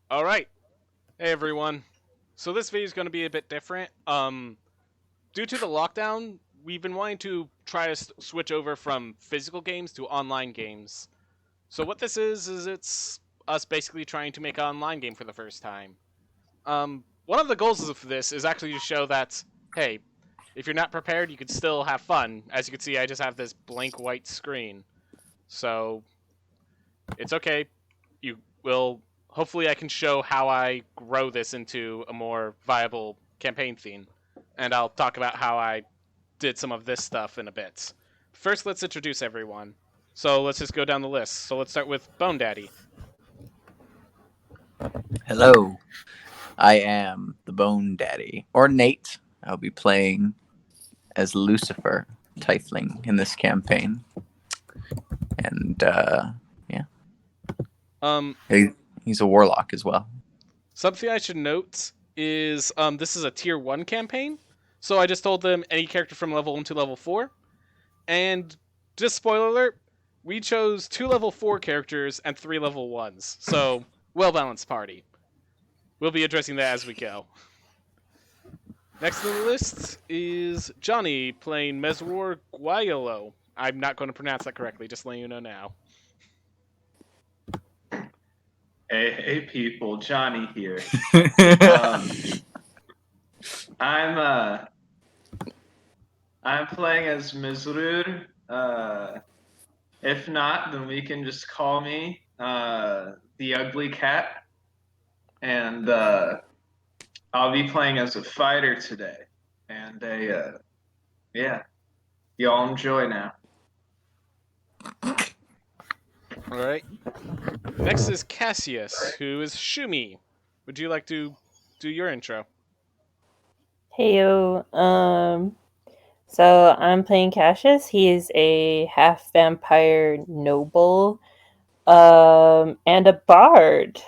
All right. Hey everyone. So this video is going to be a bit different. Due to the lockdown, we've been wanting to try to switch over from physical games to online games. So what this is it's us basically trying to make an online game for the first time. One of the goals of this is actually to show that hey, if you're not prepared, you can still have fun. As you can see, I just have this blank white screen. So it's okay. You will hopefully I can show how I grow this into a more viable campaign theme, and I'll talk about how I did some of this stuff in a bit. First, let's introduce everyone. So let's just go down the list. So let's start with Bone Daddy. Hello, I am the Bone Daddy, or Nate. I'll be playing as Lucifer Tifling in this campaign, and yeah, Um, he's a warlock as well. Something I should note is this is a tier 1 campaign, so I just told them any character from level 1 to level 4, and just spoiler alert, we chose 2 level 4 characters and 3 level 1s, so well-balanced party. We'll be addressing that as we go. Next on the list is Johnny playing Meswar Guayolo. I'm not going to pronounce that correctly, just letting you know now. Hey, people, Johnny here. Um, I'm I'm playing as Mizrur. If not, then we can just call me the Ugly Cat, and I'll be playing as a fighter today. And yeah, y'all enjoy now. All right. Next is Cassius, who is Shumi. Would you like to do your intro? Heyo. So I'm playing Cassius. He is a half vampire noble, and a bard.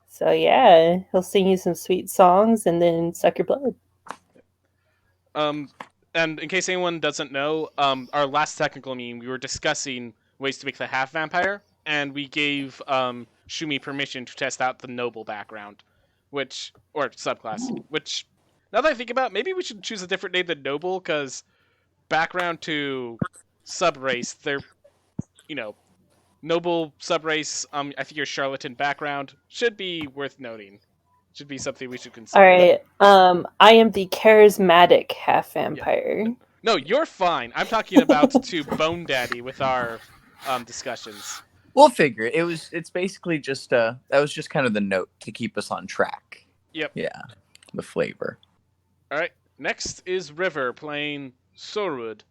So yeah, he'll sing you some sweet songs and then suck your blood. Um, and in case anyone doesn't know, our last technical meeting we were discussing ways to make the half vampire, and we gave Shumi permission to test out the noble background, or subclass. Which, now that I think about, it, maybe we should choose a different name than noble, because background to subrace, they're noble subrace. I think your charlatan background should be worth noting. Should be something we should consider. All right. I am the charismatic half vampire. Yeah. No, you're fine. I'm talking about to Bone Daddy with our discussions. We'll figure it. It's basically just that was just kind of the note to keep us on track. Yep. Yeah, the flavor. All right. Next is River playing Sorwood.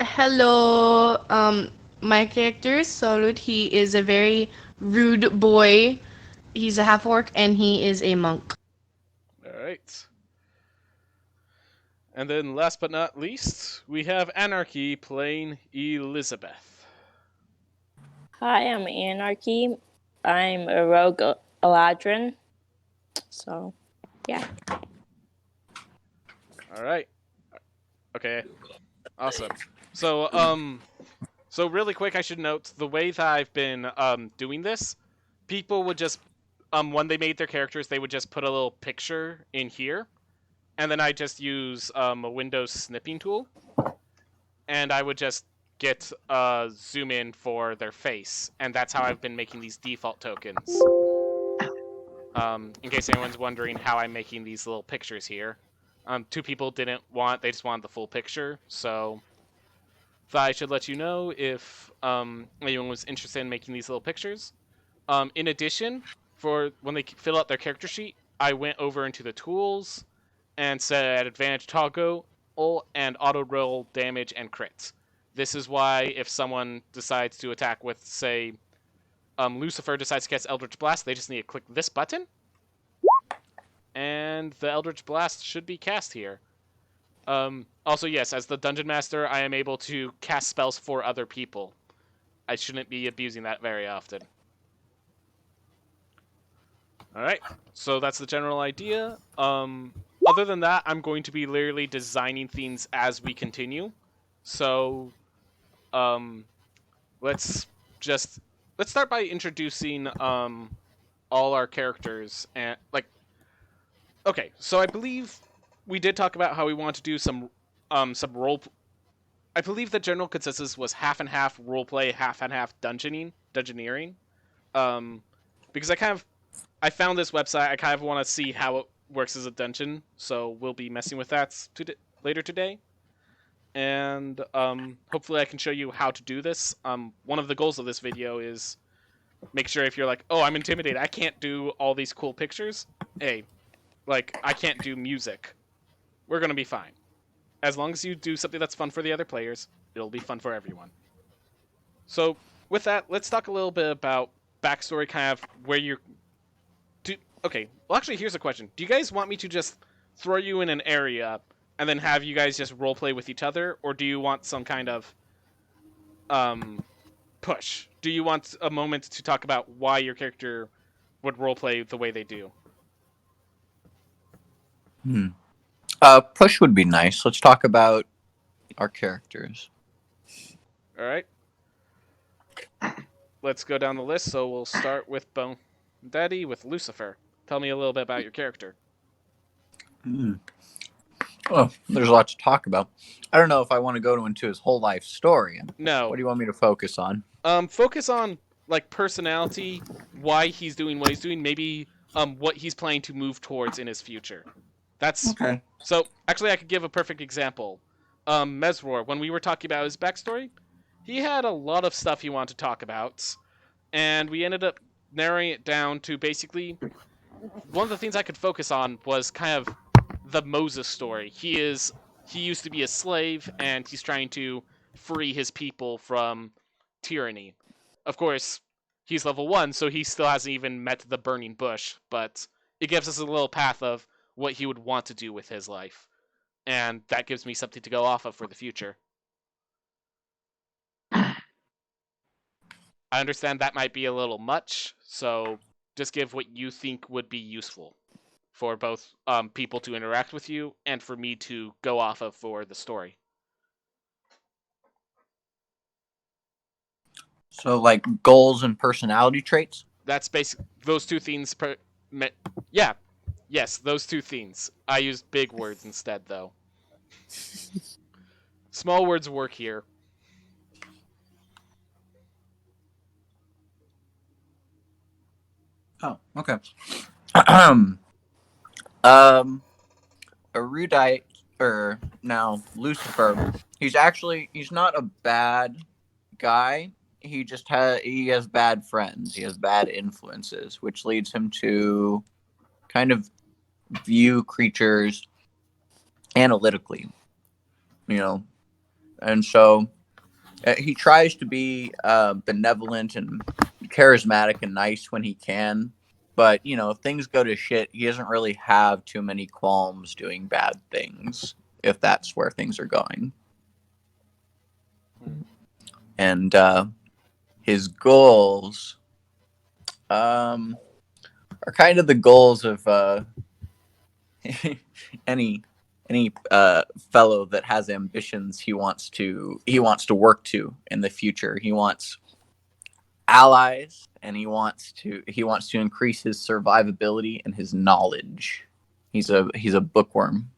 Hello, my character is Solud. He is a very rude boy. He's a half orc and he is a monk. All right. And then last but not least, we have Anarchy playing Elizabeth. Hi, I'm Anarchy. I'm a rogue Eladrin. So, yeah. All right. Okay. Awesome. So, so really quick, I should note the way that I've been doing this. People would just when they made their characters, they would just put a little picture in here, and then I just use a Windows snipping tool, and I would just get zoom in for their face, and that's how I've been making these default tokens. In case anyone's wondering how I'm making these little pictures here. Two people didn't want, they just wanted the full picture, so I should let you know if anyone was interested in making these little pictures. In addition, for when they fill out their character sheet, I went over into the tools and set advantage toggle and auto roll damage and crits. This is why if someone decides to attack with, say, Lucifer decides to cast Eldritch Blast, they just need to click this button, and the Eldritch Blast should be cast here. Also, yes, as the Dungeon Master, I am able to cast spells for other people. I shouldn't be abusing that very often. Alright, so that's the general idea. Other than that, I'm going to be literally designing things as we continue. So, let's just let's start by introducing all our characters and okay, so I believe we did talk about how we want to do some role. I believe the general consensus was half and half role play, half and half dungeoneering. Um, because I found this website. I kind of want to see how it works as a dungeon, so we'll be messing with that later today. And hopefully I can show you how to do this. One of the goals of this video is make sure if you're like, oh, I'm intimidated, I can't do all these cool pictures. Hey, like I can't do music. We're gonna be fine. As long as you do something that's fun for the other players, it'll be fun for everyone. So with that, let's talk a little bit about backstory, kind of where you're. Okay, well actually, here's a question: do you guys want me to just throw you in an area and then have you guys just roleplay with each other, or do you want some kind of push? Do you want a moment to talk about why your character would roleplay the way they do? Push would be nice. Let's talk about our characters. All right. Let's go down the list. So we'll start with Bone Daddy with Lucifer. Tell me a little bit about your character. Oh, there's a lot to talk about. I don't know if I want to go into his whole life story. No. What do you want me to focus on? Focus on like personality, why he's doing what he's doing, maybe what he's planning to move towards in his future. That's okay. So actually I could give a perfect example. Mesror, when we were talking about his backstory, he had a lot of stuff he wanted to talk about, and we ended up narrowing it down to basically one of the things I could focus on was kind of the Moses story. He used to be a slave, and he's trying to free his people from tyranny. Of course, he's level 1, so he still hasn't even met the burning bush, but it gives us a little path of what he would want to do with his life. And that gives me something to go off of for the future. I understand that might be a little much, so just give what you think would be useful for both people to interact with you and for me to go off of for the story. So, like goals and personality traits? That's basically those two things. Yeah. Yes, those two things. I used big words instead, though. Small words work here. Oh, okay. Erudite, or now Lucifer. He's not a bad guy. He has bad friends. He has bad influences, which leads him to kind of view creatures analytically, and so he tries to be benevolent and charismatic and nice when he can, but if things go to shit, he doesn't really have too many qualms doing bad things if that's where things are going. And his goals are kind of the goals of any fellow that has ambitions he wants to work to in the future. He wants allies, and he wants to increase his survivability and his knowledge. He's a bookworm.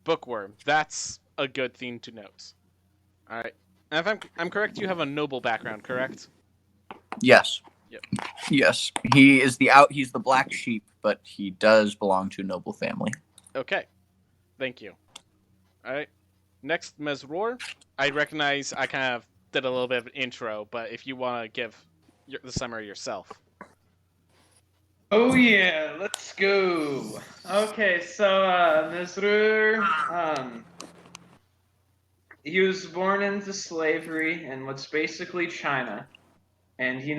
Bookworm. That's a good thing to note. All right. And if I'm correct, you have a noble background, correct? Yes. Yep. Yes. He's the black sheep, but he does belong to a noble family. Okay. Thank you. All right. Next, Mesror. I recognize I kind of did a little bit of an intro, but if you want to give the summary yourself. Oh yeah, let's go. Okay, so Mesrur, he was born into slavery in what's basically China. And, he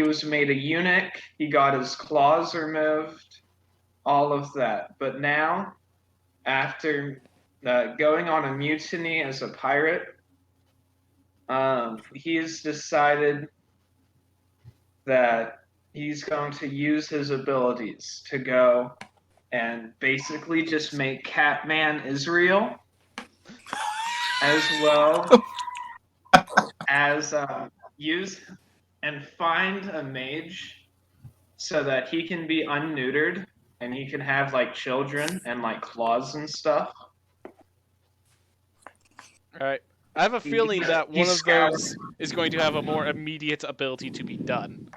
was made a eunuch. He got his claws removed, all of that. But now, after going on a mutiny as a pirate, he's decided that he's going to use his abilities to go and basically just make Catman Israel, as well as use and find a mage so that he can be unneutered and he can have like children and like claws and stuff. All right. I have a feeling that one He's of those is going to have a more immediate ability to be done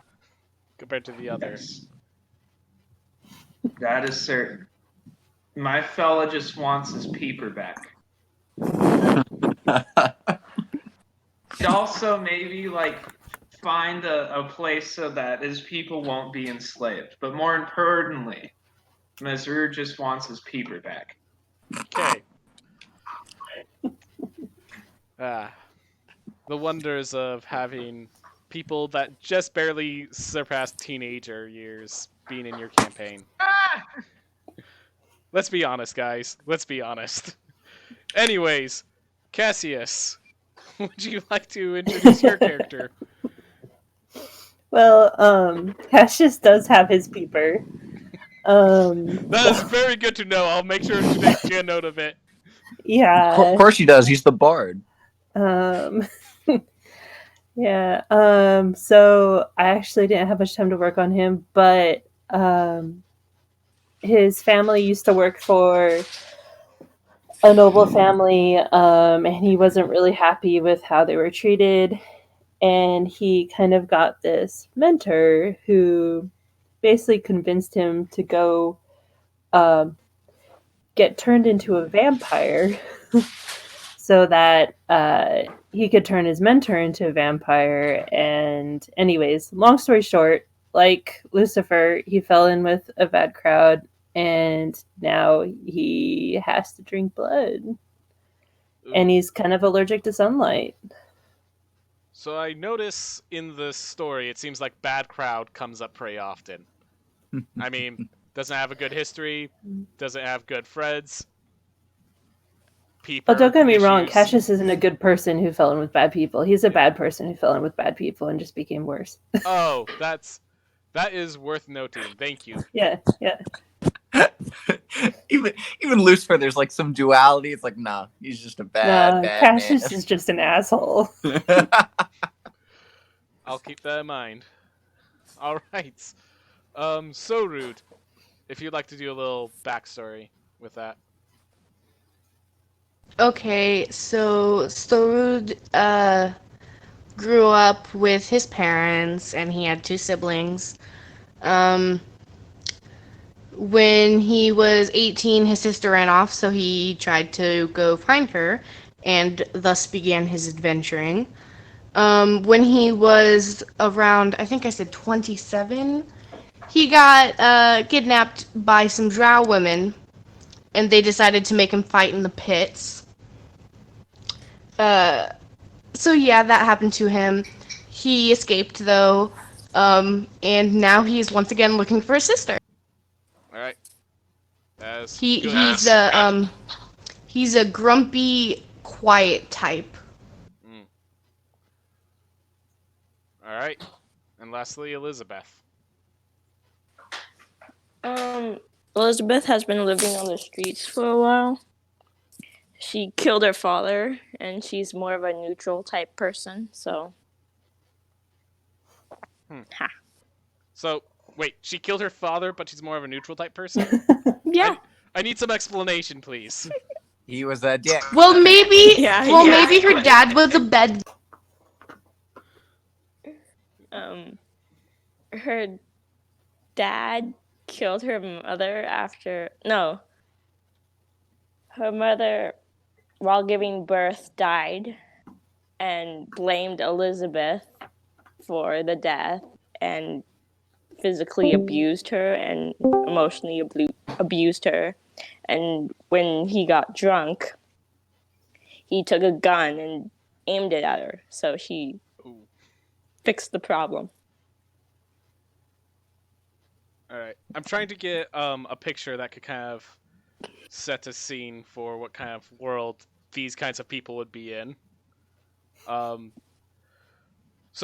compared to the other. Yes, that is certain. My fella just wants his peeper back. And also maybe like find a place so that his people won't be enslaved. But more importantly, Mesrur just wants his peeper back. Okay. The wonders of having people that just barely surpassed teenager years being in your campaign. Let's be honest, guys. Let's be honest. Anyways, Cassius, would you like to introduce your character? Well, Cassius does have his peeper. That is very good to know. I'll make sure to make a note of it. Yeah. Of course he does. He's the bard. Um, yeah. So I actually didn't have much time to work on him, but his family used to work for a noble family, and he wasn't really happy with how they were treated. And he kind of got this mentor who basically convinced him to go get turned into a vampire so that he could turn his mentor into a vampire. And, anyways, long story short, like Lucifer, he fell in with a bad crowd and now he has to drink blood. And he's kind of allergic to sunlight. So I notice in the story, it seems like bad crowd comes up pretty often. I mean, doesn't have a good history, doesn't have good friends. But don't get me wrong, issues. Cassius isn't a good person who fell in with bad people. He's a bad person who fell in with bad people and just became worse. Oh, that is worth noting. Thank you. Yeah. even Lucifer, there's like some duality. It's like, nah, he's just a bad Cassius man. is just an asshole. I'll keep that in mind. All right. So Rude, if you'd like to do a little backstory with that. Okay, so Storud grew up with his parents, and he had 2 siblings. When he was 18, his sister ran off, so he tried to go find her, and thus began his adventuring. When he was around, I think I said 27, he got kidnapped by some drow women, and they decided to make him fight in the pits. So yeah, that happened to him. He escaped though, and now he's once again looking for his sister. All right. That's He's he's a grumpy, quiet type. All right. And lastly, Elizabeth. Elizabeth has been living on the streets for a while. She killed her father, and she's more of a neutral type person, so. Ha. So, wait, she killed her father, but she's more of a neutral type person? Yeah. I need some explanation, please. He was a dick. Well, maybe Yeah. her dad was a bad. Her dad killed her mother after. No. Her mother, while giving birth, died and blamed Elizabeth for the death and physically abused her and emotionally abused her. And when he got drunk, he took a gun and aimed it at her. So she fixed the problem. All right. I'm trying to get a picture that could kind of set a scene for what kind of world these kinds of people would be in. So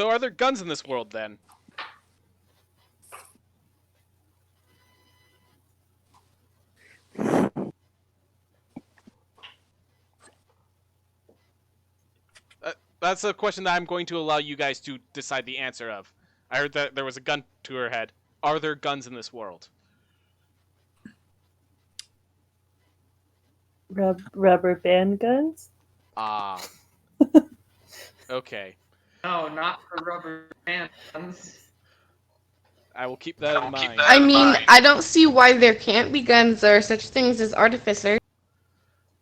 are there guns in this world then? That's a question that I'm going to allow you guys to decide the answer of. I heard that there was a gun to her head. Are there guns in this world? Rubber band guns? Ah. Okay. No, not for rubber bands. I will keep that in mind. I mean, I don't see why there can't be guns or such things as artificers.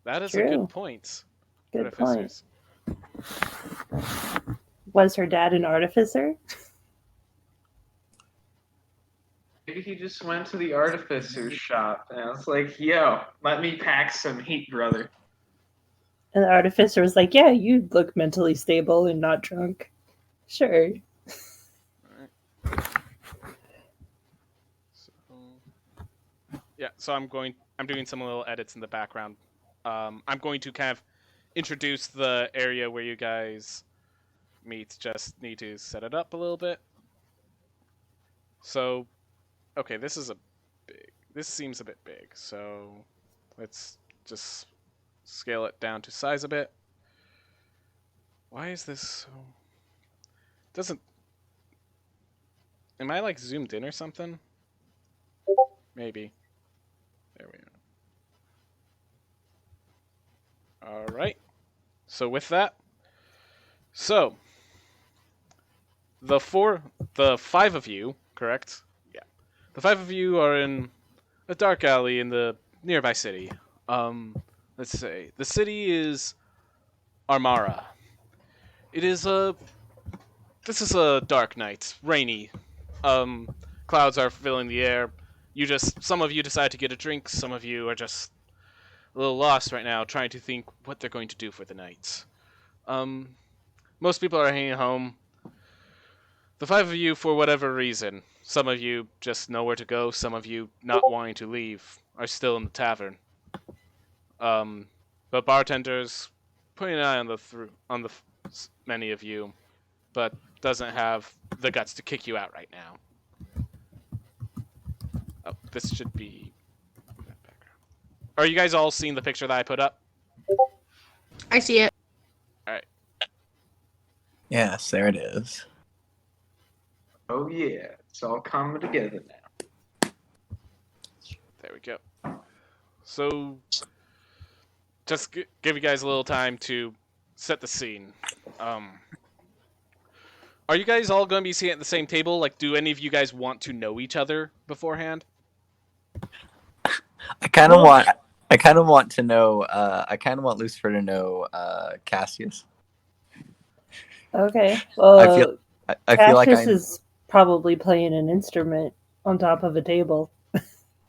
That is a True. good point. Good point. Artificers. Was her dad an artificer? Maybe he just went to the artificer's shop and I was like, yo, let me pack some heat, brother. And the artificer was like, yeah, you look mentally stable and not drunk. Sure. So I'm doing some little edits in the background. I'm going to kind of introduce the area where you guys meet. Just need to set it up a little bit. So, okay, this seems a bit big. So, let's just scale it down to size a bit. Why is this so... Doesn't... Am I like zoomed in or something? Maybe. There we are. Alright. So with that... So... The 5 of you, correct? Yeah. The 5 of you are in a dark alley in the nearby city. Let's say. The city is... Armara. It is a... This is a dark night. Rainy. Clouds are filling the air. Some of you decide to get a drink. Some of you are just a little lost right now, trying to think what they're going to do for the night. Most people are hanging home. The 5 of you, for whatever reason, some of you just know where to go. Some of you, not wanting to leave, are still in the tavern. But bartenders putting an eye on the many of you, but doesn't have the guts to kick you out right now. Oh, this should be that background. Are you guys all seeing the picture that I put up? I see it. All right. Yes, there it is. Oh yeah, it's all coming together now. There we go. So, just give you guys a little time to set the scene. Are you guys all going to be sitting at the same table? Like, do any of you guys want to know each other beforehand? I kind of want to know. I kind of want Lucifer to know Cassius. Okay. I feel like Cassius I'm is probably playing an instrument on top of a table.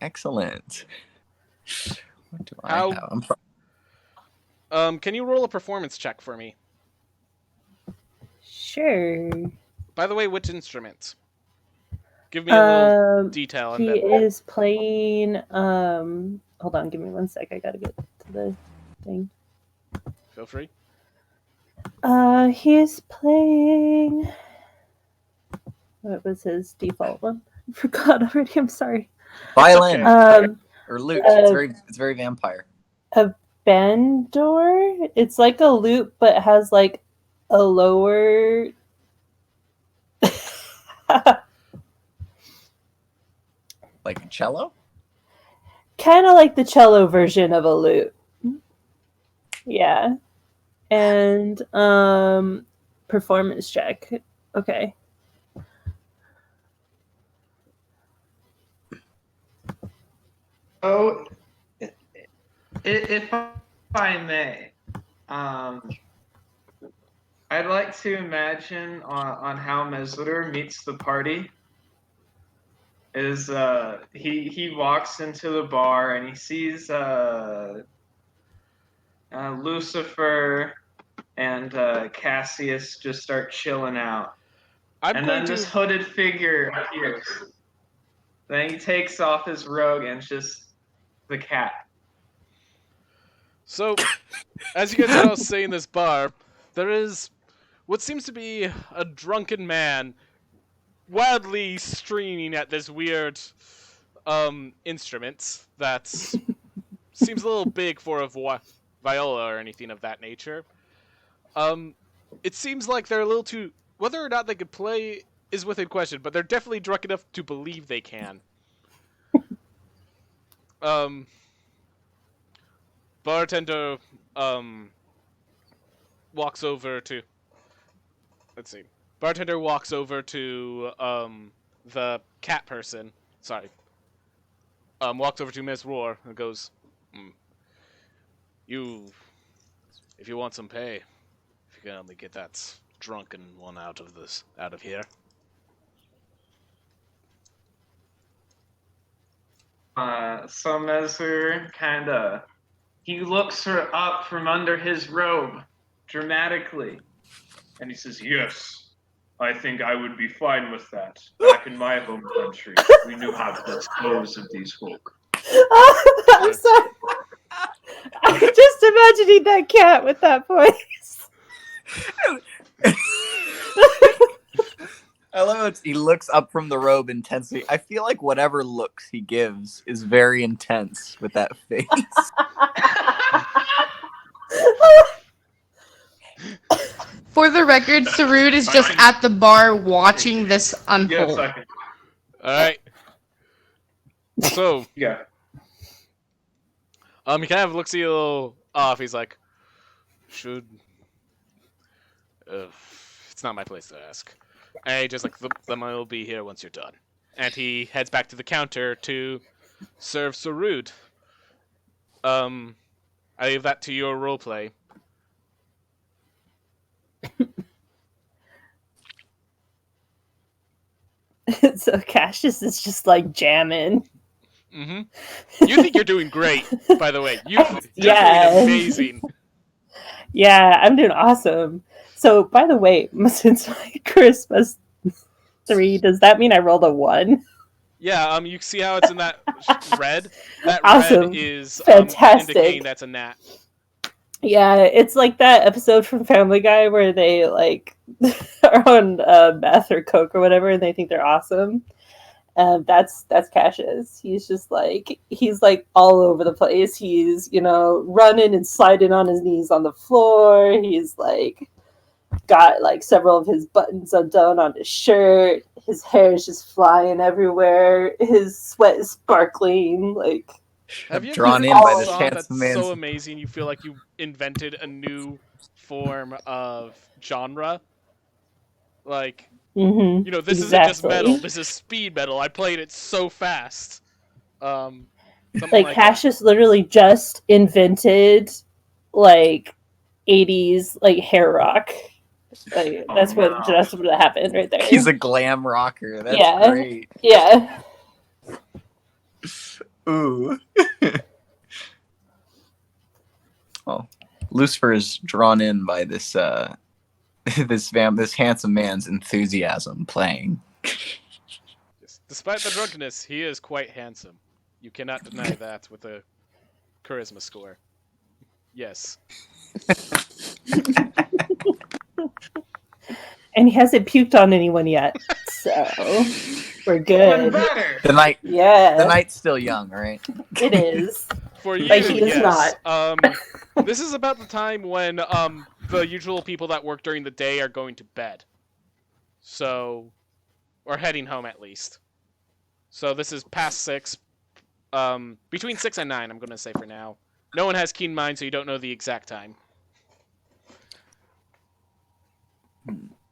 excellent. What do I How- have? Can you roll a performance check for me? Sure. By the way, which instrument? Give me a little detail. And He then... is playing. Hold on, give me 1 sec. I gotta get to the thing. Feel free. He's playing. What was his default one? I forgot already. I'm sorry. Violin okay. or lute. It's very vampire. A bandor. It's like a lute, but has like a lower. Like a cello? Kind of like the cello version of a lute. Yeah. And performance check. Okay. Oh, if I may, I'd like to imagine on how Meslitter meets the party. Is he walks into the bar and he sees Lucifer and Cassius just start chilling out, then this hooded figure appears. Then he takes off his robe and it's just the cat. So, as you guys are all seeing in this bar, there is what seems to be a drunken man wildly streaming at this weird instrument that seems a little big for a viola or anything of that nature. it seems like they're a little too. Whether or not they could play is within question, but they're definitely drunk enough to believe they can. Um, bartender walks over to. Let's see. Bartender walks over to the cat person. Sorry. Walks over to Miss Roar and goes, "You, if you want some pay, if you can only get that drunken one out of here." So Messer he looks her up from under his robe dramatically, and he says, "Yes, I think I would be fine with that. Back in my home country, we knew how to dispose of these folk." I'm sorry. I'm just imagining that cat with that voice. I love how he looks up from the robe intensely. I feel like whatever looks he gives is very intense with that face. For the record, Sarud is just at the bar watching this unfold. Yes, I can. All right. So, Yeah. he kind of looks a little off. He's like, "Should it's not my place to ask." And he just like, "The money will be here once you're done." And he heads back to the counter to serve Sarud. I leave that to your roleplay. So Cassius is just like jamming. Mm-hmm. You think you're doing great, by the way. You're Yeah. doing amazing. Yeah, I'm doing awesome. So, by the way, since my charisma's 3, does that mean I rolled a 1? Yeah, you see how it's in that red? That Awesome. red is Fantastic. indicating that's a nat. Yeah, it's like that episode from Family Guy where they like are on meth or coke or whatever, and they think they're awesome. That's Cassius. He's like all over the place. He's running and sliding on his knees on the floor. He's like got like several of his buttons undone on his shirt. His hair is just flying everywhere. His sweat is sparkling. Like, have you drawn ever in by heard a this song handsome that's man's... so amazing you feel like you invented a new form of genre? Like, this isn't just metal. This is speed metal. I played it so fast. Like Cassius literally just invented like 80s like hair rock. Like, that's what happened right there. He's a glam rocker. That's great. Yeah. Ooh. Well, Lucifer is drawn in by this this handsome man's enthusiasm playing. Despite the drunkenness, he is quite handsome. You cannot deny that with a charisma score. Yes. And he hasn't puked on anyone yet, so we're good. The night's still young, right? It is. For you, but he is yes. not. This is about the time when the usual people that work during the day are going to bed. So, or heading home at least. So this is past 6. Between 6 and 9, I'm going to say for now. No one has keen mind, so you don't know the exact time.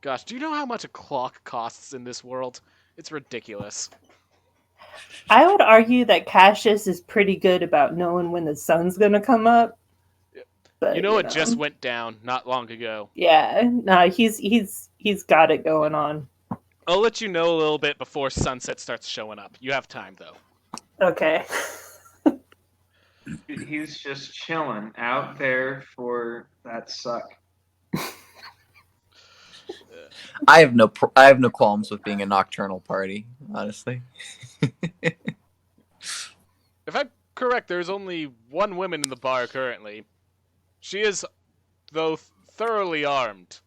Gosh, do you know how much a clock costs in this world? It's ridiculous. I would argue that Cassius is pretty good about knowing when the sun's going to come up. But, it just went down not long ago. Yeah, no, he's got it going on. I'll let you know a little bit before sunset starts showing up. You have time, though. Okay. He's just chilling out there for that suck. I have no qualms with being a nocturnal party, honestly. If I'm correct, there's only one woman in the bar currently. She is, though, thoroughly armed.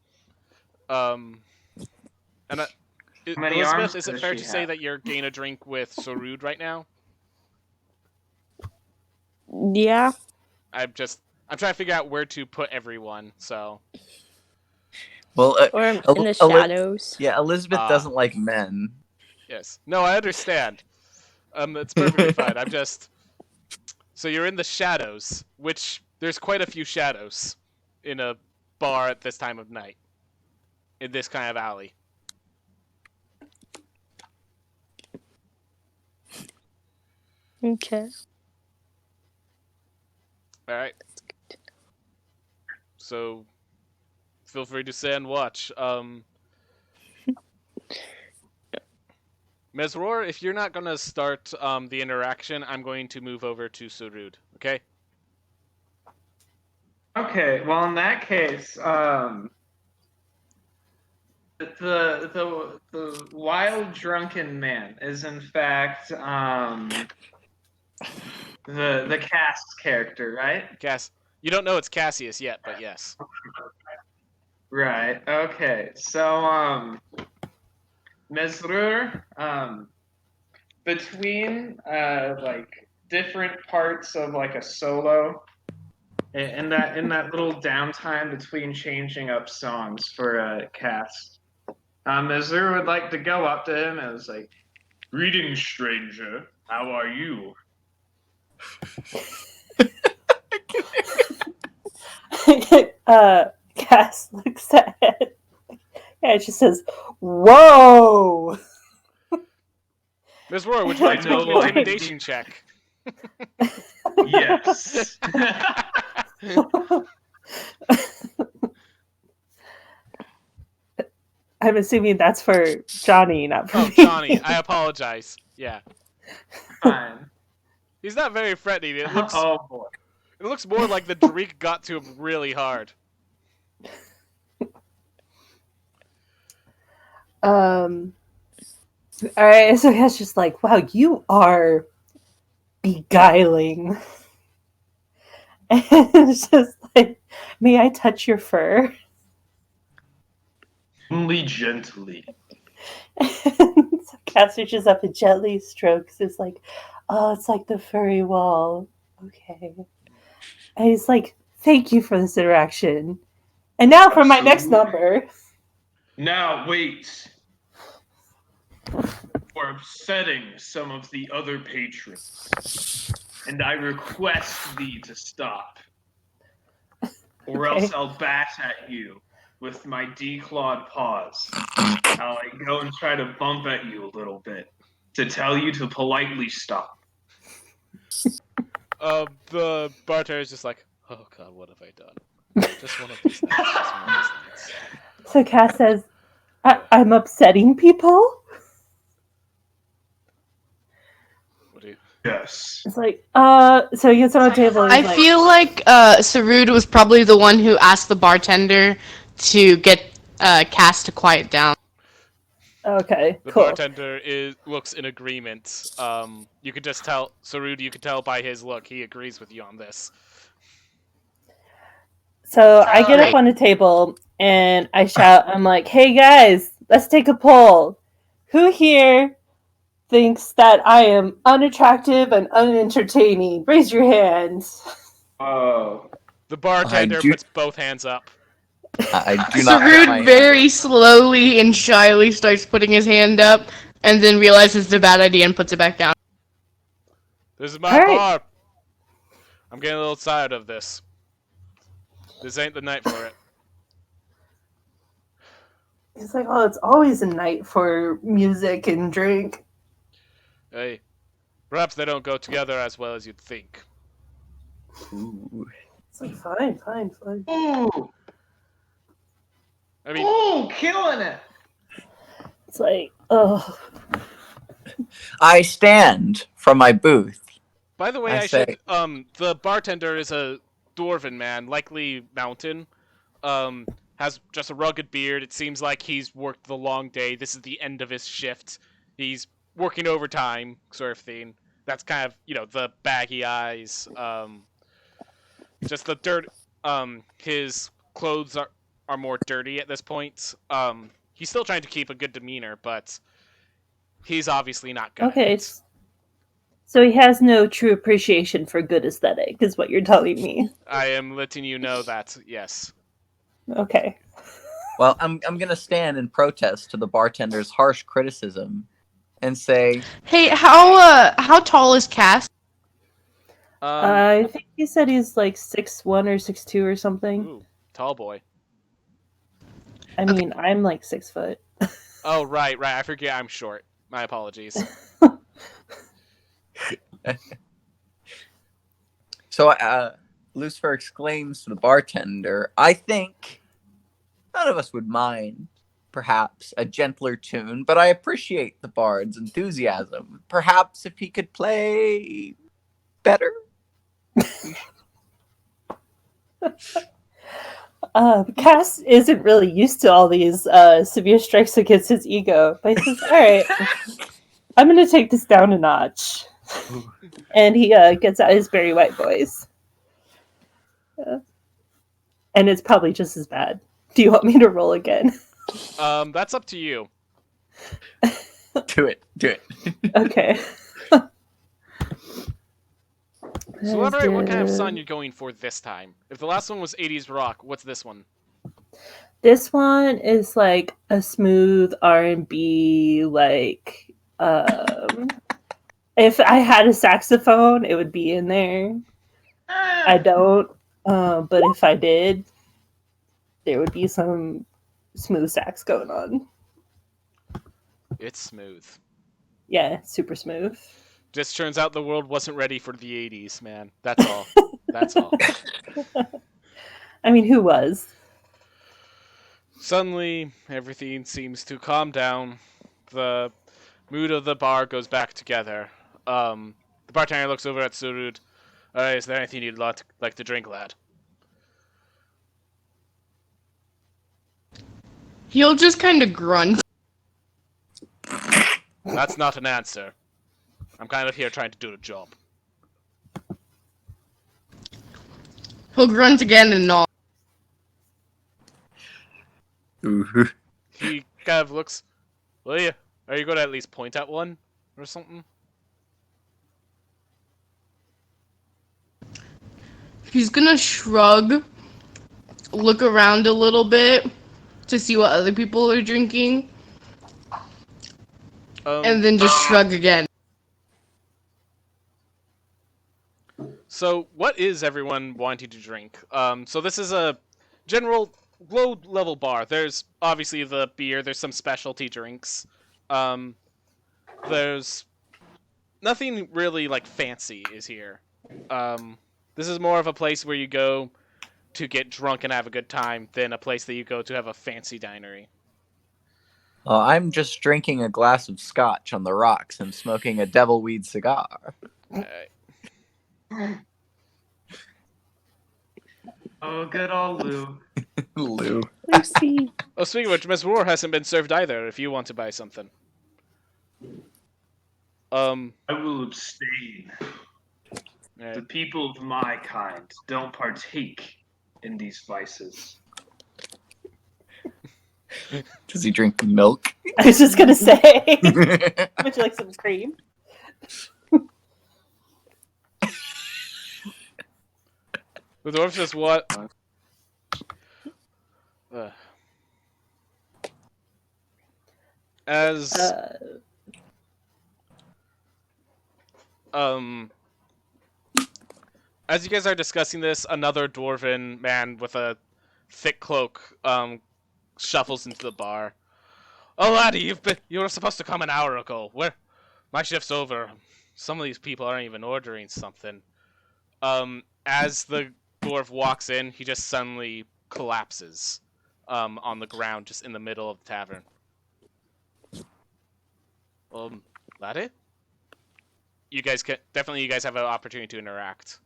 Elizabeth, is it fair to say that you're getting a drink with Sarud right now? Yeah. I'm trying to figure out where to put everyone, so... Well, Or in the Eli- shadows. yeah, Elizabeth doesn't like men. Yes. No, I understand. It's perfectly fine. I'm just. So you're in the shadows, which there's quite a few shadows in a bar at this time of night, in this kind of alley. Okay. All right. So feel free to stay and watch. Ms. Roar, if you're not gonna start the interaction, I'm going to move over to Surud. Okay. Okay, well in that case, the wild drunken man is in fact the cast character, right? Cass, you don't know it's Cassius yet, but yes. Right. Okay. So Mesrur, between like different parts of like a solo, in that little downtime between changing up songs for a cast, Mesrur would like to go up to him and was like, "Greetings, stranger. How are you?" Cass looks at it and she says, "Whoa!" Ms. Roar, would you like to make an know I intimidation check? Yes. I'm assuming that's for Johnny, not for Oh, me. Johnny, I apologize. Yeah. Fine. He's not very threatening. It looks Oh boy. it looks more like the drink got to him really hard. All right, so Cass just like, "Wow, you are beguiling." And it's just like, "May I touch your fur?" Only gently. And so Cass reaches up and gently strokes. It's like, "Oh, it's like the furry wall." Okay. And he's like, "Thank you for this interaction. And now for my next Absolutely. number." Now wait. For upsetting some of the other patrons, and I request thee to stop, or Okay. else I'll bat at you with my declawed paws. I'll like go and try to bump at you a little bit to tell you to politely stop. The bartender is just like, oh god, what have I done? Just one of these nights. Just one of these nights. So Cass says, I'm upsetting people? What do you? Yes. It's like, so he gets on the table and I he's like, feel like Sarud was probably the one who asked the bartender to get Cass to quiet down. okay, The cool. bartender looks in agreement. You could just tell Sarud. You could tell by his look he agrees with you on this. So I get up Great. on the table and I shout, I'm like, "Hey guys, let's take a poll. Who here thinks that I am unattractive and unentertaining? Raise your hands." Oh. The bartender do- puts both hands up. I do not put my Sarud hand very up. slowly and shyly starts putting his hand up, and then realizes it's a bad idea and puts it back down. This is my All right. bar. I'm getting a little tired of this. This ain't the night for it. He's like, "Oh, it's always a night for music and drink." Hey, perhaps they don't go together as well as you'd think. Ooh. It's like, fine. Ooh. I mean, Ooh, killing it. It's like, oh. I stand from my booth. by the way, I I say- should. The bartender is a dwarven man, likely mountain. Has just a rugged beard. It seems like he's worked the long day. This is the end of his shift. He's working overtime, sort of thing. That's kind of, the baggy eyes. Just the dirt. His clothes are more dirty at this point. He's still trying to keep a good demeanor, but he's obviously not good. Okay, At it. so he has no true appreciation for good aesthetic, is what you're telling me. I am letting you know that, yes. Okay. Well, I'm gonna stand in protest to the bartender's harsh criticism and say, Hey, how tall is Cass? I think he said he's like 6'1" or 6'2" or something. Ooh, tall boy. I mean, I'm like 6 foot. Oh, right. I forget I'm short. My apologies. so Lucifer exclaims to the bartender, I think none of us would mind, perhaps, a gentler tune, but I appreciate the bard's enthusiasm. Perhaps if he could play better? Cass isn't really used to all these severe strikes against his ego, but he says, "All right, I'm going to take this down a notch." And he gets out his Barry White voice, and it's probably just as bad. Do you want me to roll again? That's up to you. Do it. Okay. So elaborate what kind of song you're going for this time. If the last one was 80s rock, what's this one? This one is like a smooth R&B, like if I had a saxophone, it would be in there. I don't, but if I did, there would be some smooth sax going on. It's smooth. Yeah, super smooth. Just turns out the world wasn't ready for the 80s, man. That's all. That's all. I mean, who was? Suddenly, everything seems to calm down. The mood of the bar goes back together. The bartender looks over at Surud. Alright, is there anything you'd like to drink, lad? He'll just kind of grunt. That's not an answer. I'm kind of here trying to do the job. He'll grunt again and nod. Ooh. He kind of looks. Are you going to at least point at one or something? He's gonna shrug, look around a little bit to see what other people are drinking, and then just shrug again. So, what is everyone wanting to drink? So this is a general low-level bar. There's obviously the beer. There's some specialty drinks. There's nothing really like fancy is here. This is more of a place where you go to get drunk and have a good time than a place that you go to have a fancy dinery. I'm just drinking a glass of scotch on the rocks and smoking a devilweed cigar. Oh, good old Lou. Lou. Lucy. Oh, speaking of which, Miss Roar hasn't been served either. If you want to buy something, I will abstain. right. The people of my kind don't partake in these vices. Does he drink milk? I was just gonna say, would you like some cream? The dwarf says what? As as you guys are discussing this, another dwarven man with a thick cloak shuffles into the bar. Oh, laddie, you were supposed to come an hour ago. Where? My shift's over. Some of these people aren't even ordering something. As the dwarf walks in, he just suddenly collapses on the ground, just in the middle of the tavern. Laddie? You guys can definitely. You guys have an opportunity to interact.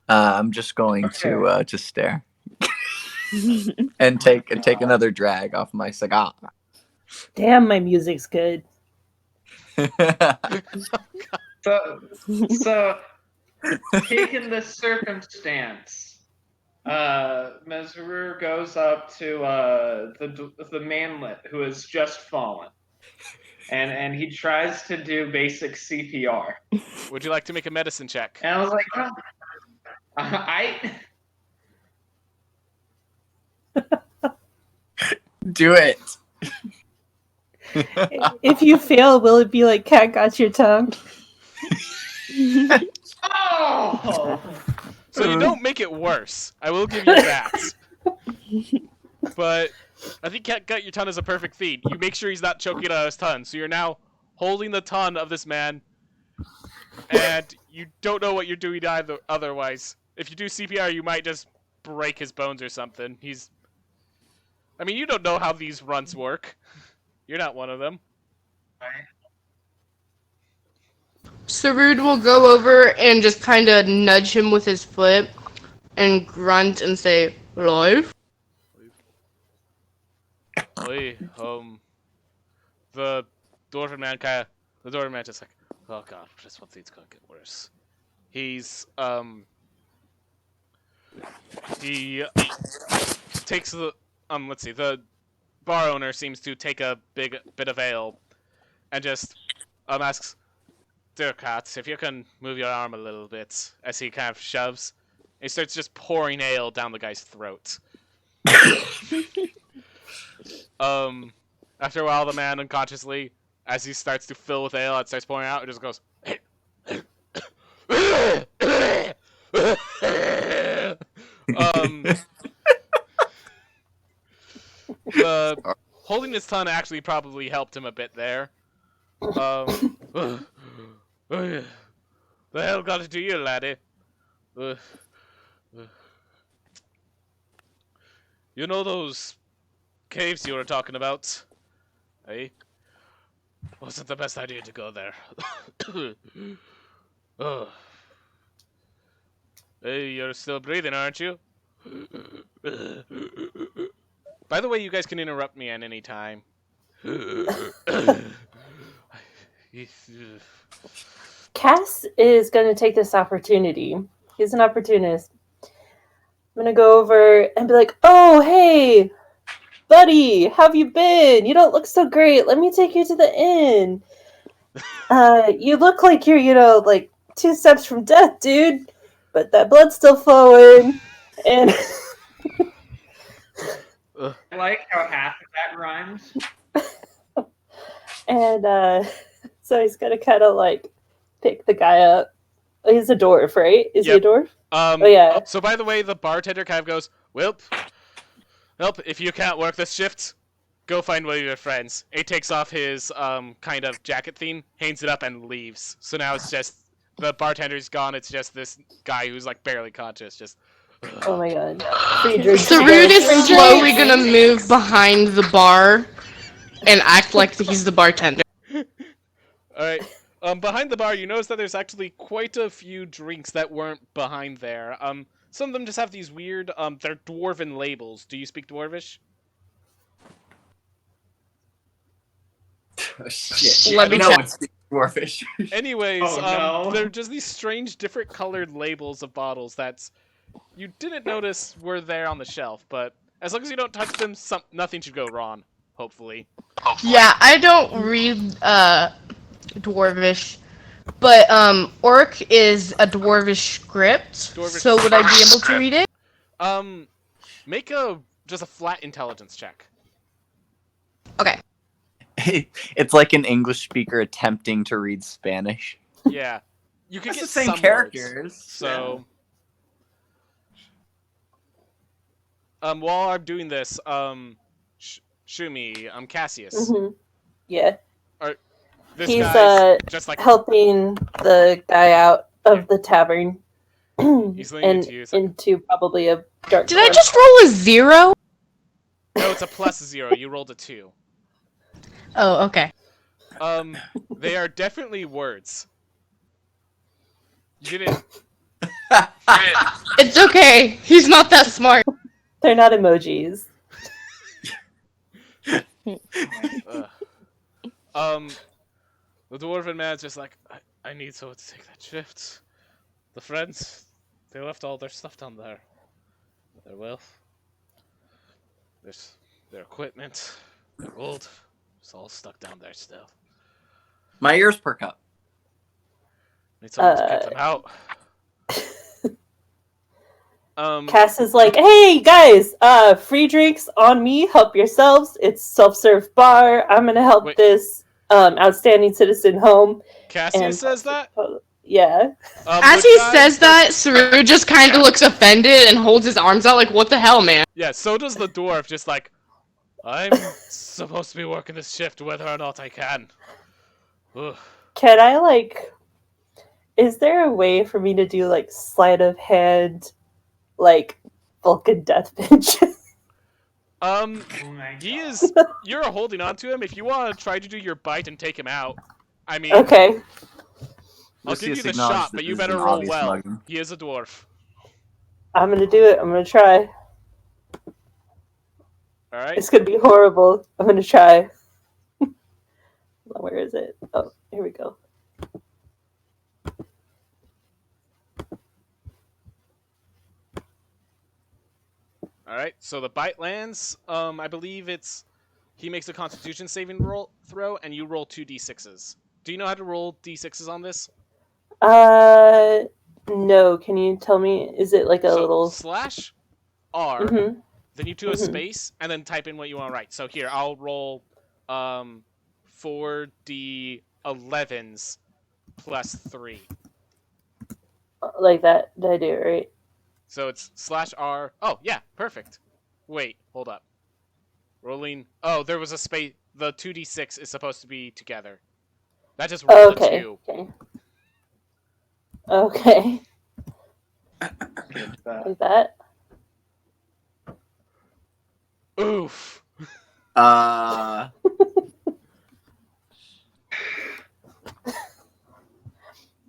I'm just going to stare and take another drag off my cigar. Damn, my music's good. So taking this circumstance, Mesrur goes up to the manlet who has just fallen, and he tries to do basic CPR. Would you like to make a medicine check? And I was like, oh, I Do it. If you fail, will it be like cat got your tongue? Oh! So you don't make it worse. I will give you that. But I think Cat Gut Your Ton is a perfect feat. You make sure he's not choking on his ton. So you're now holding the ton of this man, and you don't know what you're doing either. Otherwise, if you do CPR, you might just break his bones or something. I mean, you don't know how these runs work. You're not one of them. Sarud will go over and just kind of nudge him with his foot and grunt and say, "Life?" Oi, the dwarven man just like, oh god, this one thing's gonna get worse. He takes let's see, the bar owner seems to take a big bit of ale and just asks, dear cat, if you can move your arm a little bit, as he kind of shoves. He starts just pouring ale down the guy's throat. After a while, the man unconsciously, as he starts to fill with ale, it starts pouring out. It just goes. The holding his tongue actually probably helped him a bit there. The hell got it to you, laddie? You know those caves you were talking about? Eh? Wasn't the best idea to go there. Oh. Hey, you're still breathing, aren't you? By the way, you guys can interrupt me at any time. Cass is going to take this opportunity. He's an opportunist. I'm going to go over and be like, oh, hey, buddy, how have you been? You don't look so great. Let me take you to the inn. You look like you're, like 2 steps from death, dude. But that blood's still flowing. And I like how half of that rhymes. and so he's going to kind of like pick the guy up. He's a dwarf, right? Is he a dwarf? Oh, yeah. So by the way, the bartender kind of goes, Welp, if you can't work this shift, go find one of your friends. He takes off his kind of jacket theme, hangs it up, and leaves. So now it's just the bartender's gone. It's just this guy who's like barely conscious. Just. Oh my god. Free drinks. Sarud is slowly gonna move behind the bar and act like he's the bartender. All right. Behind the bar, you notice that there's actually quite a few drinks that weren't behind there. Some of them just have these weird, they're dwarven labels. Do you speak Dwarvish? Oh, shit. Let me no check. one speaks Dwarfish. Anyways, Oh, no. they're just these strange, different colored labels of bottles that you didn't notice were there on the shelf. But as long as you don't touch them, nothing should go wrong. Hopefully. Yeah, I don't read Dwarvish, but Orc is a Dwarvish script. So would I be able to read it? Make just a flat intelligence check. Okay. It's like an English speaker attempting to read Spanish. Yeah, you can It's get the same some characters. words, so. While I'm doing this, Shumi, Cassius. Mm-hmm. Yeah. This He's guy's just like helping the guy out of the tavern. he's leaning and to you. Like, into probably a dark. Did I just roll a 0? no, it's a +0. You rolled a 2. Oh, okay. They are definitely words. You didn't. It's okay. He's not that smart. They're not emojis. The dwarven man's just like, I need someone to take that shift. The friends, they left all their stuff down there. Their wealth, their equipment, their gold. It's all stuck down there still. My ears perk up. Need someone to get them out. Cass is like, hey guys, free drinks on me, help yourselves. It's self-serve bar. I'm gonna help Wait. this outstanding citizen home. Cassius says that? Yeah. As the he guy says that, Saru just kind of looks offended and holds his arms out like, what the hell, man? Yeah, so does the dwarf, just like, I'm supposed to be working this shift whether or not I can. Ugh. Can I, like... Is there a way for me to do, like, sleight of hand, like, Vulcan death pinch? Oh my He God. is... You're holding on to him. If you want to try to do your bite and take him out, I mean... Okay. I'll give you Lucius the acknowledged shot, that but you this is better an roll obvious well. mugging. He is a dwarf. I'm gonna do it. I'm gonna try. Alright? It's gonna be horrible. I'm gonna try. Where is it? Oh, here we go. Alright, so the bite lands. I believe it's... He makes a constitution saving throw, and you roll 2d6s. Do you know how to roll d6s on this? No. Can you tell me? Is it like a So, little... slash R, Mm-hmm. then you do a space, and then type in what you want to write. So here, I'll roll 4d11s plus 3. Like that. Did I do it right? So it's slash R. Oh, yeah, perfect. Wait, hold up. Rolling. Oh, there was a space. The 2d6 is supposed to be together. That just rolled a 2. Okay. Okay. Like that. Oof. Uh,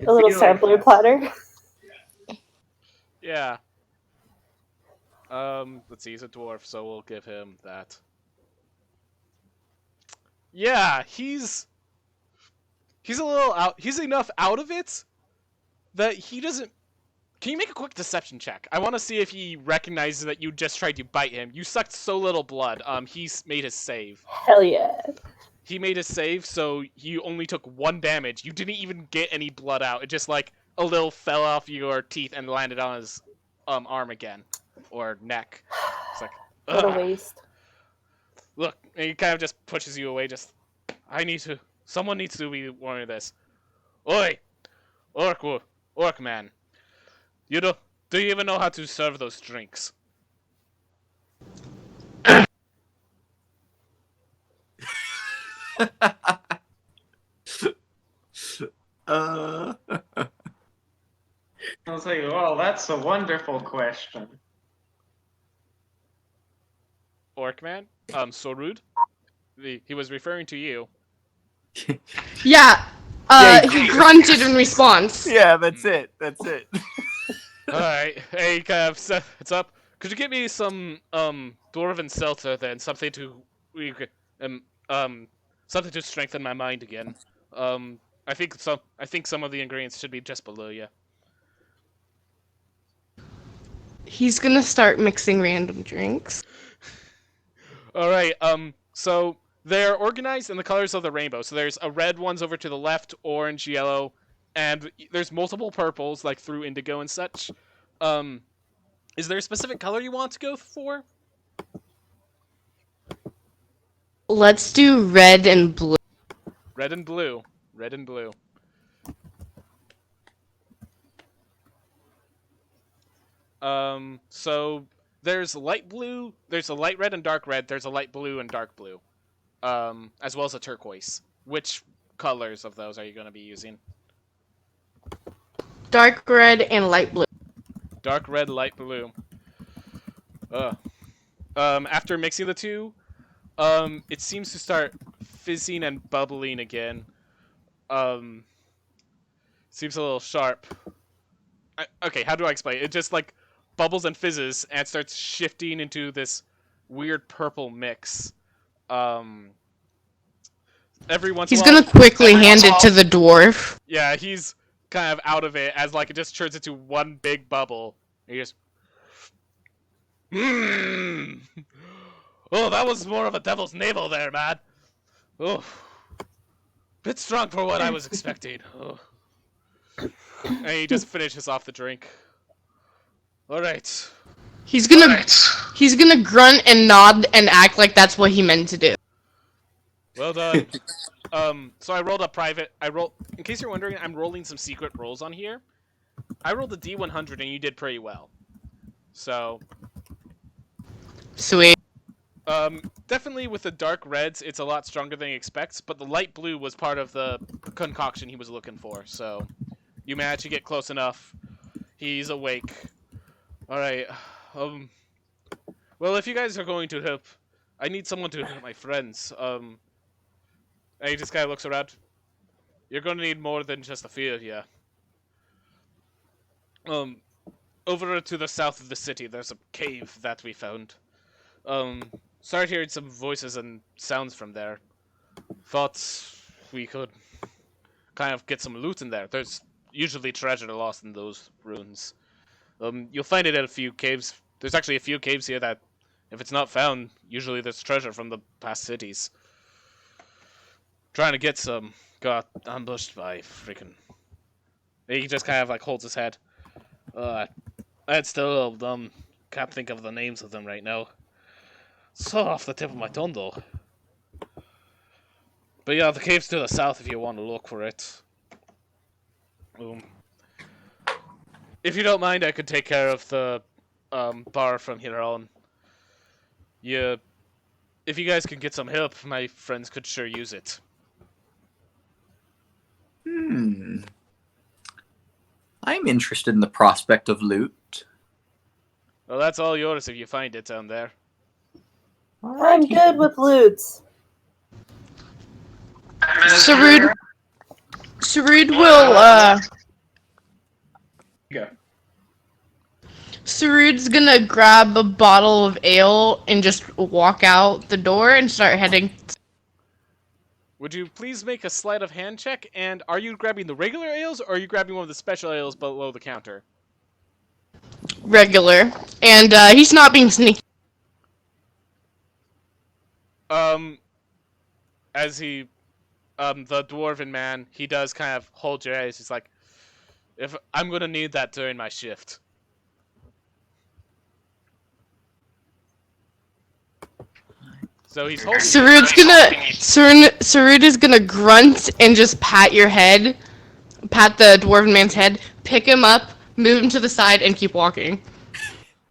A little sampler platter. Yeah. Let's see, he's a dwarf, so we'll give him that. Yeah, he's a little out. He's enough out of it that he doesn't. Can you make a quick deception check? I want to see if he recognizes that you just tried to bite him. You sucked so little blood. He's made his save. Hell yeah. He made his save, so he only took 1 damage. You didn't even get any blood out. It just like a little fell off your teeth and landed on his arm again, or neck. It's like, What a ugh. waste. Look, and he kind of just pushes you away. Just, someone needs to be warning of this. Oi, orc man, do you even know how to serve those drinks? I was like, well, that's a wonderful question. Orc man, so rude. He was referring to you. Yeah, Yeah, he grunted in response. yeah, that's it. That's it. Alright, hey, it's up. Could you get me some, dwarven seltzer then? Something to, something to strengthen my mind again. I think some of the ingredients should be just below you. He's gonna start mixing random drinks. Alright, so they're organized in the colors of the rainbow. So there's a red ones over to the left, orange, yellow, and there's multiple purples, like through indigo and such. Is there a specific color you want to go for? Let's do red and blue. Red and blue. Red and blue. So there's light blue, there's a light red and dark red, there's a light blue and dark blue. As well as a turquoise. Which colors of those are you going to be using? Dark red and light blue. Dark red, light blue. After mixing the two, it seems to start fizzing and bubbling again. Seems a little sharp. Okay, how do I explain? It just like bubbles and fizzes and starts shifting into this weird purple mix. Every once in a He's while, gonna quickly hand it to the dwarf. yeah, he's kind of out of it as like it just turns into one big bubble. And he just, oh, that was more of a devil's navel there, man. Oh, bit strong for what I was expecting. Oh. And he just finishes off the drink. All right. He's gonna grunt and nod and act like that's what he meant to do. Well done. So I rolled a private. In case you're wondering, I'm rolling some secret rolls on here. I rolled a D100 and you did pretty well. So, Sweet. definitely with the dark reds, it's a lot stronger than he expects. But the light blue was part of the concoction he was looking for. So, you managed to get close enough. He's awake. All right. Well, if you guys are going to help, I need someone to help my friends. And he just kind of looks around. You're going to need more than just a few of you. Over to the south of the city, there's a cave that we found. Started hearing some voices and sounds from there. Thought we could kind of get some loot in there. There's usually treasure lost in those ruins. You'll find it at a few caves. There's actually a few caves here that, if it's not found, usually there's treasure from the past cities. Trying to get some, got ambushed by freaking. He just kind of like holds his head. I'd still can't think of the names of them right now. So off the tip of my tongue though. But yeah, the cave's to the south if you want to look for it. If you don't mind, I could take care of the bar from here on. Yeah, if you guys can get some help, my friends could sure use it. I'm interested in the prospect of loot. Well, that's all yours if you find it down there. I'm good with loots. Sarud will Go. Sarud's gonna grab a bottle of ale and just walk out the door and start heading. Would you please make a sleight of hand check? And are you grabbing the regular ales, or are you grabbing one of the special ales below the counter? Regular, and he's not being sneaky. As he, the dwarven man, he does kind of hold your eyes. He's like, "If I'm gonna need that during my shift." So he's holding. Sarud is gonna grunt and just pat the dwarven man's head, pick him up, move him to the side, and keep walking.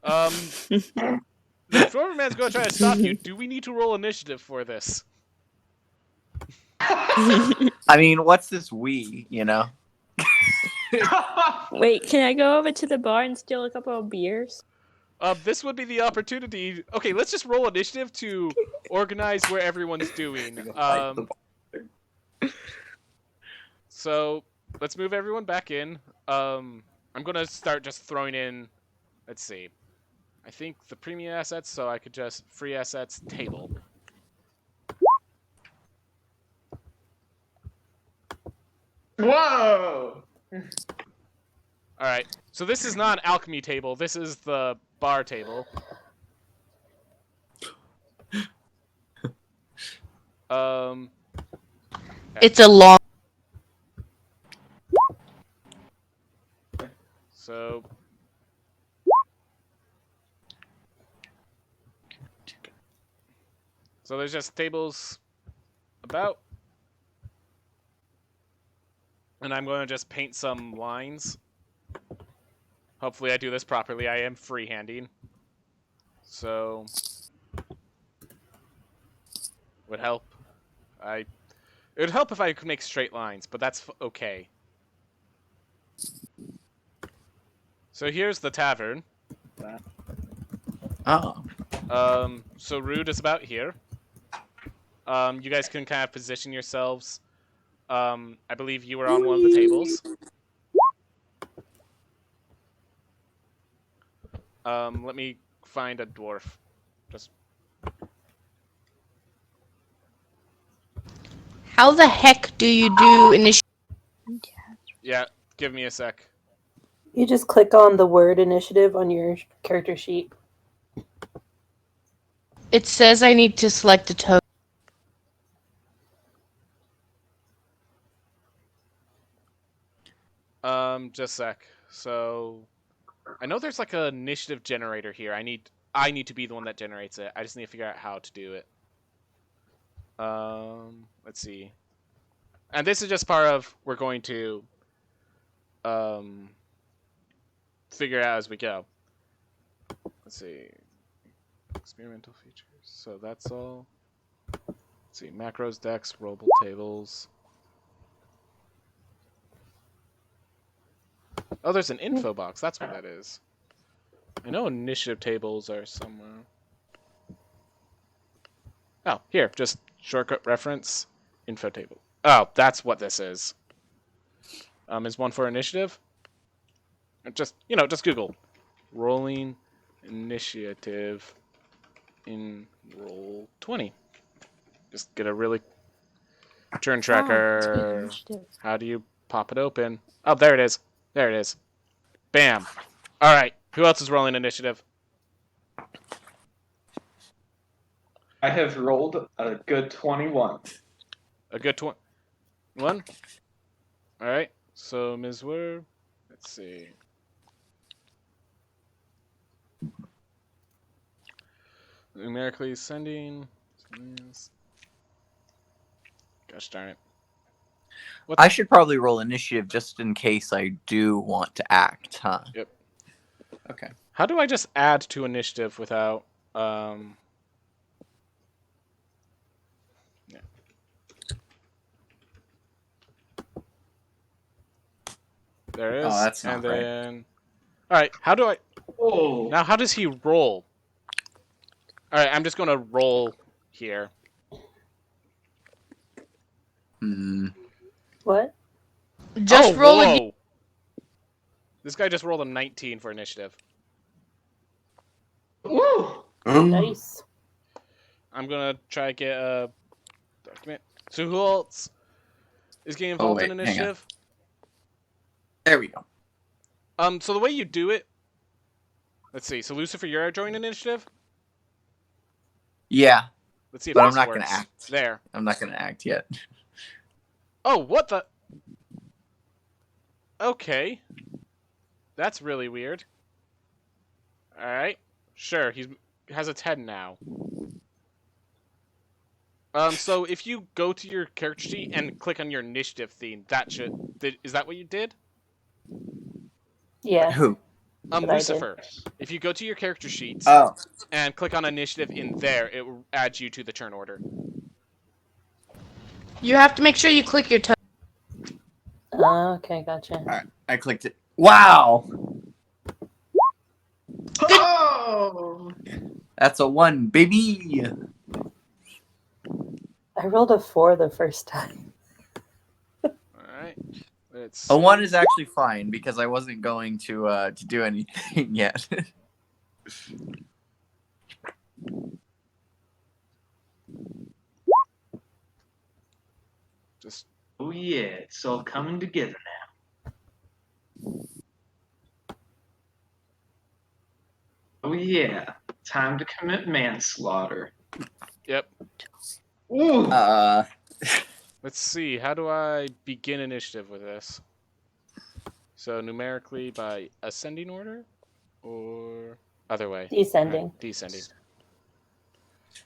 The dwarven man's gonna try to stop you. Do we need to roll initiative for this? I mean, what's this we, you know? Wait, can I go over to the bar and steal a couple of beers? This would be the opportunity. Okay, let's just roll initiative to organize where everyone's doing. So let's move everyone back in. I'm gonna start just throwing in. Let's see. I think the premium assets, so I could just free assets table. Whoa! All right. So this is not an alchemy table. This is the bar table. It's a long. So there's just tables about. And I'm going to just paint some lines. Hopefully I do this properly. I am freehanding. So would help. It would help if I could make straight lines, but that's okay. So here's the tavern. Oh. So Rude is about here. You guys can kind of position yourselves. I believe you were on one of the tables. Let me find a dwarf. Just How the heck do you do initiative? yeah, give me a sec. You just click on the word initiative on your character sheet. It says I need to select a token. Just a sec. So I know there's like an initiative generator here. I need to be the one that generates it. I just need to figure out how to do it. Let's see. And this is just part of we're going to figure it out as we go. Let's see. Experimental features. So that's all. Let's see. Macros, decks, rollable tables. Oh, there's an info box. That's what that is. I know initiative tables are somewhere. Oh, here. Just shortcut reference. Info table. Oh, that's what this is. Is one for initiative? Just Google rolling initiative in roll20. Just get a really turn tracker. Initiative. How do you pop it open? Oh, there it is. There it is. Bam. All right. Who else is rolling initiative? I have rolled a good 21. A good 21. All right. So Ms. Word. Let's see. Numerically sending. Gosh darn it. I should probably roll initiative just in case I do want to act, huh? Yep. Okay. How do I just add to initiative without yeah. There it is. Oh, that's not and right. then Alright, how do I Oh, now how does he roll? Alright, I'm just gonna roll here. What? Just roll again. Whoa. This guy just rolled a 19 for initiative. woo! Nice. I'm gonna try to get a document. So who else is getting involved in hang on. initiative? There we go. So the way you do it, let's see. So Lucifer, you're joining initiative. Yeah, Let's see if but this I'm not works. gonna act. There. I'm not gonna act yet. Oh, what the? Okay. That's really weird. Alright. Sure, he has a 10 now. So if you go to your character sheet and click on your initiative theme, that should... Is that what you did? Yeah. Who? That's what I did. Lucifer. If you go to your character sheets Oh, and click on initiative in there, it will add you to the turn order. You have to make sure you click your toe. Okay, gotcha. all right. I clicked it. Wow, Oh! that's a 1, baby. I rolled a 4 the first time. Alright. Let's A 1 see. is actually fine because I wasn't going to do anything yet. Just... Oh yeah, it's all coming together now. Oh yeah, time to commit manslaughter. Yep. Ooh! Let's see. How do I begin initiative with this? So numerically by ascending order? Or other way? Descending. Descending.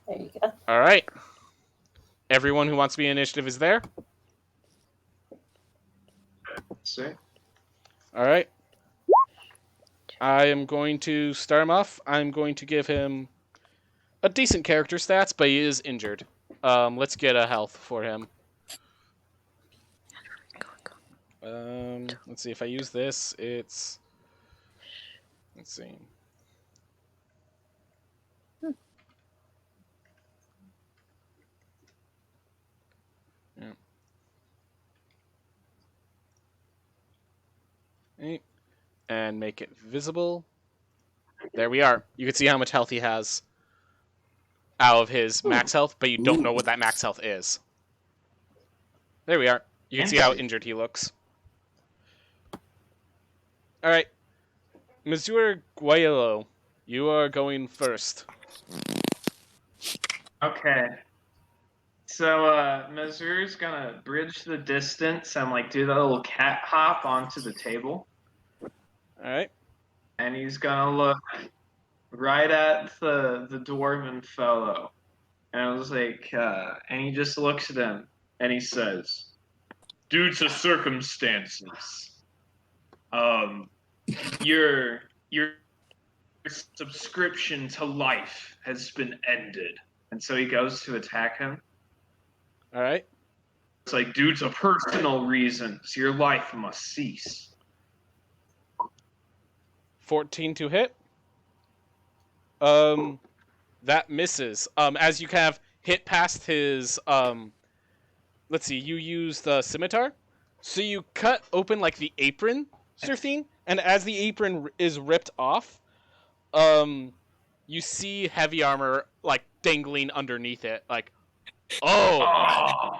There you go. Alright. Everyone who wants to be initiative is there? Sick. Alright. I am going to start him off. I'm going to give him a decent character stats, but he is injured. Let's get a health for him. Let's see. If I use this, it's... Let's see. Yeah. 8. And make it visible. There we are. You can see how much health he has out of his max health, but you don't know what that max health is. There we are. You can see how injured he looks. Alright. Monsieur Guayelo, you are going first. Okay. So, Mazur's gonna bridge the distance and, like, do the little cat hop onto the table. Alright. and he's gonna look right at the dwarven fellow, and I was like, and he just looks at him and he says, "Due to circumstances, your subscription to life has been ended." And so he goes to attack him. All right. It's like, due to personal reasons, your life must cease. 14 to hit. That misses. As you kind of hit past his let's see, you use the scimitar. So you cut open like the apron, Serthine, and as the apron is ripped off, you see heavy armor like dangling underneath it. Like, oh,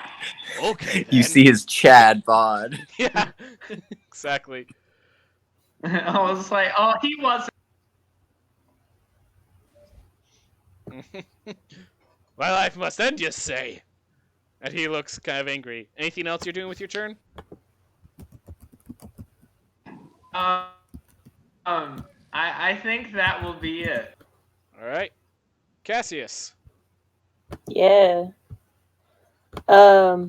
okay then. You see his Chad bod. Yeah, exactly. I was like, oh, he wasn't. My life must end, you say? And he looks kind of angry. Anything else you're doing with your turn? I think that will be it. All right, Cassius. Yeah. I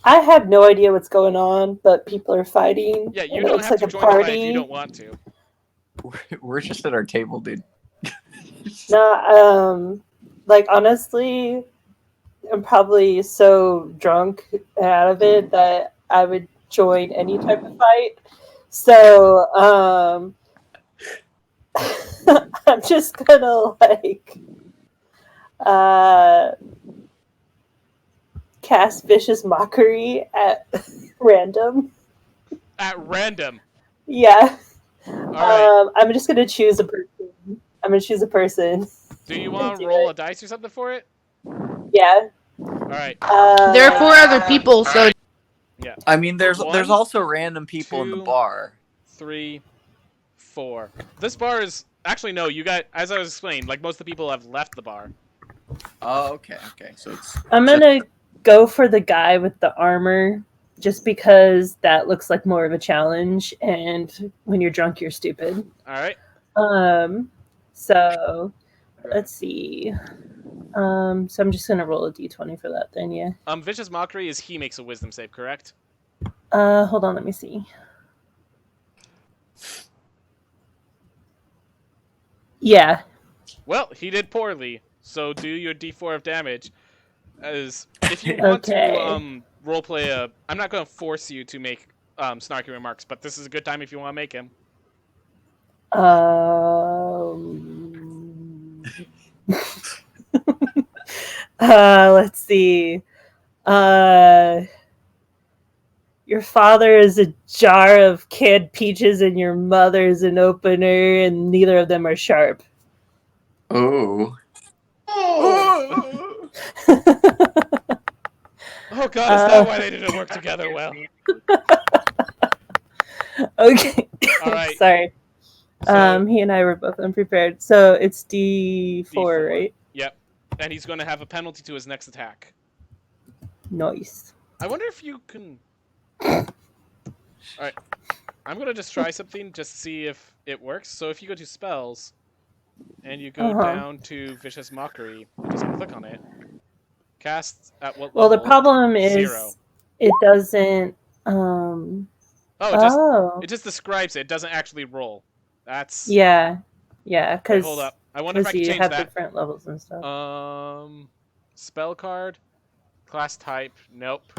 have no idea what's going on, but people are fighting. Yeah, you and it don't looks have like to a join the fight if party. you don't want to. We're just at our table, dude. No, like honestly, I'm probably so drunk and out of it that I would join any type of fight. So, I'm just gonna like uh cast vicious mockery at random. At random. Yeah. All right. I'm just gonna choose a person. I'm gonna choose a person. Do you want to do roll it. a dice or something for it? Yeah. All right. There are 4 other people, so Yeah. I mean, there's 1, also random people in the 2, bar. 3, 4. This bar is actually no. You got, as I was explaining, like most of the people have left the bar. Oh, okay. So it's I'm gonna go for the guy with the armor, just because that looks like more of a challenge, and when you're drunk, you're stupid. All right. So let's see. So I'm just gonna roll a d20 for that then, yeah. Vicious mockery is he makes a wisdom save, correct? Hold on, let me see. Yeah. Well, he did poorly, so do your d4 of damage. As if you want Okay. to roleplay a, I'm not going to force you to make snarky remarks, but this is a good time if you want to make him. Let's see. Your father is a jar of canned peaches and your mother's an opener, and neither of them are sharp. oh. Oh god, is that why they didn't work together well? Okay. All right. Sorry. So, he and I were both unprepared. So it's D4, right? Yep. And he's going to have a penalty to his next attack. Nice. I wonder if you can... Alright. I'm going to just try something just to see if it works. So if you go to spells, and you go down to Vicious Mockery, and just click on it, cast at what level? Well, the problem is 0. it doesn't... It just describes it. It doesn't actually roll. That's... Yeah, Wait, because hold up. I wonder if I can you change have that. different levels and stuff. Spell card, class type. Nope.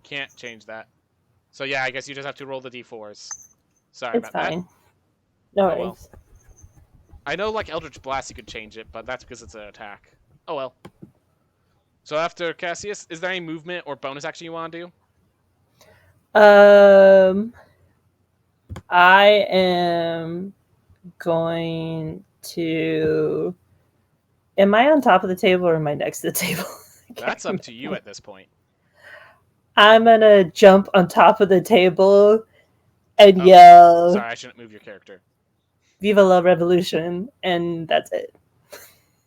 Can't change that. So yeah, I guess you just have to roll the d4s. Sorry It's about fine. that. No Oh, well. worries. I know, like Eldritch Blast, you could change it, but that's because it's an attack. Oh well. So after Cassius, is there any movement or bonus action you want to do? I am going to... Am I on top of the table or am I next to the table? That's up to you at this point. I'm gonna jump on top of the table and yell, Sorry, I shouldn't move your character. Viva la Revolution, and that's it.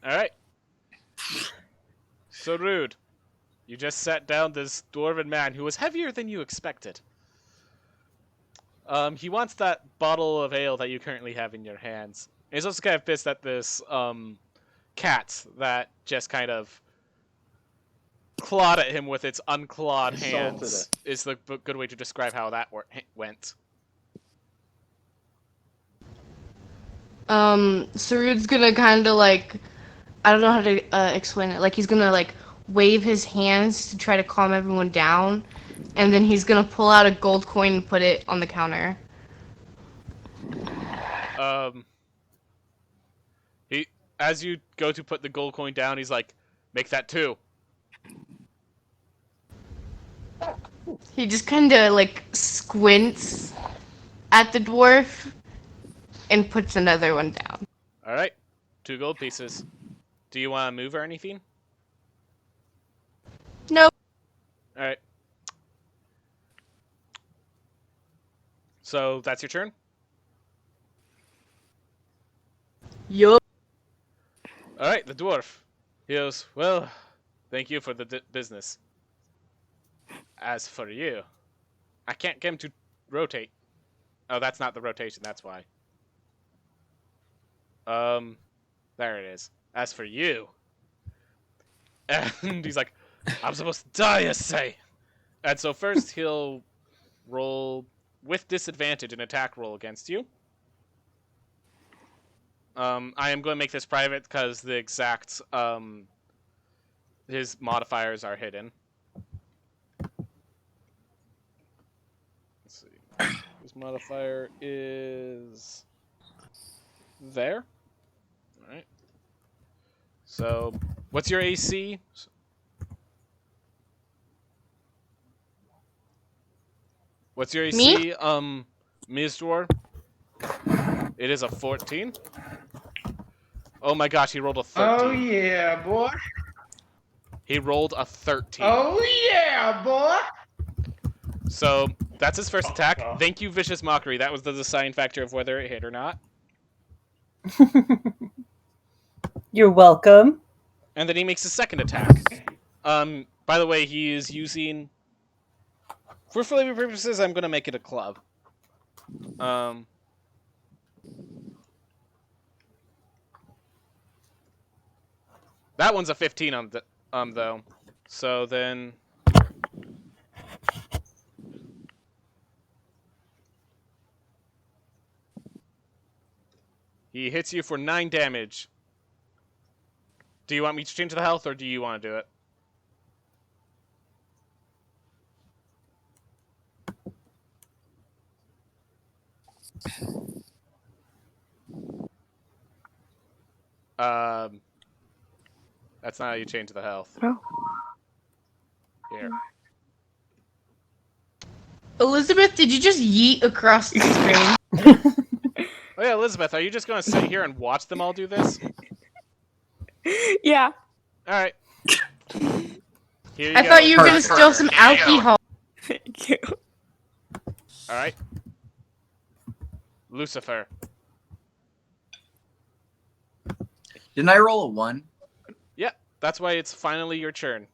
Alright. So rude. You just sat down this dwarven man who was heavier than you expected. He wants that bottle of ale that you currently have in your hands. And he's also kind of pissed at this cat that just kind of clawed at him with its unclawed Insulted hands. Is the good way to describe how that went. Sarud's gonna kind of like, I don't know how to explain it. Like he's gonna like wave his hands to try to calm everyone down, and then he's gonna pull out a gold coin and put it on the counter. He, as you go to put the gold coin down, he's like, "Make that 2." He just kind of like squints at the dwarf and puts another one down. All right, 2 gold pieces. Do you want to move or anything? Nope. All right. So that's your turn. Yup. All right, the dwarf. He goes, "Well, thank you for the business. As for you, I can't get him to rotate. Oh, that's not the rotation. That's why. There it is. As for you," and he's like, "I'm supposed to die, you say?" And so first he'll roll with disadvantage an attack roll against you. I am going to make this private because the exact his modifiers are hidden. Let's see. His modifier is there. All right. So, what's your AC? What's your AC? Me? Ms. Dwarf? It is a 14. Oh my gosh, he rolled a 13. Oh yeah, boy. He rolled a 13. Oh yeah, boy. So that's his first attack. Thank you, Vicious Mockery. That was the deciding factor of whether it hit or not. You're welcome. And then he makes his second attack. By the way, he is using... For flavor purposes, I'm going to make it a club. That one's a 15 on the, though. So then... He hits you for 9 damage. Do you want me to change the health, or do you want to do it? That's not how you change the health. Oh. Here. Elizabeth, did you just yeet across the screen? Oh yeah, Elizabeth, are you just going to sit here and watch them all do this? Yeah. Alright. Here you I go. thought you were gonna steal some alcohol. Thank you. Alright. Lucifer. Didn't I roll a 1? Yeah, that's why it's finally your turn.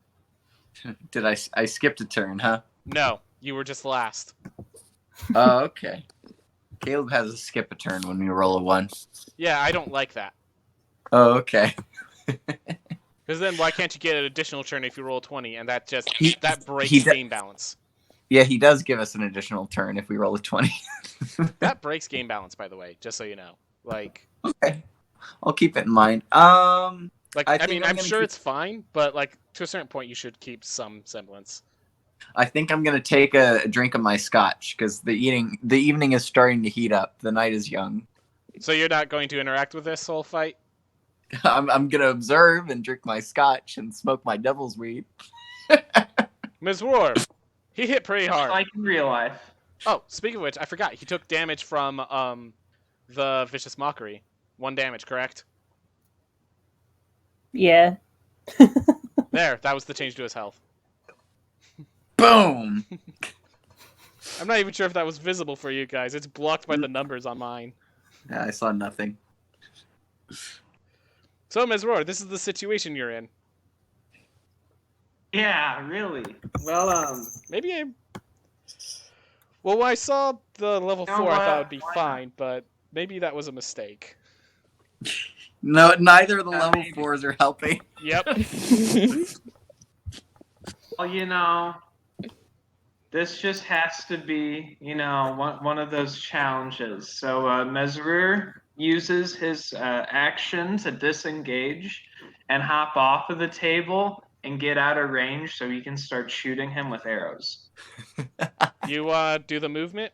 Did I skipped a turn, huh? No, you were just last. Oh, okay. Caleb has a skip a turn when we roll a 1. Yeah, I don't like that. Oh, okay. Because then why can't you get an additional turn if you roll 20, and that just that breaks he game balance. Yeah, he does give us an additional turn if we roll a 20. That breaks game balance, by the way, just so you know. Like, Okay. I'll keep it in mind. like I mean, I'm sure it's fine, but like to a certain point, you should keep some semblance. I think I'm gonna take a drink of my scotch because the evening is starting to heat up. The night is young. So you're not going to interact with this whole fight? I'm gonna observe and drink my scotch and smoke my devil's weed. Ms. War, he hit pretty hard. Like in real life. Oh, speaking of which, I forgot. He took damage from the Vicious Mockery. 1 damage, correct? Yeah. There, that was the change to his health. Boom! I'm not even sure if that was visible for you guys. It's blocked by the numbers on mine. Yeah, I saw nothing. So, Ms. Roar, this is the situation you're in. Yeah, really. Well, Maybe Well, when I saw the level You know 4, I thought it what? would be Why not? fine, but maybe that was a mistake. No, neither of the Yeah, level maybe. 4s are helping. Yep. Well, this just has to be, one of those challenges. So Mesrir uses his action to disengage and hop off of the table and get out of range so he can start shooting him with arrows. You do the movement?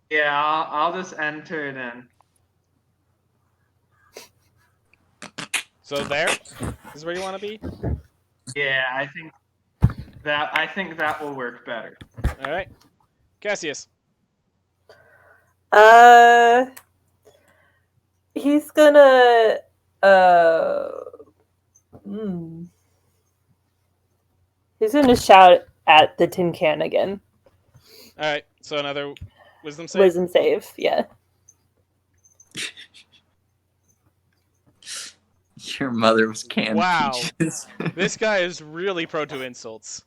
Yeah, I'll just enter it in. So there is where you want to be? Yeah, I think that will work better. Alright. Cassius. He's gonna hmm. He's gonna shout at the tin can again. Alright, so another wisdom save? Wisdom save, yeah. Your mother was canned Wow. peaches. This guy is really prone to insults.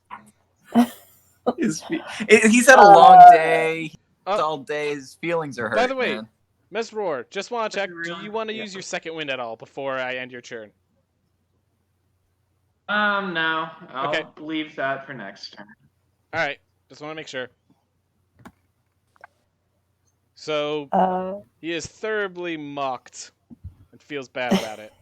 He's had a long day. All day. His feelings are hurt. By the way, man. Mesroar, just want to check, do you want to Yeah. use your second wind at all before I end your turn? No. I'll Okay. leave that for next turn. Alright, just want to make sure. So, he is thoroughly mocked and feels bad about it.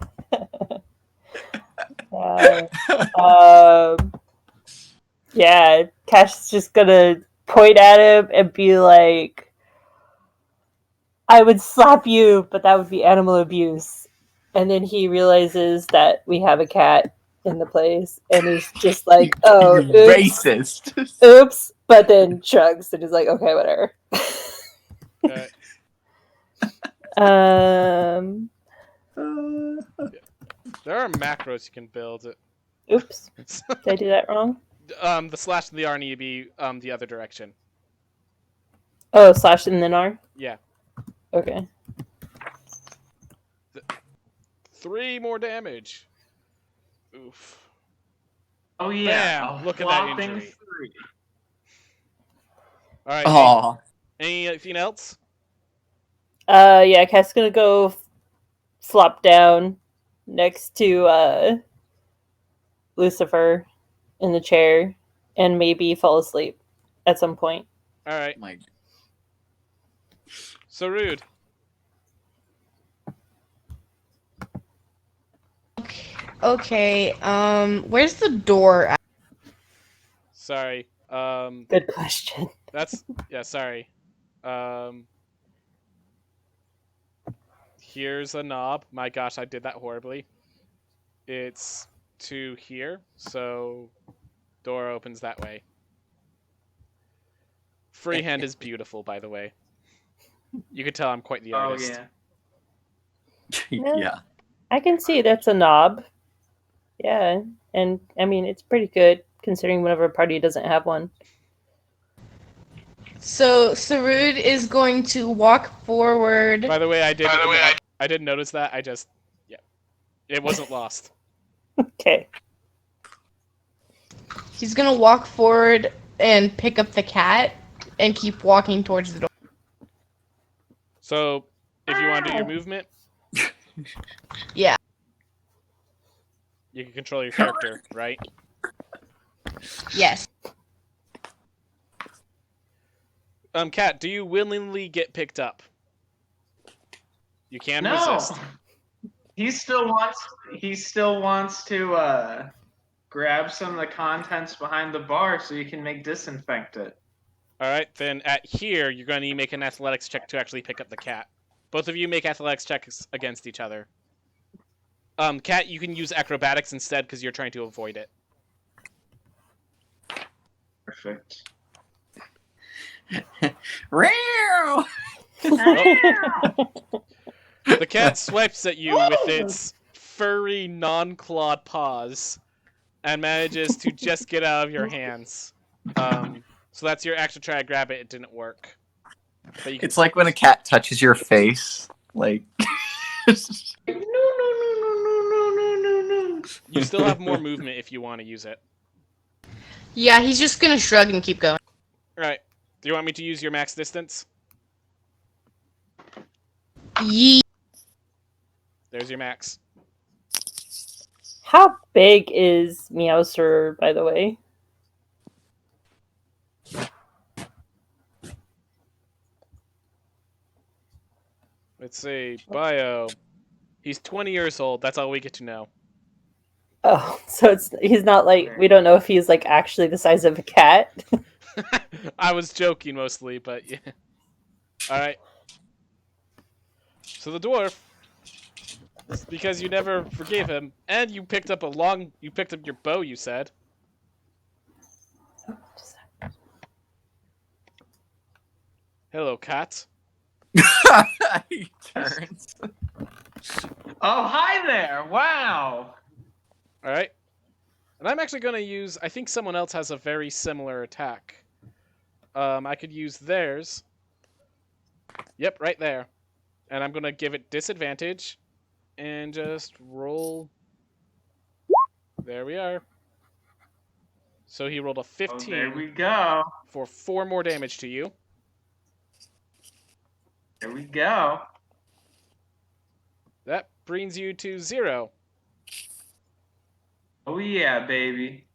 Yeah, Cash's just gonna point at him and be like, I would slap you, but that would be animal abuse. And then he realizes that we have a cat in the place and is just like, oh, You oops, racist. oops, but then shrugs and is like, okay, whatever. Alright. There are macros you can build. Oops, did I do that wrong? The slash and the R need to be the other direction. Oh, slash and then R? Yeah. Okay. 3 more damage. Oof. Oh yeah, Bam! a Look at that whopping injury. 3. Alright, Aw. anything else? Yeah, Cat's gonna go flop down next to Lucifer in the chair and maybe fall asleep at some point. Alright. My So rude. Okay, where's the door? Sorry. Good question. Sorry. Here's a knob. My gosh, I did that horribly. It's to here, so door opens that way. Freehand is beautiful, by the way. You can tell I'm quite the Oh artist. yeah. yeah. I can see that's a knob. Yeah, and I mean, it's pretty good considering one of our party doesn't have one. So Sarud is going to walk forward. By the way, I did notice that. It wasn't lost. Okay. He's gonna walk forward and pick up the cat and keep walking towards the door. So, if you want to do your movement, Yeah. you can control your character, right? Yes. Cat, do you willingly get picked up? You can No. resist. He still wants to grab some of the contents behind the bar so you can make disinfect it. Alright, then at here, you're going to make an athletics check to actually pick up the cat. Both of you make athletics checks against each other. Cat, you can use acrobatics instead because you're trying to avoid it. Perfect. Meow. The cat swipes at you with its furry, non-clawed paws and manages to just get out of your hands. So that's your action to try to grab it. It didn't work. But you can... It's like when a cat touches your face. Like. No. You still have more movement if you want to use it. Yeah, he's just gonna shrug and keep going. Right. Do you want me to use your max distance? Ye. There's your max. How big is Meowser, by the way? Let's see. Bio. He's 20 years old. That's all we get to know. Oh, so he's not like, we don't know if he's like actually the size of a cat. I was joking mostly, but yeah. All right. So the dwarf, because you never forgave him, and you picked up your bow. You said. Hello, cat. He turns. Oh, hi there! Wow. All right. And I'm actually going to use. I think someone else has a very similar attack. I could use theirs. Yep, right there. And I'm going to give it disadvantage and just roll. There we are. So he rolled a 15 there we go. for 4 more damage to you. There we go. That brings you to 0. Oh yeah, baby.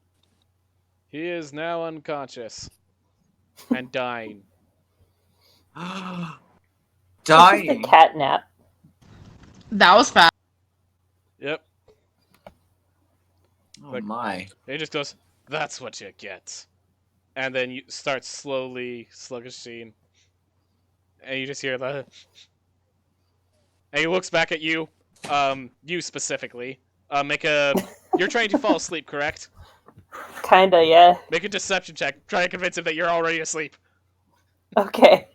He is now unconscious and dying. This is the Dying. cat nap. That was fast. Yep. Oh Like- my. He just goes, "That's what you get," and then you start slowly sluggishing, and you just hear the. And he looks back at you, you specifically. You're trying to fall asleep, correct? Kinda, yeah. Make a deception check. Try to convince him that you're already asleep. Okay.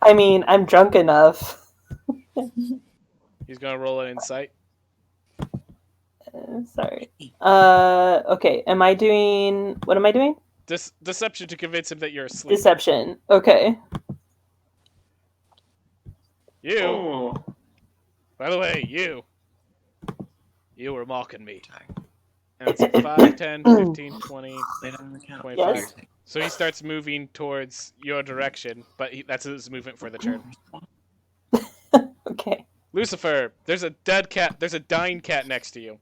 I mean, I'm drunk enough. He's gonna roll an insight. Sorry. Okay. What am I doing? Deception to convince him that you're asleep. Deception. Okay. You, Oh. by the way, you were mocking me. And it's 5, 10, 15, 20, Lay down on the couch. 25. Yes. So he starts moving towards your direction, but that's his movement for the turn. Okay. Lucifer, there's a dead cat. There's a dying cat next to you.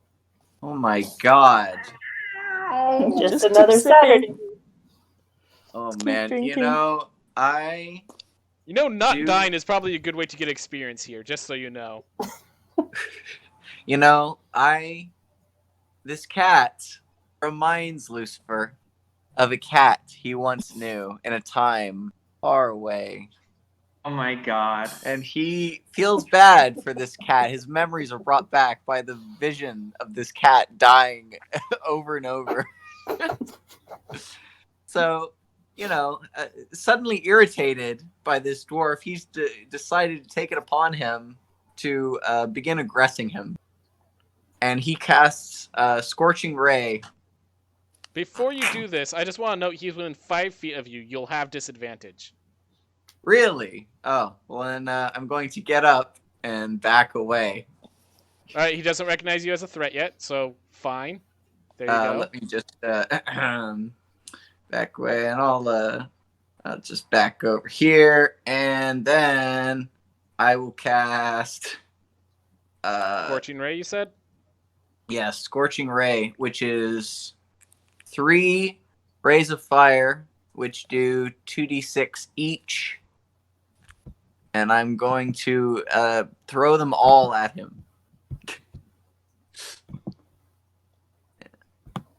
Oh my god. Just keep another sipping. Saturday. Oh Keep man. You drinking. know, You know, not Dude. dying is probably a good way to get experience here, just so you know. this cat reminds Lucifer of a cat he once knew in a time far away. Oh my god. And he feels bad for this cat. His memories are brought back by the vision of this cat dying over and over. So, suddenly irritated by this dwarf, he's decided to take it upon him to begin aggressing him. And he casts Scorching Ray. Before you do this, I just want to note he's within 5 feet of you. You'll have disadvantage. Really? Oh, well then I'm going to get up and back away. All right, he doesn't recognize you as a threat yet, so fine. There you go. Let me just back away, and I'll just back over here, and then I will cast Scorching Ray, you said? yeah, Scorching Ray, which is 3 rays of fire, which do 2d6 each, and I'm going to throw them all at him.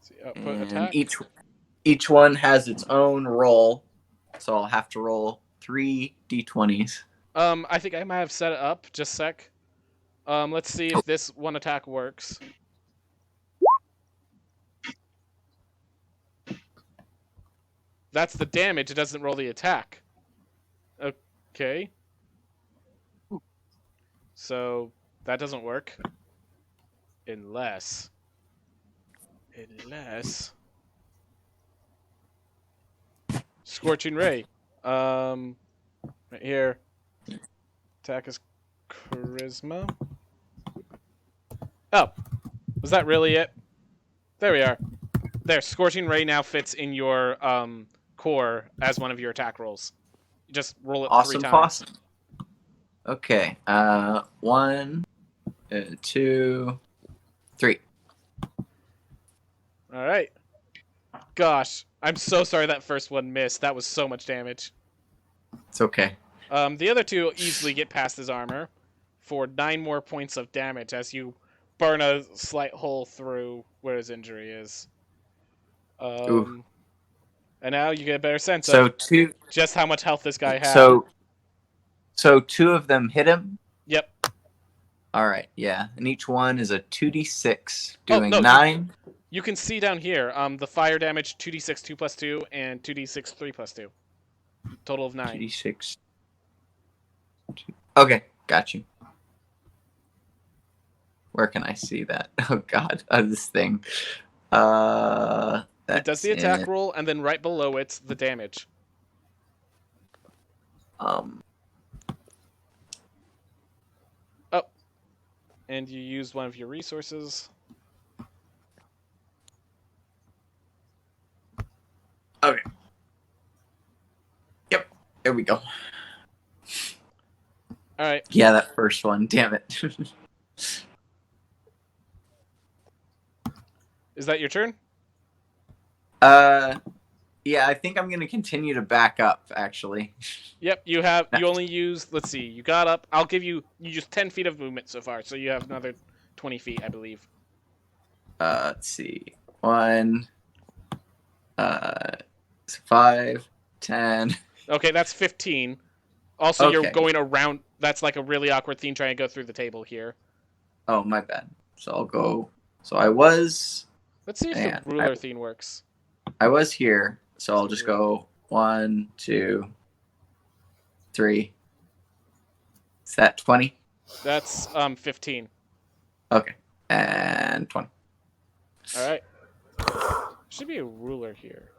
See, output And attack. each one has its own roll, so I'll have to roll 3 d20s. I think I might have set it up. Just a sec. Let's see if this one attack works. That's the damage. It doesn't roll the attack. Okay. So that doesn't work. Unless. Scorching Ray. Right here. Attack is Charisma. Oh. Was that really it? There we are. There, Scorching Ray now fits in your core as one of your attack rolls. You just roll it 3 times. Awesome. Okay. 1, 2, 3. All right. Gosh, I'm so sorry that first one missed. That was so much damage. It's okay. The other 2 easily get past his armor for 9 more points of damage as you burn a slight hole through where his injury is. Ooh. And now you get a better sense So of 2. just how much health this guy had. So 2 of them hit him. Yep. All right. Yeah, and each one is a 2d6, doing no, 9. You can see down here, the fire damage 2d6 2 plus 2 and 2d6 3 plus 2. Total of 9. 2d6. Okay, got you. Where can I see that? Oh God, this thing. It does the attack roll, and then right below it's the damage. Oh, and you used one of your resources. Okay. Yep. There we go. All right. Yeah, that first one. Damn it. Is that your turn? Yeah, I think I'm gonna continue to back up. Actually. Yep. You only used. Let's see. You got up. I'll give you. You used 10 feet of movement so far, so you have another 20 feet, I believe. Let's see. 1. 5, 10. Okay, that's 15. Also, Okay. You're going around. That's like a really awkward thing trying to go through the table here. Oh, my bad. So I'll go. So I was. Let's see if the ruler thing works. I was here, so I'll just go 1, 2, 3. Is that 20? That's 15. Okay, and 20. All right. Should be a ruler here.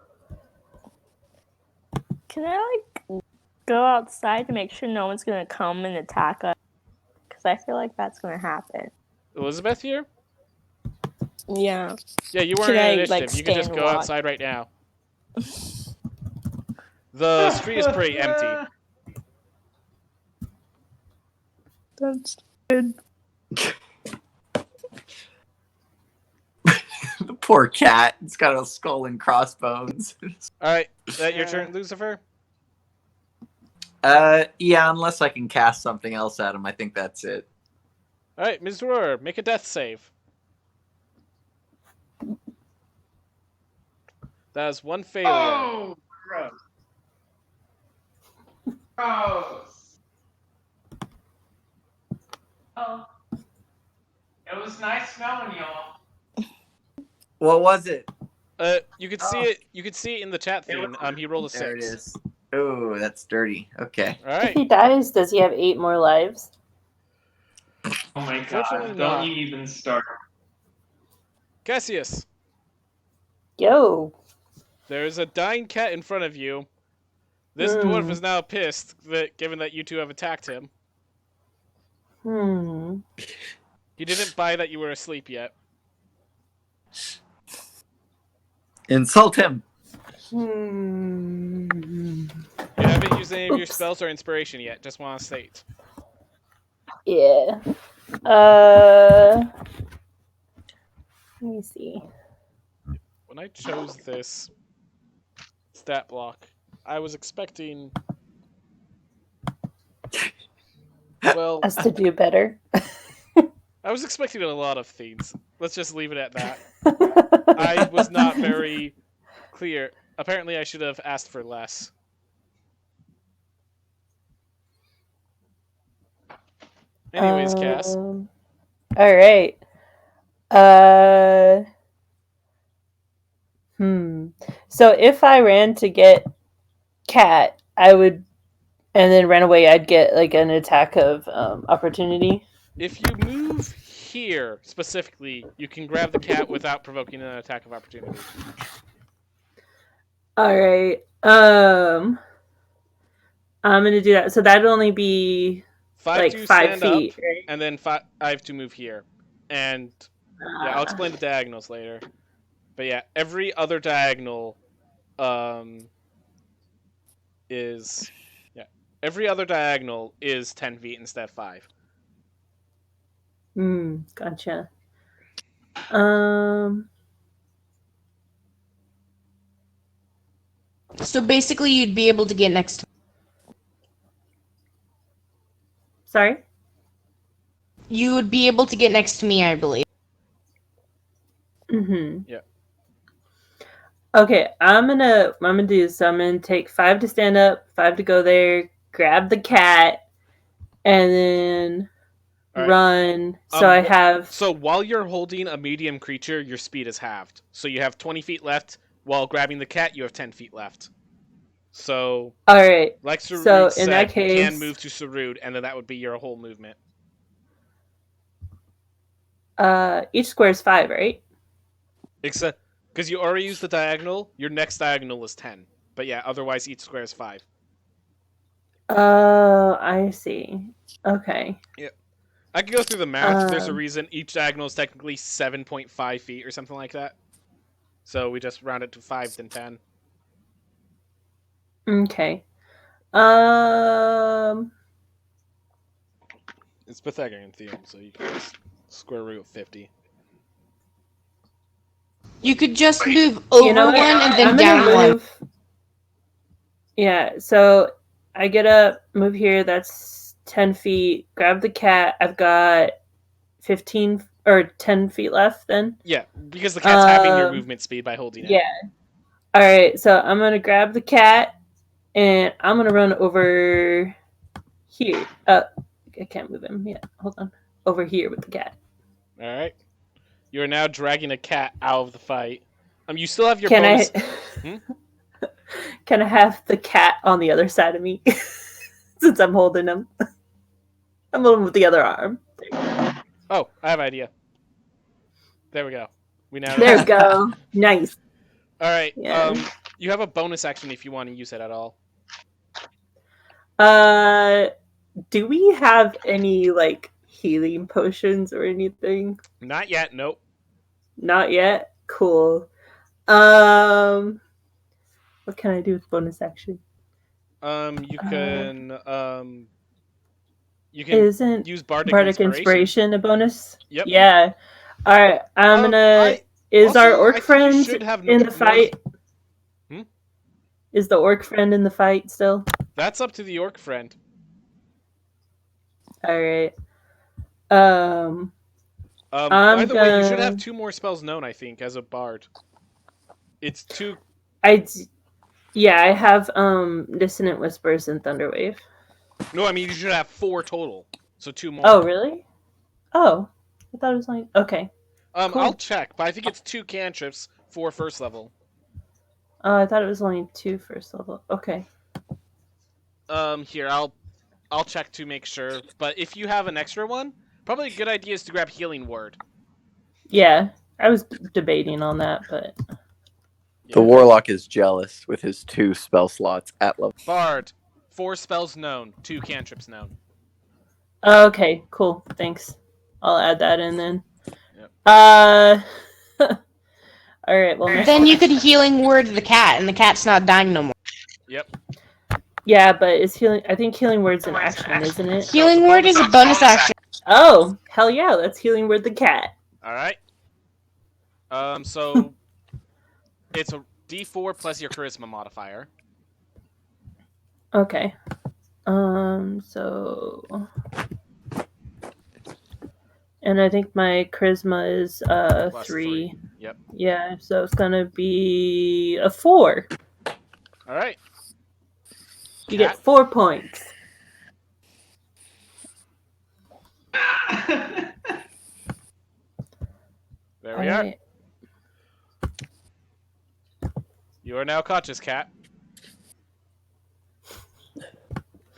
Can I go outside to make sure no one's gonna come and attack us? Because I feel like that's gonna happen. Elizabeth here? Yeah. Yeah, you weren't in initiative. You can just go outside right now. The street is pretty empty. That's good. The poor cat. It's got a skull and crossbones. All right, is that your turn, Lucifer? Yeah, unless I can cast something else at him, I think that's it. All right, Ms. Roar, make a death save. That is 1 failure. Oh, gross. Gross. Oh. It was nice knowing y'all. What was it? You could see it. You could see it in the chat thing. He rolled a 6. There it is. Oh, that's dirty. Okay. All If right. he dies, does he have 8 more lives? Oh my Unfortunately God! not. Don't you even start. Cassius, Yo. there is a dying cat in front of you. This dwarf is now pissed that, given that you two have attacked him. He didn't buy that you were asleep yet. Insult him. You haven't used any of your spells or inspiration yet. Just want to state. Yeah. Let me see. When I chose this stat block, I was expecting. Well, Us to do better. I was expecting a lot of things. Let's just leave it at that. I was not very clear. Apparently, I should have asked for less. Anyways, Cass. All right. So if I ran to get Cat, I would, and then ran away, I'd get like an attack of opportunity. If you move here specifically, you can grab the cat without provoking an attack of opportunity. All right. I'm gonna do that. So that'd only be 5 like to 5 stand feet, up, right? and then 5 to move here. And yeah, I'll explain the diagonals later. But yeah, every other diagonal is every other diagonal is 10 feet instead of 5. Gotcha. So basically, you'd be able to get next to. Sorry? You would be able to get next to me, I believe. Yeah. Okay, I'm gonna do this. I'm gonna take 5 to stand up, 5 to go there, grab the cat, and then All right. run. So I have. So while you're holding a medium creature, your speed is halved. So you have 20 feet left. While grabbing the cat, you have 10 feet left. So. All right. Like Sarud so said, in that case, you can move to Sarud, and then that would be your whole movement. Each square is 5, right? Except because you already used the diagonal, your next diagonal is 10. But yeah, otherwise each square is 5. Oh, I see. Okay. Yeah. I can go through the math. There's a reason each diagonal is technically 7.5 feet or something like that. So we just round it to 5, then 10. Okay. It's Pythagorean theorem, so you can just square root of 50. You could just move over one and then down one. Yeah, so I get up, move here, that's 10 feet, grab the cat, I've got 15 or 10 feet left then? Yeah, because the cat's having your movement speed by holding it. Yeah. Alright, so I'm going to grab the cat, and I'm going to run over here. I can't move him yet. Hold on. Over here with the cat. Alright. You are now dragging a cat out of the fight. You still have your bonus... Can I have the cat on the other side of me? Since I'm holding him. I'm holding him with the other arm. Oh, I have an idea. There we go. There we go. Nice. Alright, Yeah. You have a bonus action if you want to use it at all. Do we have any, like, healing potions or anything? Not yet, nope. Not yet? Cool. What can I do with bonus action? You can Isn't use Bardic Inspiration a bonus? Yep. Yeah. Alright, I'm gonna... Is our orc friend in the fight? Is the orc friend in the fight still? That's up to the orc friend. Alright. By the way, you should have 2 more spells known, I think, as a bard. It's 2... Yeah, I have Dissonant Whispers and Thunderwave. No, I mean you should have 4 total. So 2 more. Oh, really? Oh. I thought it was like... Okay. Cool. I'll check, but I think it's 2 cantrips, 4 first level. Oh, I thought it was only 2 first level. Okay. Here, I'll check to make sure. But if you have an extra one, probably a good idea is to grab Healing Word. Yeah, I was debating on that, but... The Warlock is jealous with his 2 spell slots at level. Bard, 4 spells known, 2 cantrips known. Okay, cool. Thanks. I'll add that in then. Yep. Alright, well... Then you could Healing Word the cat, and the cat's not dying no more. Yep. Yeah, but is healing... I think Healing Word's an action, isn't it? Healing Word is a bonus action. Oh, hell yeah, let's Healing Word the cat. Alright. So... It's a D4 plus your charisma modifier. Okay. So... And I think my charisma is Plus 3. Yep. Yeah, so it's gonna be a 4. Alright. You get 4 points. There we are. You are now conscious, cat.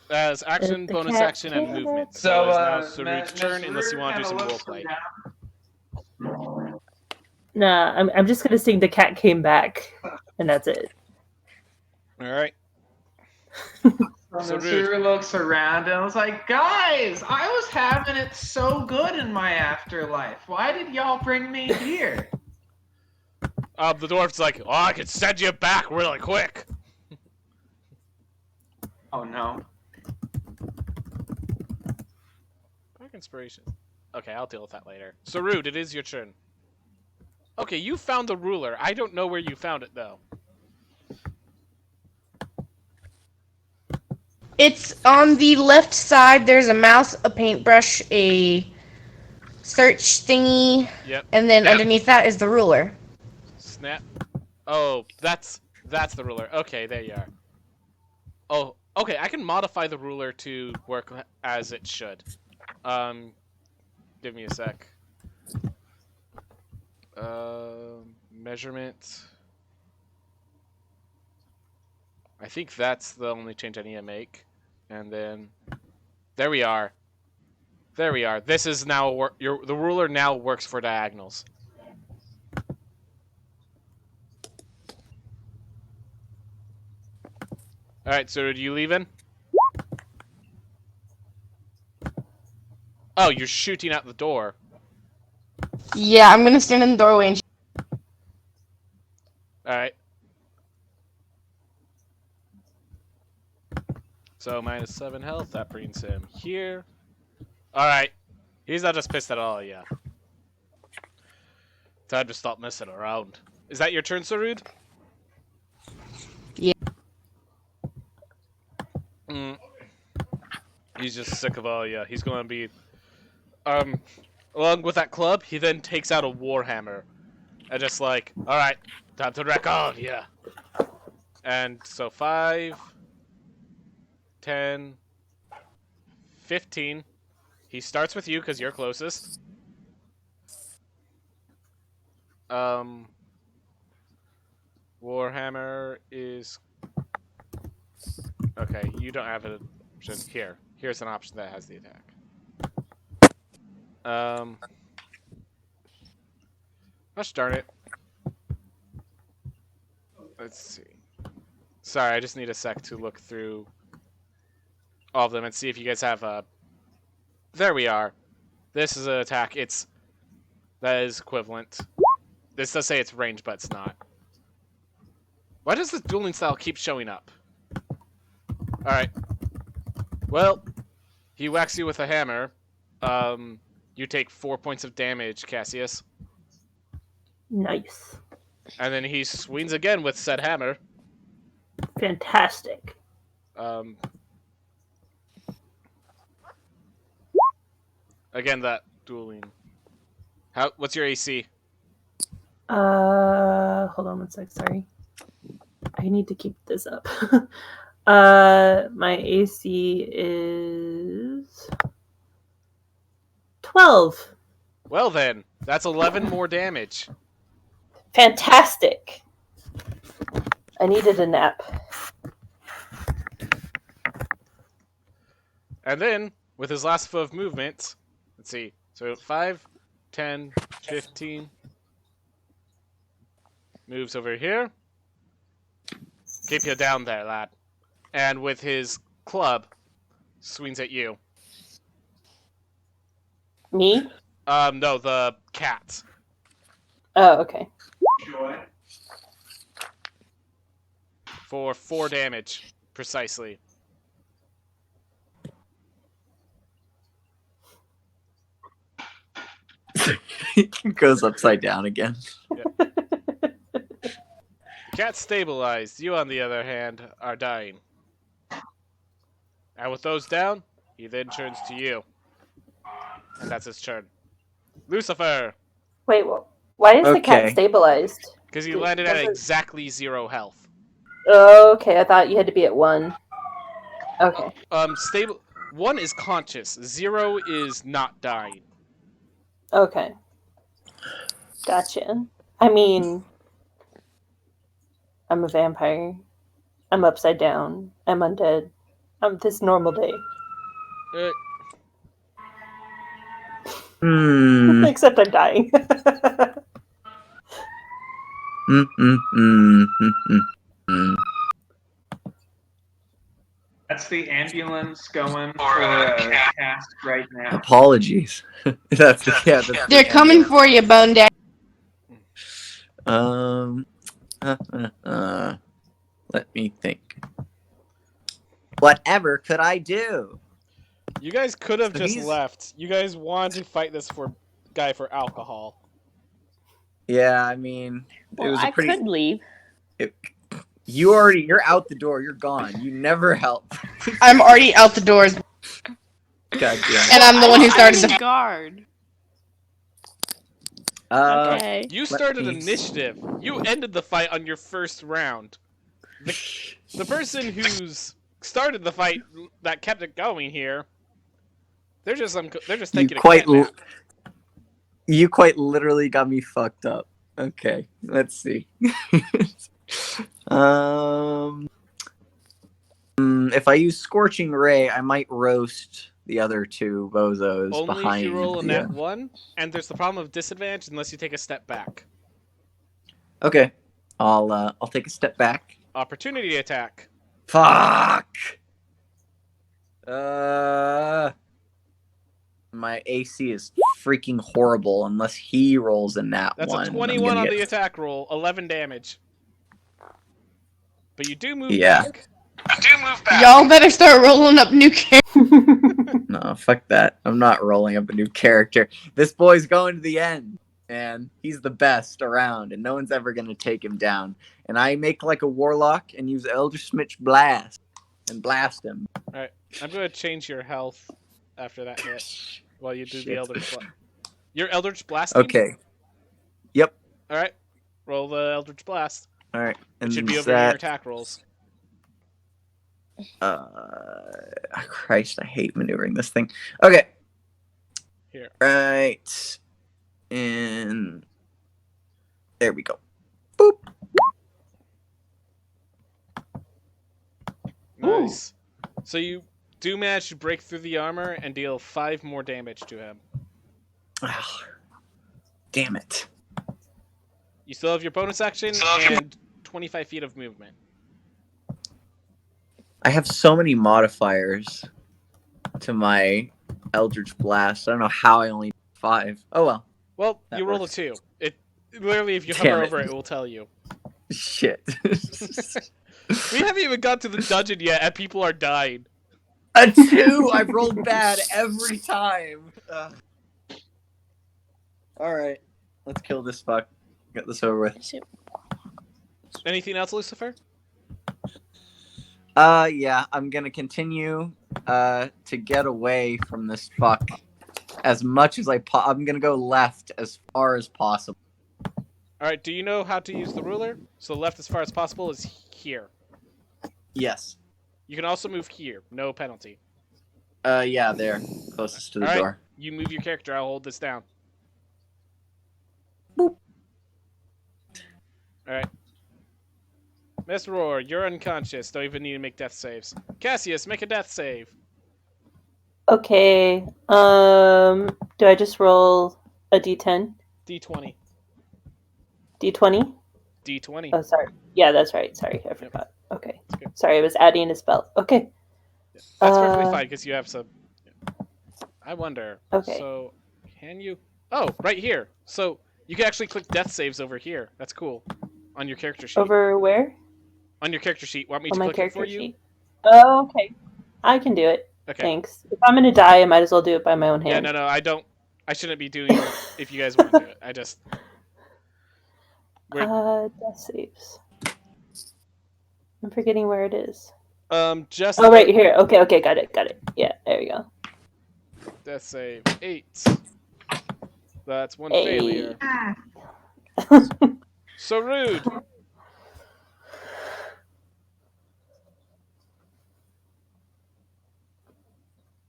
As action, bonus action, and movement. So it's now Sarud's turn, unless you want to do some roleplay. Nah, I'm just gonna sing "The Cat Came Back," and that's it. All right. So Sarud looks around and was like, "Guys, I was having it so good in my afterlife. Why did y'all bring me here?" The dwarf's like, oh, I can send you back really quick. Oh no. Dark inspiration. Okay, I'll deal with that later. Sarud, it is your turn. Okay, you found the ruler. I don't know where you found it, though. It's on the left side. There's a mouse, a paintbrush, a search thingy, Yep. and then underneath that is the ruler. Snap. Oh, that's the ruler. Okay, there you are. Oh, okay, I can modify the ruler to work as it should. Give me a sec. Measurement. I think that's the only change I need to make. And then, there we are. There we are. This is now the ruler now works for diagonals. All right, so are you leaving? Oh, you're shooting out the door. Yeah, I'm gonna stand in the doorway and. All right. So -7 health. That brings him here. All right. He's not just pissed at all, yeah. Time to stop messing around. Is that your turn, Sarud? Yeah. He's just sick of all ya. He's gonna be along with that club, he then takes out a warhammer. And just like, alright, time to wreck all of ya. And so 5, 10, 15. He starts with you because you're closest. Warhammer is... Okay, you don't have an option. Here. Here's an option that has the attack. Gosh darn it. Let's see. Sorry, I just need a sec to look through all of them and see if you guys have a... There we are. This is an attack. That is equivalent. This does say it's range, but it's not. Why does this dueling style keep showing up? Alright. Well, he whacks you with a hammer. You take 4 points of damage, Cassius. Nice. And then he swings again with said hammer. Fantastic. Again, that dueling. What's your AC? Hold on one sec, sorry. I need to keep this up. My AC is 12. Well then, that's 11 more damage. Fantastic. I needed a nap. And then, with his last foot of movement, let's see. So 5, 10, 15. Moves over here. Keep you down there, lad. And with his club, swings at you. Me? No, the cat. Oh, okay. Joy. For 4 damage, precisely. It goes upside down again. The cat stabilized. You, on the other hand, are dying. And with those down, he then turns to you. And that's his turn. Lucifer! Wait, why is the cat Okay. stabilized? Because he landed at exactly 0 health. Okay, I thought you had to be at 1. Okay. Stable. 1 is conscious. 0 is not dying. Okay. Gotcha. I mean, I'm a vampire. I'm upside down. I'm undead. I'm this normal day. Except I'm dying. That's the ambulance going for a cast right now. Apologies. That's They're coming for you, Bone Dad. Let me think. Whatever could I do? You guys could have So just he's- left. You guys wanted to fight this guy for alcohol. Yeah, I mean, it Well, was a I pretty. could leave. You're out the door. You're gone. You never help. I'm already out the doors, God damn and it. I'm the one who started the. guard. Okay. You let started me- initiative. You ended the fight on your first round. The person who's started the fight that kept it going here, they're just taking a cat nap. You quite literally got me fucked up. Okay, let's see. If I use Scorching Ray, I might roast the other two bozos Only behind. if you roll a the, net 1, and there's the problem of disadvantage unless you take a step back. Okay, I'll take a step back. Opportunity attack. Fuck. My AC is freaking horrible unless he rolls a nat That's one. a 21 on the attack roll, 11 damage. But you do move back. Y'all better start rolling up new characters. No, fuck that. I'm not rolling up a new character. This boy's going to the end, and he's the best around, and no one's ever gonna take him down. And I make like a warlock and use Eldritch Blast and blast him. Alright, I'm going to change your health after that hit while you do the Eldritch Blast. Your Eldritch Blast? Okay. Yep. Alright, roll the Eldritch Blast. All right. It And should be over your attack rolls. Christ, I hate maneuvering this thing. Okay. Here. Right. And there we go. Boop. Nice. So you do manage to break through the armor and deal 5 more damage to him. Damn it. You still have your bonus action and 25 feet of movement. I have so many modifiers to my Eldritch Blast. I don't know how I only 5. Oh well. Well, That you roll works. a 2. It literally, if you Damn hover it. over it, it will tell you. Shit. We haven't even got to the dungeon yet, and people are dying. A 2! I've rolled bad every time. Alright. Let's kill this fuck. Get this over with. Anything else, Lucifer? Yeah, I'm gonna continue to get away from this fuck as much as I'm gonna go left as far as possible. Alright, do you know how to use the ruler? So left as far as possible is here. Yes. You can also move here, no penalty. Yeah, there. Closest to the Alright, door. you move your character, I'll hold this down. Boop. Alright. Mr. Roar, you're unconscious. Don't even need to make death saves. Cassius, make a death save. Okay. Do I just roll a d10? D20. D20? D20. Oh, sorry. Yeah, that's right. Sorry, I forgot. Okay. Okay. Sorry, I was adding a spell. Okay. That's perfectly fine, because you have some... I wonder. Okay. So, can you... Oh, right here. So, you can actually click death saves over here. That's cool. On your character sheet. Over where? On your character sheet. Want me On to my click it character for you? sheet. Oh, okay. I can do it. Okay. Thanks. If I'm gonna die, I might as well do it by my own hand. Yeah, no, I don't... I shouldn't be doing it if you guys want to do it. I just... Death saves. I'm forgetting where it is. Just... Oh, right here. Okay, got it. Yeah, there we go. Death save 8. That's one Hey. failure. So rude.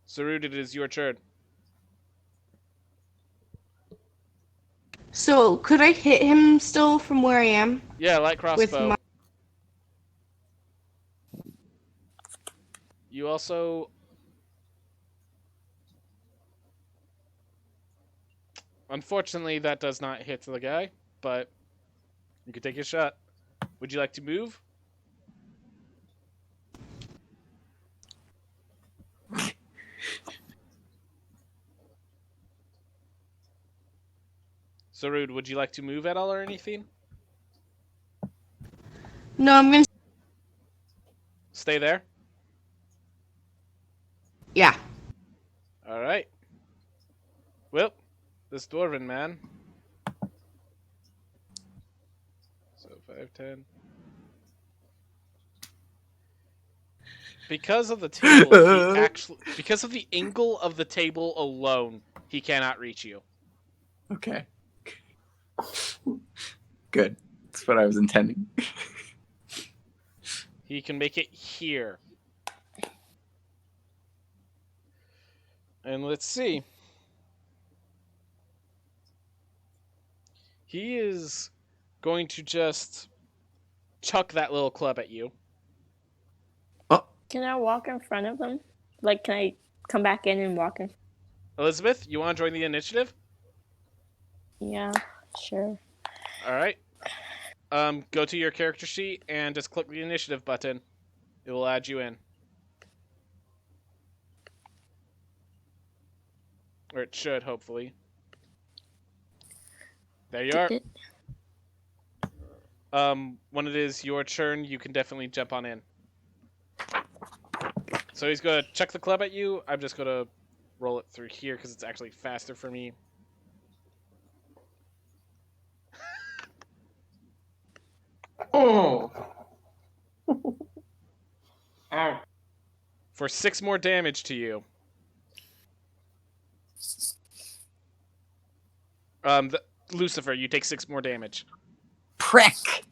So rude, it is your turn. So, could I hit him still from where I am? Yeah, light crossbow. my- You also... Unfortunately, that does not hit the guy, but you can take a shot. Would you like to move? Sarud, would you like to move at all or anything? No, I'm gonna. Stay there. Yeah. All right. Well, this dwarven man. So 5, 10. Because of the table, because of the angle of the table alone, he cannot reach you. Okay. Good. That's what I was intending. He can make it here. And let's see. He is going to just chuck that little club at you. Oh, Can I walk in front of him? Like, can I come back in and walk in? Elizabeth, you want to join the initiative? Yeah, sure. All right. Go to your character sheet and just click the initiative button. It will add you in. Or it should, hopefully. There you are. Did it? When it is your turn, you can definitely jump on in. So he's going to chuck the club at you. I'm just going to roll it through here because it's actually faster for me. Oh. Ow. For 6 more damage to you. Lucifer, you take 6 more damage. prick!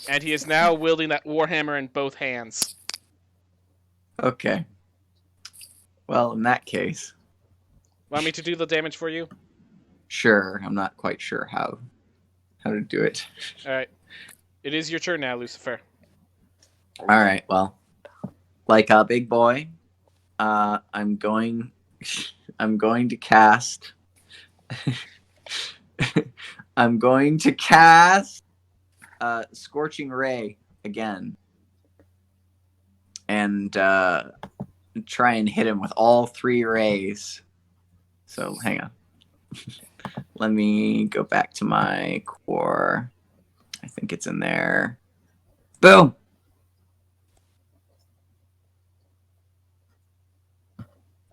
And he is now wielding that warhammer in both hands. Okay. Well, in that case, Want me to do the damage for you? sure. I'm not quite sure how to do it. All right. It is your turn now, Lucifer. All right. Well, like a big boy, I'm going to cast. I'm going to cast Scorching Ray again, and try and hit him with all 3 rays. So hang on. Let me go back to my core. I think it's in there. Boom!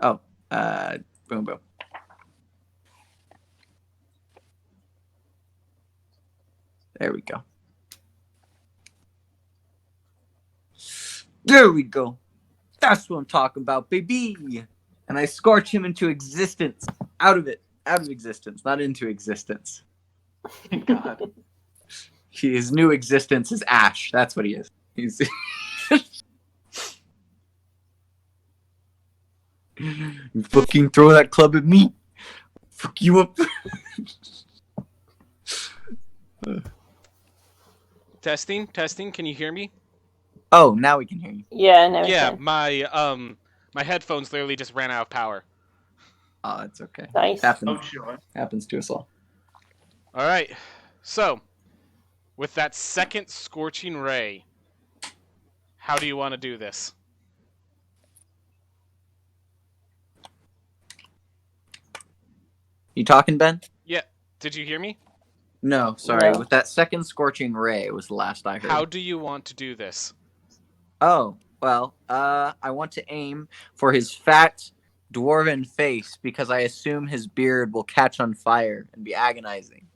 Oh, boom, boom. There we go. There we go. That's what I'm talking about, baby. And I scorch him into existence. Out of existence, not into existence. Thank God. His new existence is ash. That's what he is. He's you fucking throw that club at me. Fuck you up. Testing. Can you hear me? Oh, now we can hear you. Yeah, now we Yeah, can. my headphones literally just ran out of power. Oh, it's okay. Nice. Oh, joy. Happens to us all. All right. So, with that second scorching ray, how do you want to do this? You talking, Ben? Yeah. Did you hear me? No, sorry. No. With that second scorching ray was the last I heard. How do you want to do this? Oh, well, I want to aim for his fat dwarven face because I assume his beard will catch on fire and be agonizing.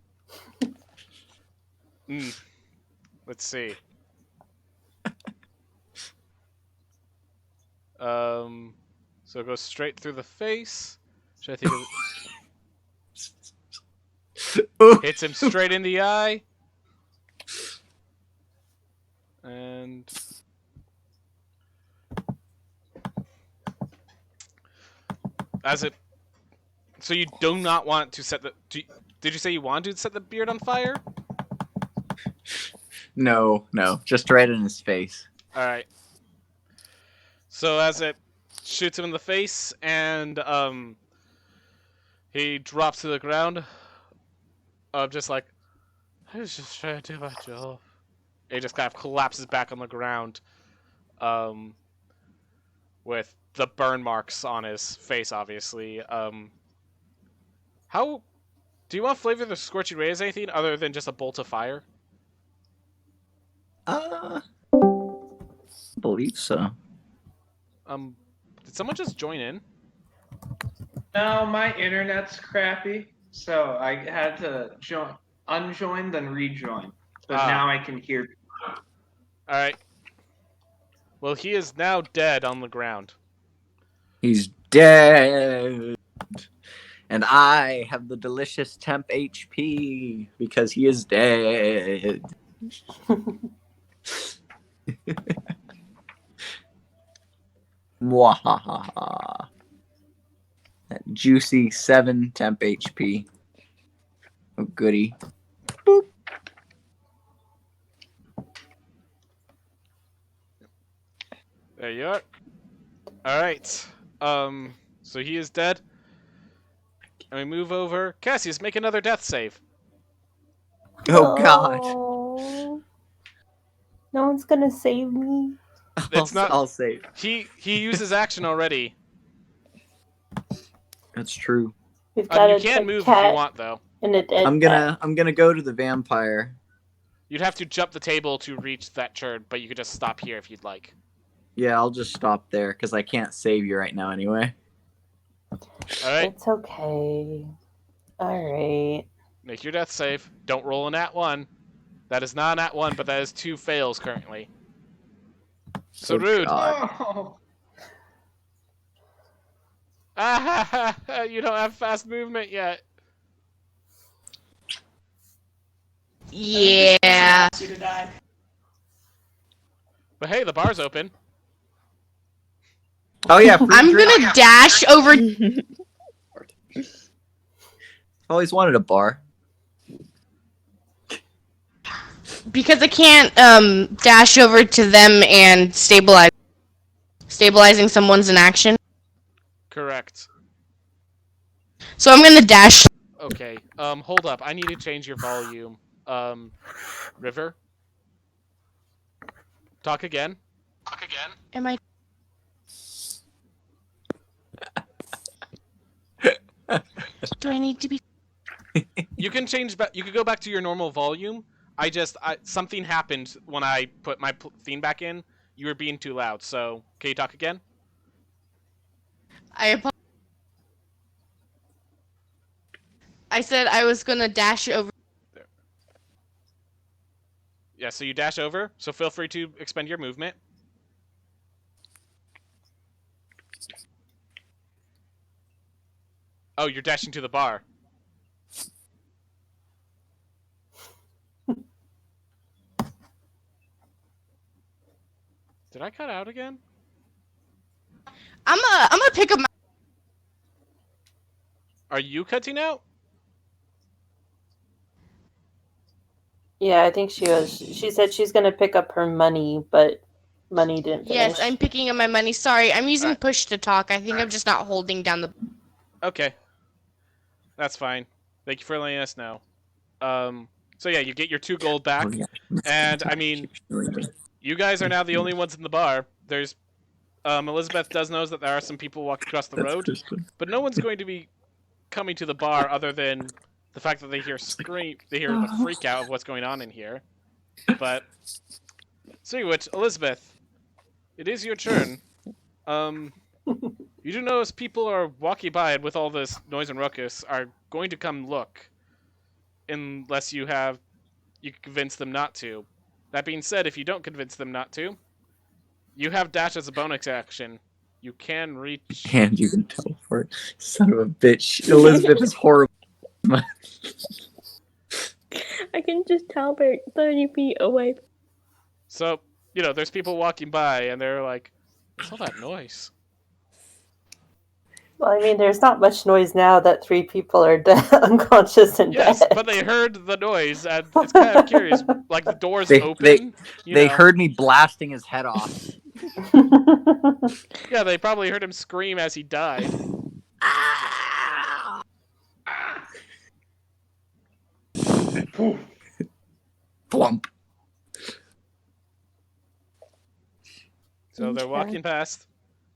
Let's see. So it goes straight through the face. Should I think of hits him straight in the eye. And as it, so you do not want to set the. Did you say you wanted to set the beard on fire? No, just right in his face. All right. So as it shoots him in the face, and he drops to the ground. Just like, I was just trying to do my job. He just kind of collapses back on the ground, with the burn marks on his face, obviously. How do you want to flavor the scorching ray as anything other than just a bolt of fire? I believe so. Did someone just join in? No, my internet's crappy, so I had to unjoin, then rejoin. But now I can hear. All right. Well, he is now dead on the ground. He's dead. And I have the delicious temp HP because he is dead. Mwahaha. That juicy 7 temp HP. Oh, goody. Boop. There you are. All right. So he is dead. And we move over. Cassius, make another death save. Oh, God. Oh. No one's gonna save me. It's not. I'll save. He uses action already. That's true. We've got You a can move cat if you want, though. and a dead I'm gonna go to the vampire. You'd have to jump the table to reach that turn, but you could just stop here if you'd like. Yeah, I'll just stop there because I can't save you right now anyway. All right. It's okay. All right. Make your death save. Don't roll a nat 1. That is not a nat 1, but that is 2 fails currently. So rude. Oh. You don't have fast movement yet. Yeah. You to die. But hey, the bar's open. Oh yeah, free I'm drink. gonna dash over. Always wanted a bar. Because I can't dash over to them and stabilize. Stabilizing someone's an action. Correct. So I'm gonna dash. Okay. Hold up. I need to change your volume. River. Talk again. Am I? Do I need to be? You can change back. You could go back to your normal volume. Something happened when I put my theme back in. You were being too loud. So, can you talk again? I said I was gonna dash over. There. Yeah. So you dash over. So feel free to expend your movement. Oh, you're dashing to the bar. Did I cut out again? I'm gonna pick up my. Are you cutting out? Yeah, I think she was. She said she's gonna pick up her money, but money didn't finish. Yes, I'm picking up my money. Sorry, I'm using Alright. push to talk. I think I'm just not holding down the. Okay. That's fine. Thank you for letting us know. So yeah, you get your 2 gold back. Oh, yeah. And, I mean, you guys are now the only ones in the bar. There's Elizabeth does knows that there are some people walking across the road, but no one's going to be coming to the bar other than the fact that they hear the freak out of what's going on in here. But speaking of which, Elizabeth, it is your turn. You do notice people are walking by and with all this noise and ruckus are going to come look, unless you can convince them not to. That being said, if you don't convince them not to, you have dash as a bonus action. You can reach. And you can teleport. Son of a bitch. Elizabeth is horrible. I can just teleport 30 feet away. So, there's people walking by and they're like, what's all that noise? Well, I mean, there's not much noise now that 3 people are unconscious and Yes, dead. but they heard the noise and it's kind of curious. Like the doors They- open. They heard me blasting his head off. Yeah, they probably heard him scream as he died. Plump. So they're Okay. walking past.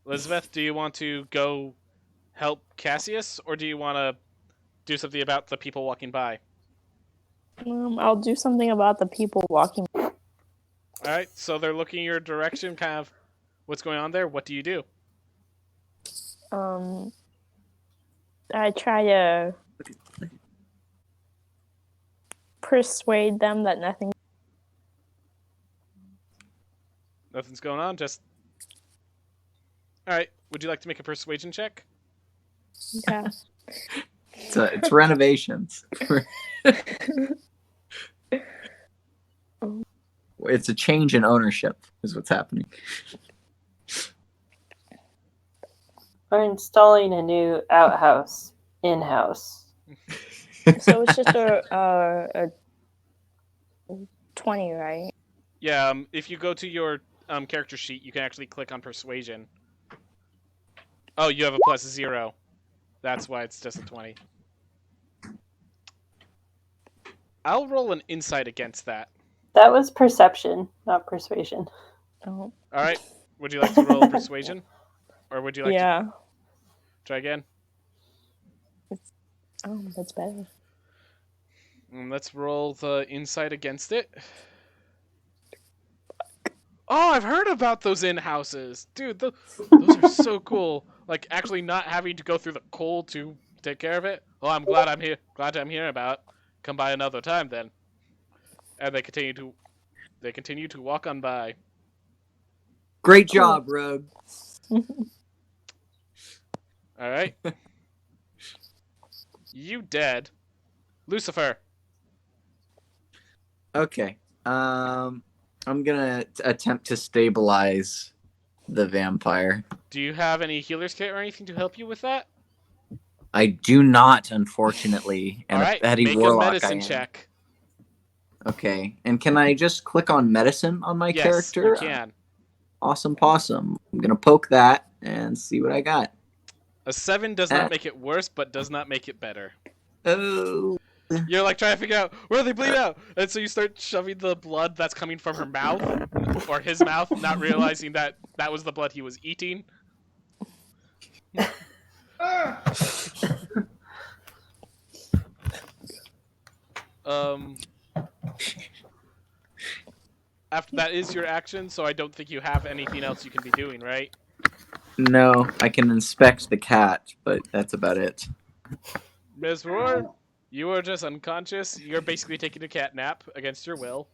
Elizabeth, do you want to go help Cassius, or do you want to do something about the people walking by? I'll do something about the people walking. All All right, so they're looking in your direction, kind of what's going on there. What do you do? I try to persuade them that nothing. Nothing's going on, just... All right, would you like to make a persuasion check? Yeah. It's renovations. It's a change in ownership is what's happening. We're installing a new outhouse in-house. So it's just a 20, right? Yeah, if you go to your character sheet, you can actually click on persuasion. Oh, you have a +0. That's why it's just a 20. I'll roll an insight against that. That was perception, not persuasion. Oh. All right. Would you like to roll persuasion? Or would you like to try again? Oh, that's better. Let's roll the insight against it. Oh, I've heard about those in-houses. Dude, those are so cool. Like, actually not having to go through the cold to take care of it. Well, I'm glad I'm here. Glad I'm hearing about it. Come by another time, then. And they continue to walk on by. Great job, Rogue. All right. You dead. Lucifer. Okay. I'm gonna attempt to stabilize the vampire. Do you have any healer's kit or anything to help you with that? I do not, unfortunately. And All right, a petty make warlock a medicine I am. check. Okay. And can I just click on medicine on my Yes, character? you can. Awesome possum. I'm gonna poke that and see what I got. A 7 does not make it worse, but does not make it better. Oh. You're like trying to figure out where they bleed out, and so you start shoving the blood that's coming from her mouth or his mouth, not realizing that that was the blood he was eating. After that is your action, so I don't think you have anything else you can be doing, right? No, I can inspect the cat, but that's about it. Ms. Roar, you are just unconscious. You're basically taking a cat nap against your will.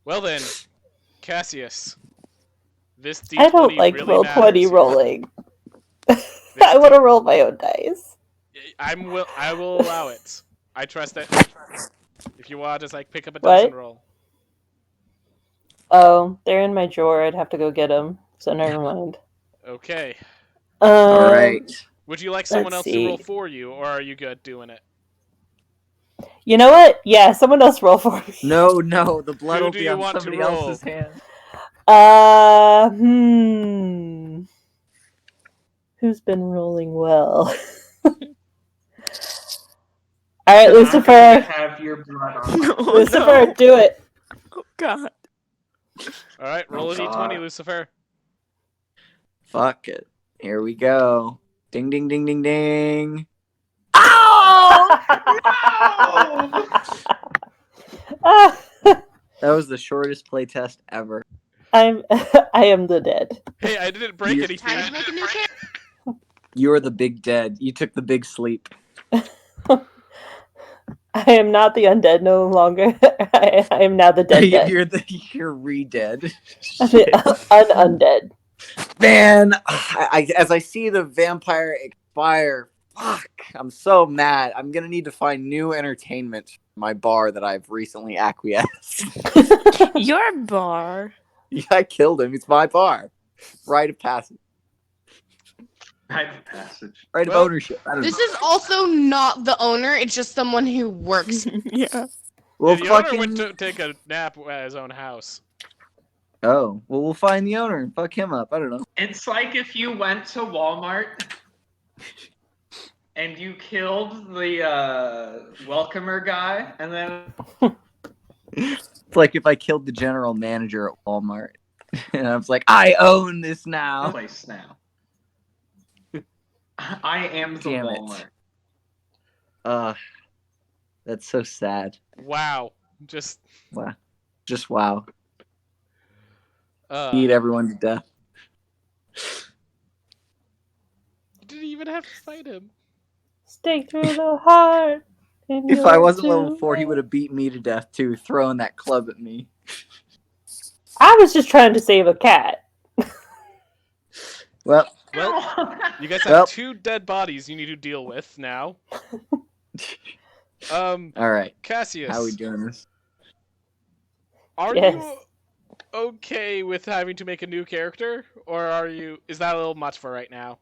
Well then, Cassius. This D20 I don't like really roll20 matters. rolling. I want to roll my own dice. I will allow it. I trust it. If you want, just like pick up a dice and roll. Oh, they're in my drawer. I'd have to go get them. So never mind. Okay. All right. Would you like someone let's else see. to roll for you, or are you good doing it? You know what? Yeah, someone else roll for me. No, the blood Who will do be you on want to somebody roll? else's hand. Who's been rolling well? All right, You're not Lucifer. going to have your blood on. Lucifer, do it. Oh, God. All right, roll a d20, Lucifer. Fuck it. Here we go. Ding, ding, ding, ding, ding. Ow! Ah, That was the shortest playtest ever. I am the dead. Hey, I didn't break anything. Time to make a new character. You are the big dead. You took the big sleep. I am not the undead no longer. I am now the dead. You're re-dead. Undead. Man, as I see the vampire expire, fuck, I'm so mad. I'm gonna need to find new entertainment for my bar that I've recently acquiesced. Your bar. Yeah, I killed him. It's my bar. Rite of passage. Rite of passage. Rite of ownership. I don't This know. is also not the owner. It's just someone who works. Yeah. Well, The fucking... owner went to take a nap at his own house. Oh, well, we'll find the owner and fuck him up. I don't know. It's like if you went to Walmart and you killed the welcomer guy, and then It's like if I killed the general manager at Walmart. And I was like, I own this now. place now. I am the Damn it. Walmart. That's so sad. Wow. Just Wow. Just wow. Uh, Eat everyone to death. you didn't even have to fight him. Stake through the heart. And If I you're wasn't level too 4, he late. would have beat me to death too, throwing that club at me. I was just trying to save a cat. Well, You guys have Well. 2 dead bodies you need to deal with now. all right. Cassius, How are we doing this? are Yes. you okay with having to make a new character, or is that a little much for right now?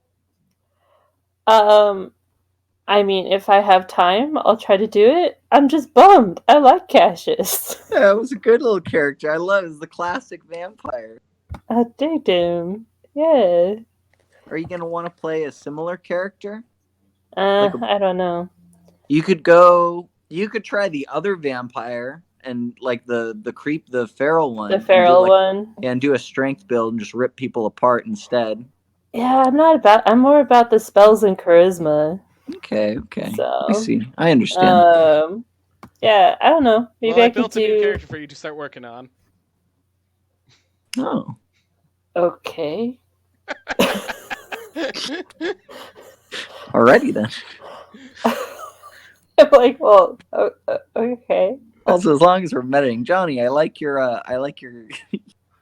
I mean, if I have time, I'll try to do it. I'm just bummed. I like Cassius. Yeah, it was a good little character. I love it. It's the classic vampire. I dig him. Yeah. Are you gonna want to play a similar character? Like I don't know. You could try the other vampire and like the feral one. The and do feral one. Yeah, and do a strength build and just rip people apart instead. Yeah, I'm more about the spells and charisma. Okay. So I see. I understand. Yeah, I don't know. Maybe Well, I I could built a new do. character for you to start working on. Oh. Okay. Alrighty then. I'm like, well, okay. Also, as long as we're metaing, Johnny, I like your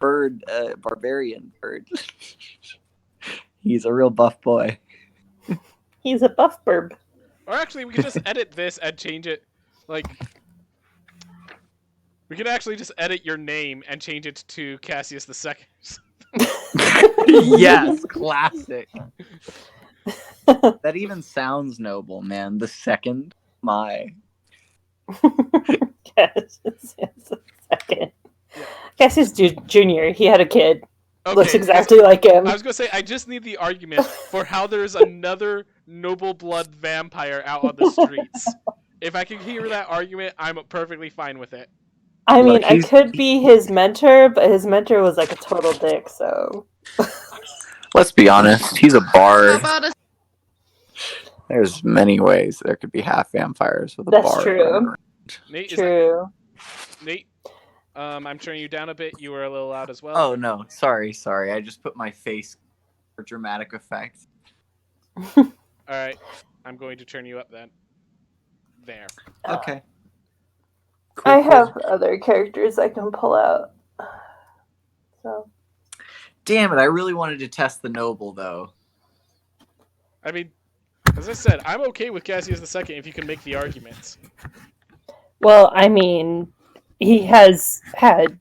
bird, barbarian bird. He's a real buff boy. He's a buff burb. Or actually, we could just edit this and change it. Like, we could actually just edit your name and change it to Cassius the Second. Yes, classic. That even sounds noble, man. The second, my. Cassius is a second. Cassius Junior. He had a kid. Okay, Looks exactly like him. I was gonna say, I just need the argument for how there's another noble blood vampire out on the streets. If I can hear that argument, I'm perfectly fine with it. I mean, I could be his mentor, but his mentor was like a total dick, so. Let's be honest, he's a How bard. about a There's many ways there could be half vampires with a That's bard. true. Nate, True. Nate, I'm turning you down a bit. You were a little loud as well. Oh no, sorry. I just put my face for dramatic effect. All right, I'm going to turn you up then. There. Okay. I have other characters I can pull out. So. Damn it! I really wanted to test the noble though. I mean, as I said, I'm okay with Cassius the Second if you can make the arguments. Well, I mean, he has had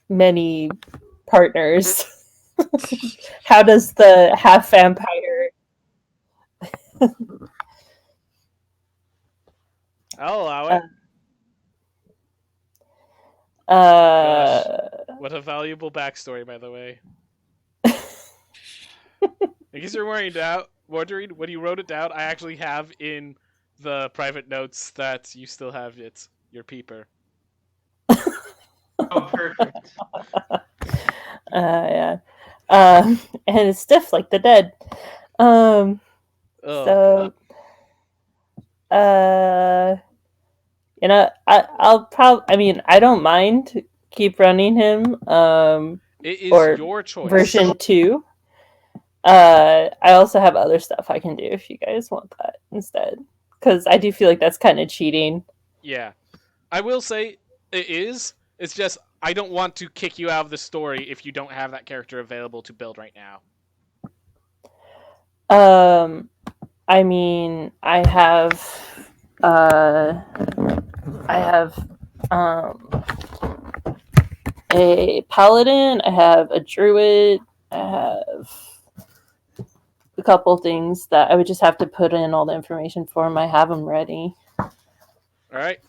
many partners. How does the half vampire? I'll allow it. What a valuable backstory, by the way. In case you're wondering, when you wrote it down, I actually have in the private notes that you still have your peeper. Oh, perfect. Yeah. And it's stiff like the dead. So, you know, I'll probably. I mean, I don't mind keep running him. It is or your choice. Version 2. I also have other stuff I can do if you guys want that instead, because I do feel like that's kind of cheating. Yeah, I will say it is. It's just I don't want to kick you out of the story if you don't have that character available to build right now. I mean, I have a paladin, I have a druid, I have a couple things that I would just have to put in all the information for them. I have them ready. All right.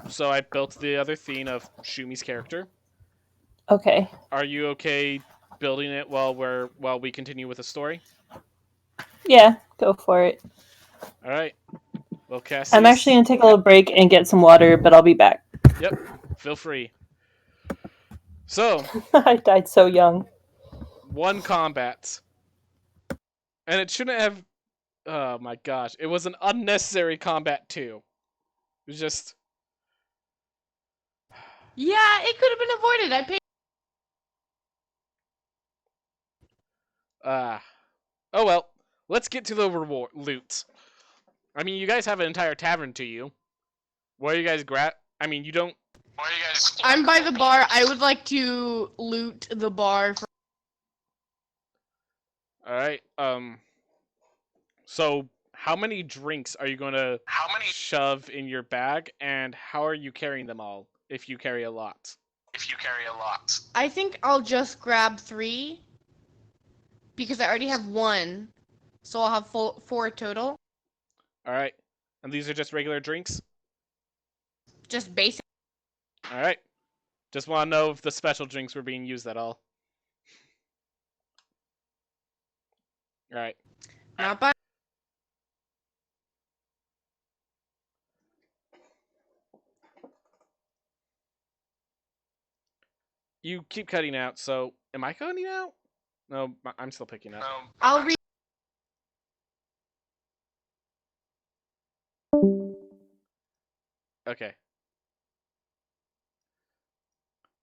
So I built the other theme of Shumi's character. Okay. Are you okay building it while we continue with the story? Yeah, go for it. All right. Well, Cassius, I'm actually gonna take a little break and get some water, but I'll be back. Yep. Feel free. So I died so young. 1 combat. And it shouldn't have... Oh my gosh. It was an unnecessary combat too. It was just... Yeah, it could have been avoided. I paid. Oh well. Let's get to the reward loot. I mean, you guys have an entire tavern to you. What are you guys I mean, you don't. I'm by the bar. I would like to loot the bar. All right. So how many drinks are you going to shove in your bag, and how are you carrying them all? If you carry a lot. I think I'll just grab 3 because I already have 1, so I'll have 4 total. All right. And these are just regular drinks. Just basic. All right. Just want to know if the special drinks were being used at all. All right. Not by. You keep cutting out. So am I cutting out? No, I'm still picking up. I'll read. Okay.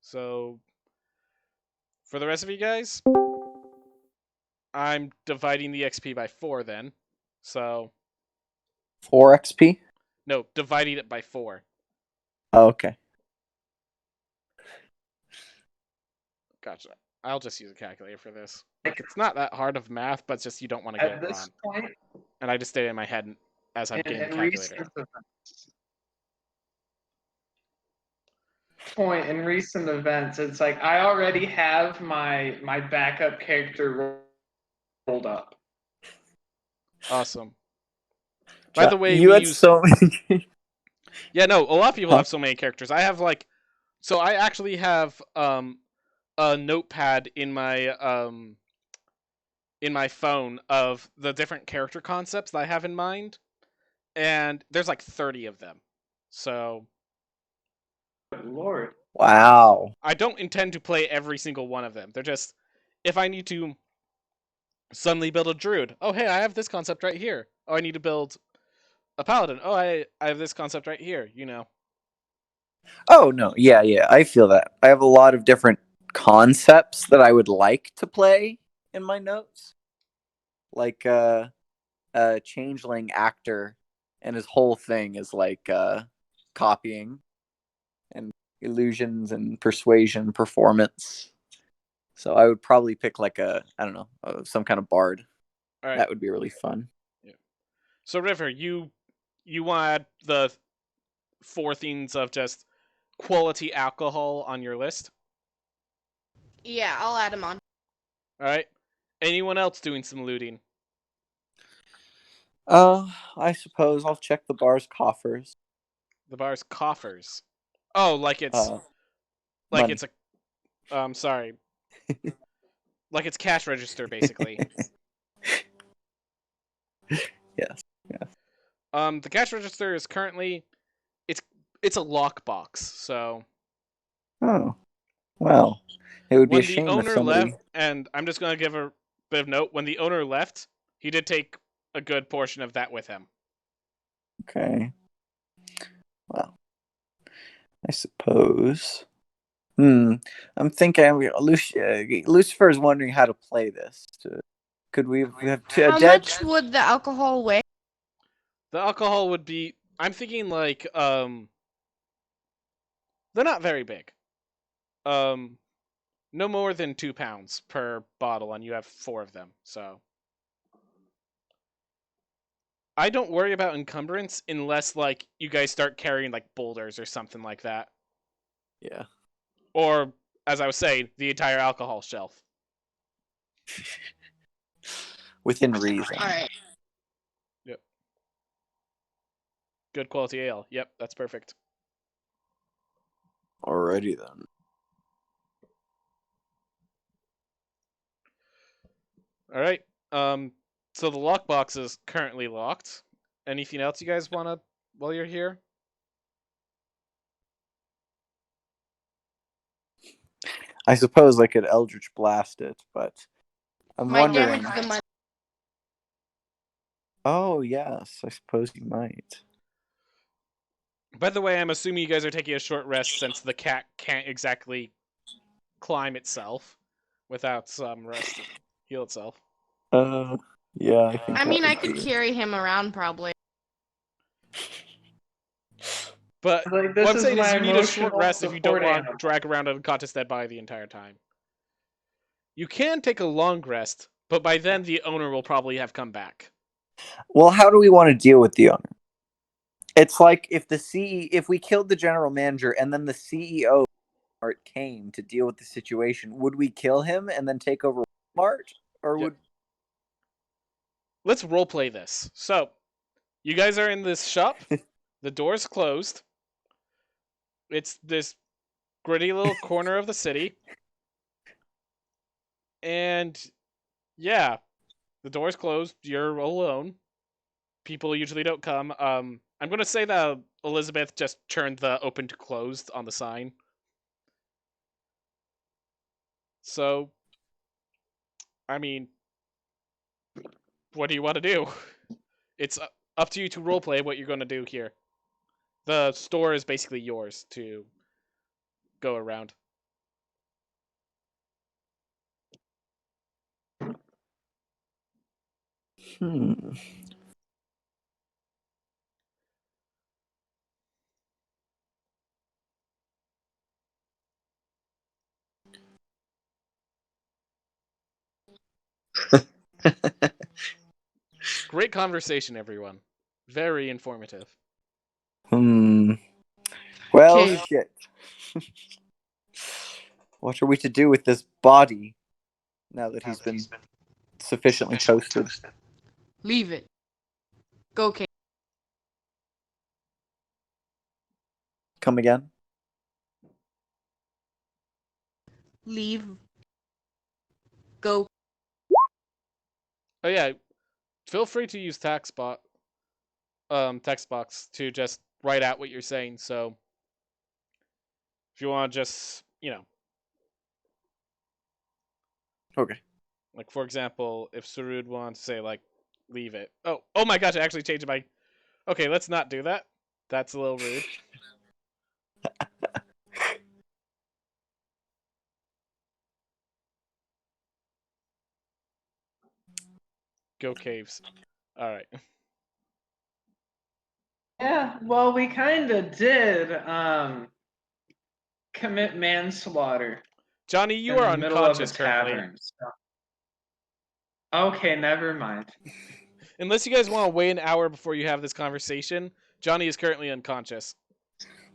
So for the rest of you guys, I'm dividing the XP by 4 then. So 4 XP? no, dividing it by 4. Oh, okay. Gotcha. I'll just use a calculator for this. Like, it's not that hard of math, but it's just you don't want to get At it this wrong. point, And I just did it in my head as I'm getting the in calculator. recent events, it's like I already have my backup character rolled up. Awesome. By the way, you we had use so many. Yeah, no, a lot of people Huh? have so many characters. I have so I actually have a notepad in my phone of the different character concepts that I have in mind, and there's like 30 of them. So Good Lord. Wow. I don't intend to play every single one of them. They're just if I need to suddenly build a druid. Oh, hey, I have this concept right here. Oh, I need to build a paladin. Oh, I have this concept right here, you know. Oh no, yeah, I feel that. I have a lot of different concepts that I would like to play in my notes. Like a changeling actor and his whole thing is like copying and illusions and persuasion performance. So I would probably pick like I don't know, some kind of bard. All right. That would be really fun. Yeah. So River, you want to add the 4 things of just quality alcohol on your list? Yeah, I'll add them on. All right. Anyone else doing some looting? I suppose I'll check the bar's coffers. The bar's coffers. Oh, like it's Money. it's a sorry. Like it's cash register basically. Yes. The cash register is currently it's a lockbox. So Oh. Well, it would be a when the shame if owner somebody. left, and I'm just going to give a bit of note, when the owner left, he did take a good portion of that with him. Okay. Well, I suppose. I'm thinking. Lucifer is wondering how to play this. Could we have a How dead? much would the alcohol weigh? The alcohol would be. I'm thinking like they're not very big. No more than 2 pounds per bottle, and you have 4 of them. So I don't worry about encumbrance unless like you guys start carrying like boulders or something like that. Yeah. Or as I was saying, the entire alcohol shelf. Within reason. All right. Yep. Good quality ale. Yep, that's perfect. Alrighty then. All right. So the lockbox is currently locked. Anything else you guys want to while you're here? I suppose I could Eldritch Blast it, but I'm My wondering. damage the money. Oh yes, I suppose you might. By the way, I'm assuming you guys are taking a short rest since the cat can't exactly climb itself without some rest to heal itself. Yeah, I think I that mean, I would could be- carry him around probably. But Like, what this I'm is saying is my you need a short emotional rest if you don't support want to animal. drag around an unconscious dead body the entire time. You can take a long rest, but by then the owner will probably have come back. Well, how do we want to deal with the owner? It's like if we killed the general manager and then the CEO came to deal with the situation, would we kill him and then take over Walmart, or Yep. would? Let's roleplay this. So, you guys are in this shop. The door's closed. It's this gritty little corner of the city. And yeah, the door's closed. You're alone. People usually don't come. I'm going to say that Elizabeth just turned the open to closed on the sign. So, I mean, what do you want to do? It's up to you to roleplay what you're going to do here. The store is basically yours to go around. Hmm. Great conversation, everyone. Very informative. Hmm. Well, Okay. shit. What are we to do with this body now that he's been sufficiently toasted? Leave it. Go, Kate. Come again? Leave. Go. Oh yeah, feel free to use text box to just write out what you're saying. So if you want to just, Okay. like for example, if Sarud wants to say like leave it. Oh my gosh, I actually changed my. Okay, let's not do that. That's a little rude. Go caves. All right. Yeah, well, we kind of did commit manslaughter Johnny, you in are the middle of a unconscious currently. tavern. So. Okay, never mind. Unless you guys want to wait an hour before you have this conversation, Johnny is currently unconscious.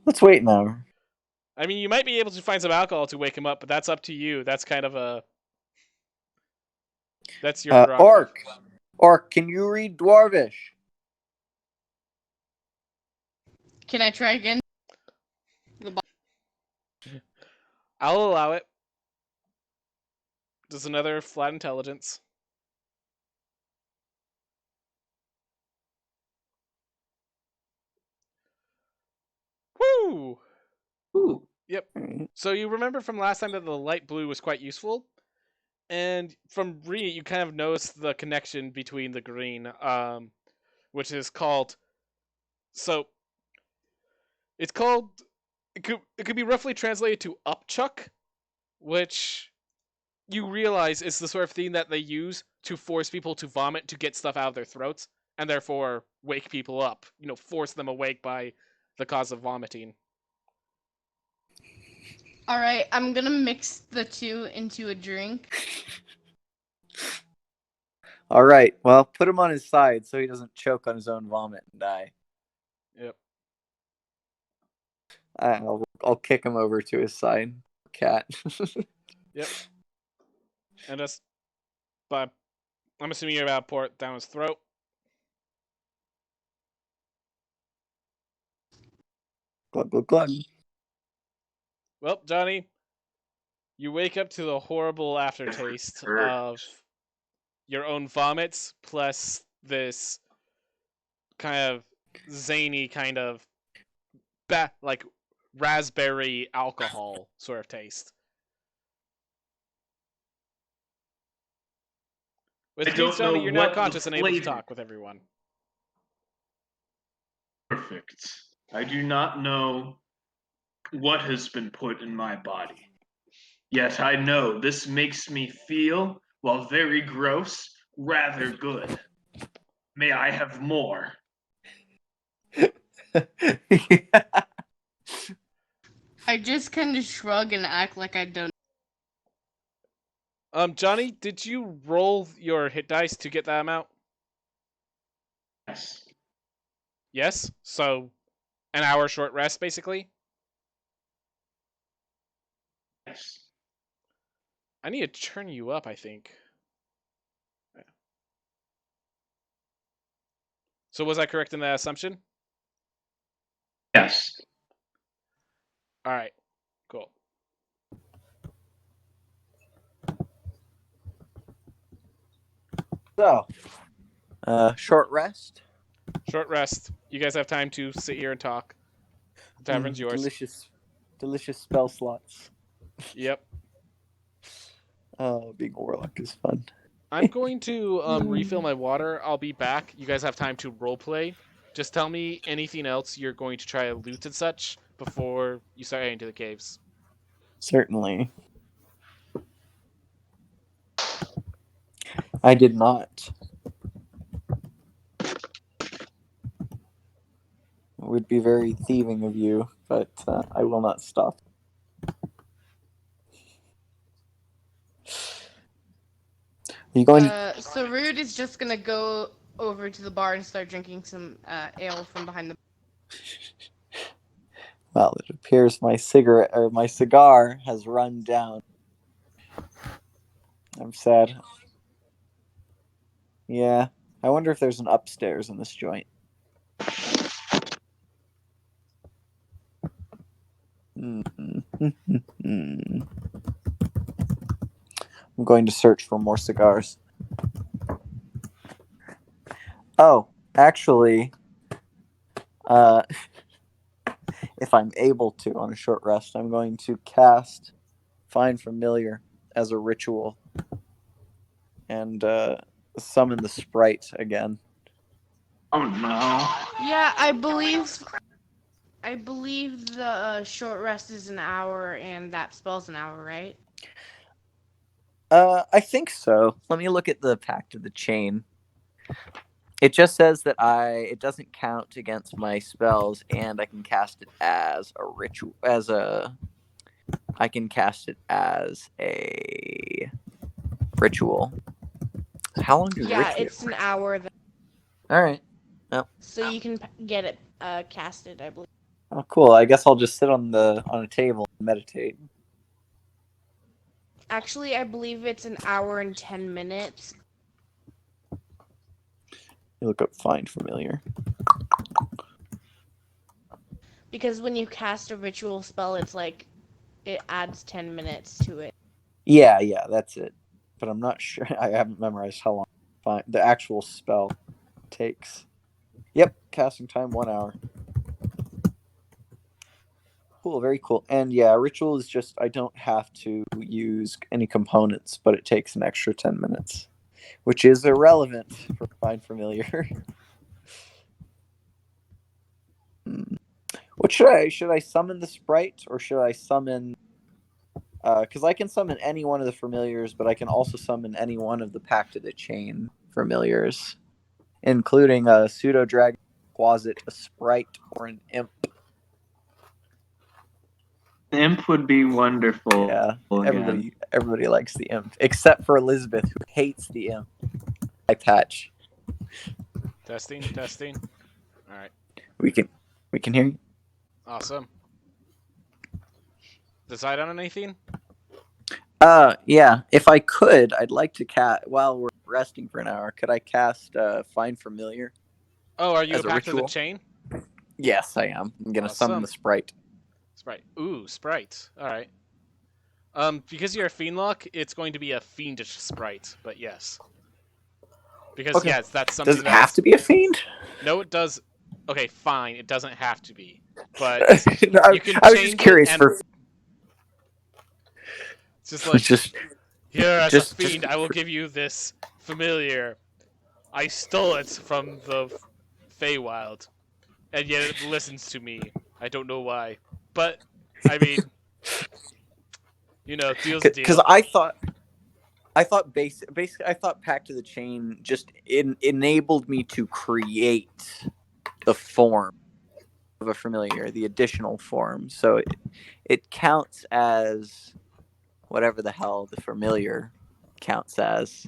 Let's wait an hour. I mean, you might be able to find some alcohol to wake him up, but that's up to you. That's kind of a. That's your prerogative. Orc, can you read Dwarvish? Can I try again? I'll allow it. Just another flat intelligence. Woo! Ooh. Yep. So you remember from last time that the light blue was quite useful, and from reading it, you kind of noticed the connection between the green, which is called. So it's called. It could be roughly translated to upchuck, which you realize is the sort of thing that they use to force people to vomit to get stuff out of their throats, and therefore wake people up. Force them awake by the cause of vomiting. All right, I'm gonna mix the two into a drink. All right. Well, put him on his side so he doesn't choke on his own vomit and die. Yep. I'll kick him over to his side. Cat. Yep. And just, but I'm assuming you're about to pour it down his throat. Glug glug glug. Well, Johnny, you wake up to the horrible aftertaste of your own vomits plus this kind of zany kind of like raspberry alcohol sort of taste. Which I means, don't know Johnny, you're now what the conscious and able to flavor- talk with everyone. Perfect. I do not know what has been put in my body. Yet I know this makes me feel, while very gross, rather good. May I have more? I just kind of shrug and act like I don't. Johnny, did you roll your hit dice to get that amount? Yes. Yes. So, an hour short rest, basically. Yes. I need to turn you up, I think. So was I correct in that assumption? Yes. All right. Cool. So, short rest. Short rest. You guys have time to sit here and talk. The tavern's yours. Delicious spell slots. Yep. Oh, being a warlock is fun. I'm going to refill my water. I'll be back. You guys have time to roleplay. Just tell me anything else you're going to try to loot and such before you start heading to the caves. Certainly. I did not. It would be very thieving of you, but I will not stop. Are you going to... So Rude is just gonna go over to the bar and start drinking some ale from behind the. Well, it appears my cigar has run down. I'm sad. Yeah. I wonder if there's an upstairs in this joint. I'm going to search for more cigars. Oh, actually, if I'm able to on a short rest, I'm going to cast Find Familiar as a ritual and summon the sprite again. Oh no. Yeah, I believe the short rest is an hour and that spell's an hour, right? I think so. Let me look at the Pact of the Chain. It just says that it doesn't count against my spells, and I can cast it as a ritual. I can cast it as a ritual. How long does Yeah, ritual? it's an hour. All right. So you can get it casted, I believe. Oh, cool. I guess I'll just sit on a table and meditate. Actually, I believe it's an hour and 10 minutes. You look up Find Familiar. Because when you cast a ritual spell, it's like it adds 10 minutes to it. Yeah, that's it. But I'm not sure. I haven't memorized how long the actual spell takes. Yep, casting time 1 hour. Cool, very cool. And yeah, ritual is just I don't have to use any components, but it takes an extra 10 minutes, which is irrelevant for Find Familiar. What should I summon the sprite or should I summon because I can summon any one of the familiars, but I can also summon any one of the Pact of the Chain familiars, including a pseudo dragon, quasit, a sprite, or an imp. Imp would be wonderful. Yeah, Again. everybody likes the imp, except for Elizabeth, who hates the imp. I patch. Testing. All right. We can hear you. Awesome. Decide on anything? Yeah. If I could, I'd like to cast while we're resting for an hour. Could I cast Find Familiar? Oh, are you a as a Pact of the ritual? Chain? Yes, I am. I'm gonna summon the sprite. Sprite. Ooh, sprite. All right. Because you're a fiendlock, it's going to be a fiendish sprite, but yes. Because Okay. yes, that's something. Does it have to be a fiend? No, it does. Okay, fine. It doesn't have to be, but No, you can I was change just curious it and for. it's just like Just here as just- a fiend, just- I will give you this familiar. I stole it from the Feywild, and yet it listens to me. I don't know why, but I mean, deal's a Because deal. I thought basically I thought Pact of the Chain just enabled me to create the form of a familiar, the additional form. So it counts as whatever the hell the familiar counts as,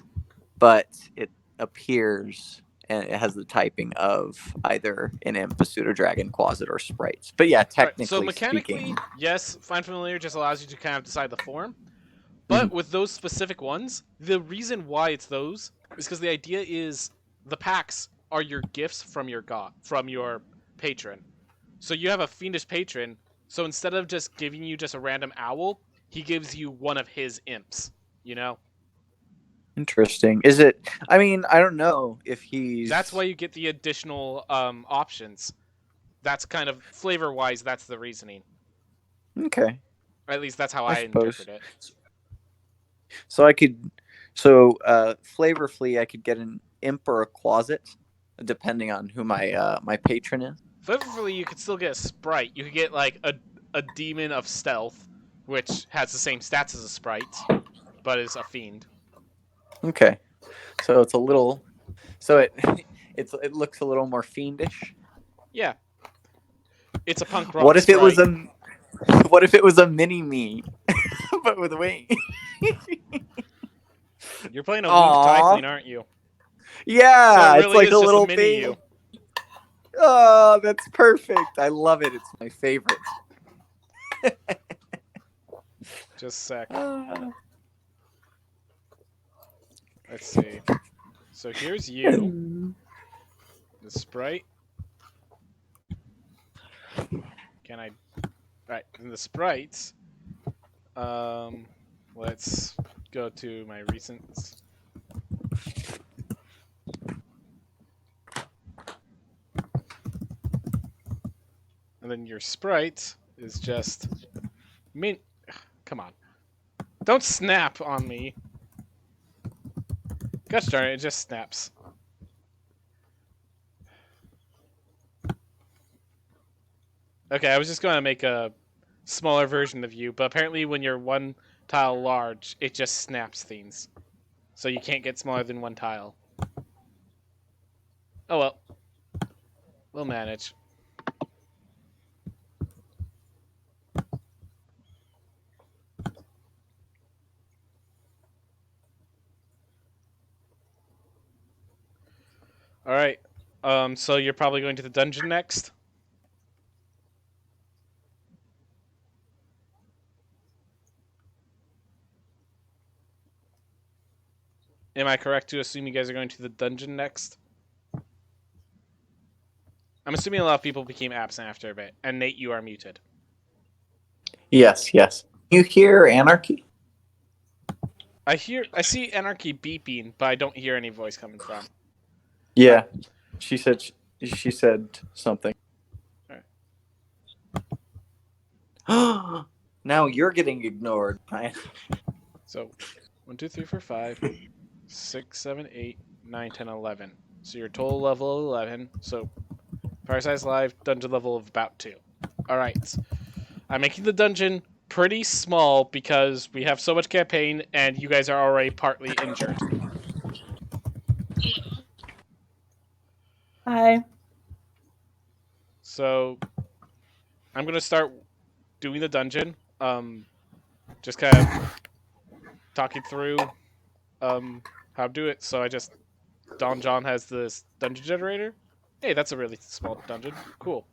but it appears and it has the typing of either an imp, a pseudo dragon, quasit, or sprites. But yeah, All right, so technically mechanically, speaking, yes, Find Familiar just allows you to kind of decide the form. But with those specific ones, the reason why it's those is because the idea is the packs are your gifts from your patron. So you have a fiendish patron, so instead of just giving you just a random owl, he gives you one of his imps, you know? interesting. Is it? I mean, I don't know if That's why he's you get the additional options. That's kind of flavor-wise, that's the reasoning. okay. Or at least that's how I I suppose. interpret it. So flavorfully, I could get an imp or a quasit, depending on who my patron is. Flavorfully, you could still get a sprite. You could get like a demon of stealth, which has the same stats as a sprite, but is a fiend. Okay, so it's a little, so it it looks a little more fiendish. Yeah, it's a punk rock. What if sprite. it was a what if it was a mini me, but with wings? You're playing a winged tiefling, aren't you? Yeah, so it it's really like is a just little a mini thing. you. Oh, that's perfect. I love it. It's my favorite. Just a sec. Ah. Let's see. So here's you, the sprite. Can I? Right, and the sprites. Let's go to my recents. And then your sprite is just mint. Come on. Don't snap on me. Gosh darn it, it just snaps. Okay, I was just going to make a smaller version of you, but apparently when you're one tile large, it just snaps things. So you can't get smaller than one tile. Oh well. We'll manage. Alright. So you're probably going to the dungeon next? Am I correct to assume you guys are going to the dungeon next? I'm assuming a lot of people became absent after a bit. And Nate, you are muted. Yes. You hear anarchy? I see anarchy beeping, but I don't hear any voice coming from. Yeah. She said something. Right. Now you're getting ignored. So 1, 2, 3, 4, 5, 6, 7, 8, 9, 10, 11. So your total level of 11. So Fireside's Live, dungeon level of about 2. Alright. I'm making the dungeon pretty small because we have so much campaign and you guys are already partly injured. Hi. So I'm going to start doing the dungeon. Just kind of talking through how to do it. So Don John has this dungeon generator. Hey, that's a really small dungeon. Cool.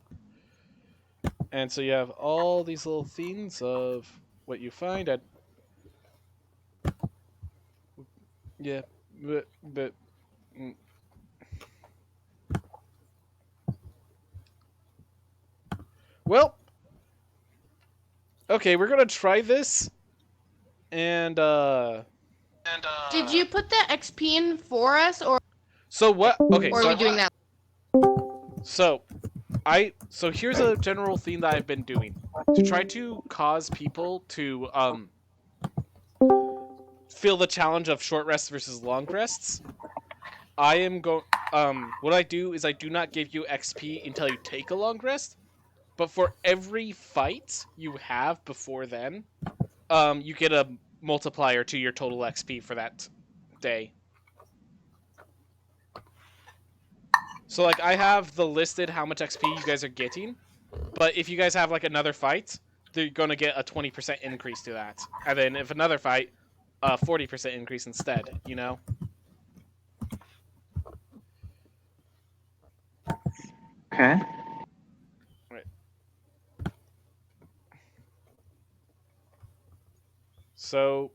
And so you have all these little things of what you find at. Yeah, but. Well. Okay, we're gonna try this. And Did you put the XP in for us, or So what? Okay, are we doing that? So here's a general theme that I've been doing to try to cause people to feel the challenge of short rests versus long rests. what I do is I do not give you XP until you take a long rest, but for every fight you have before then, you get a multiplier to your total XP for that day. So like I have the listed how much XP you guys are getting, but if you guys have like another fight, they're gonna get a 20% increase to that, and then if another fight, a 40% increase instead. You know. Okay. Right. So,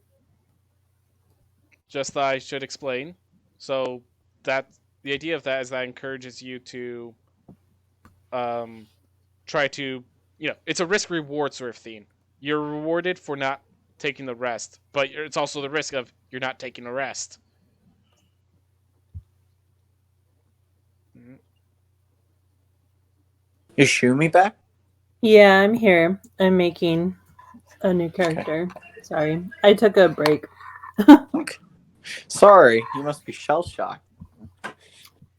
just that I should explain. So that the idea of that is that encourages you to try to, it's a risk reward sort of thing. You're rewarded for not taking the rest, but it's also the risk of you're not taking a rest. Is Shumi back? Yeah, I'm here. I'm making a new character. Sorry. I took a break. Okay. Sorry, you must be shell shocked.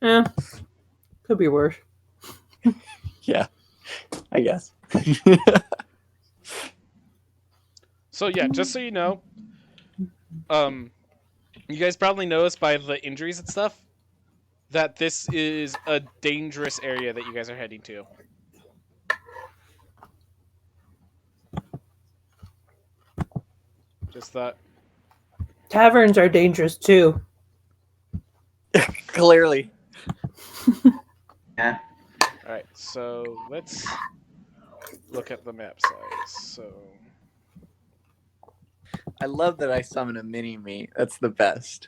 Eh, could be worse. Yeah, I guess. So yeah, just so you know, you guys probably noticed by the injuries and stuff that this is a dangerous area that you guys are heading to. Just that. Taverns are dangerous too. Clearly. Yeah. All right, so let's look at the map size. So I love that I summon a mini me. That's the best.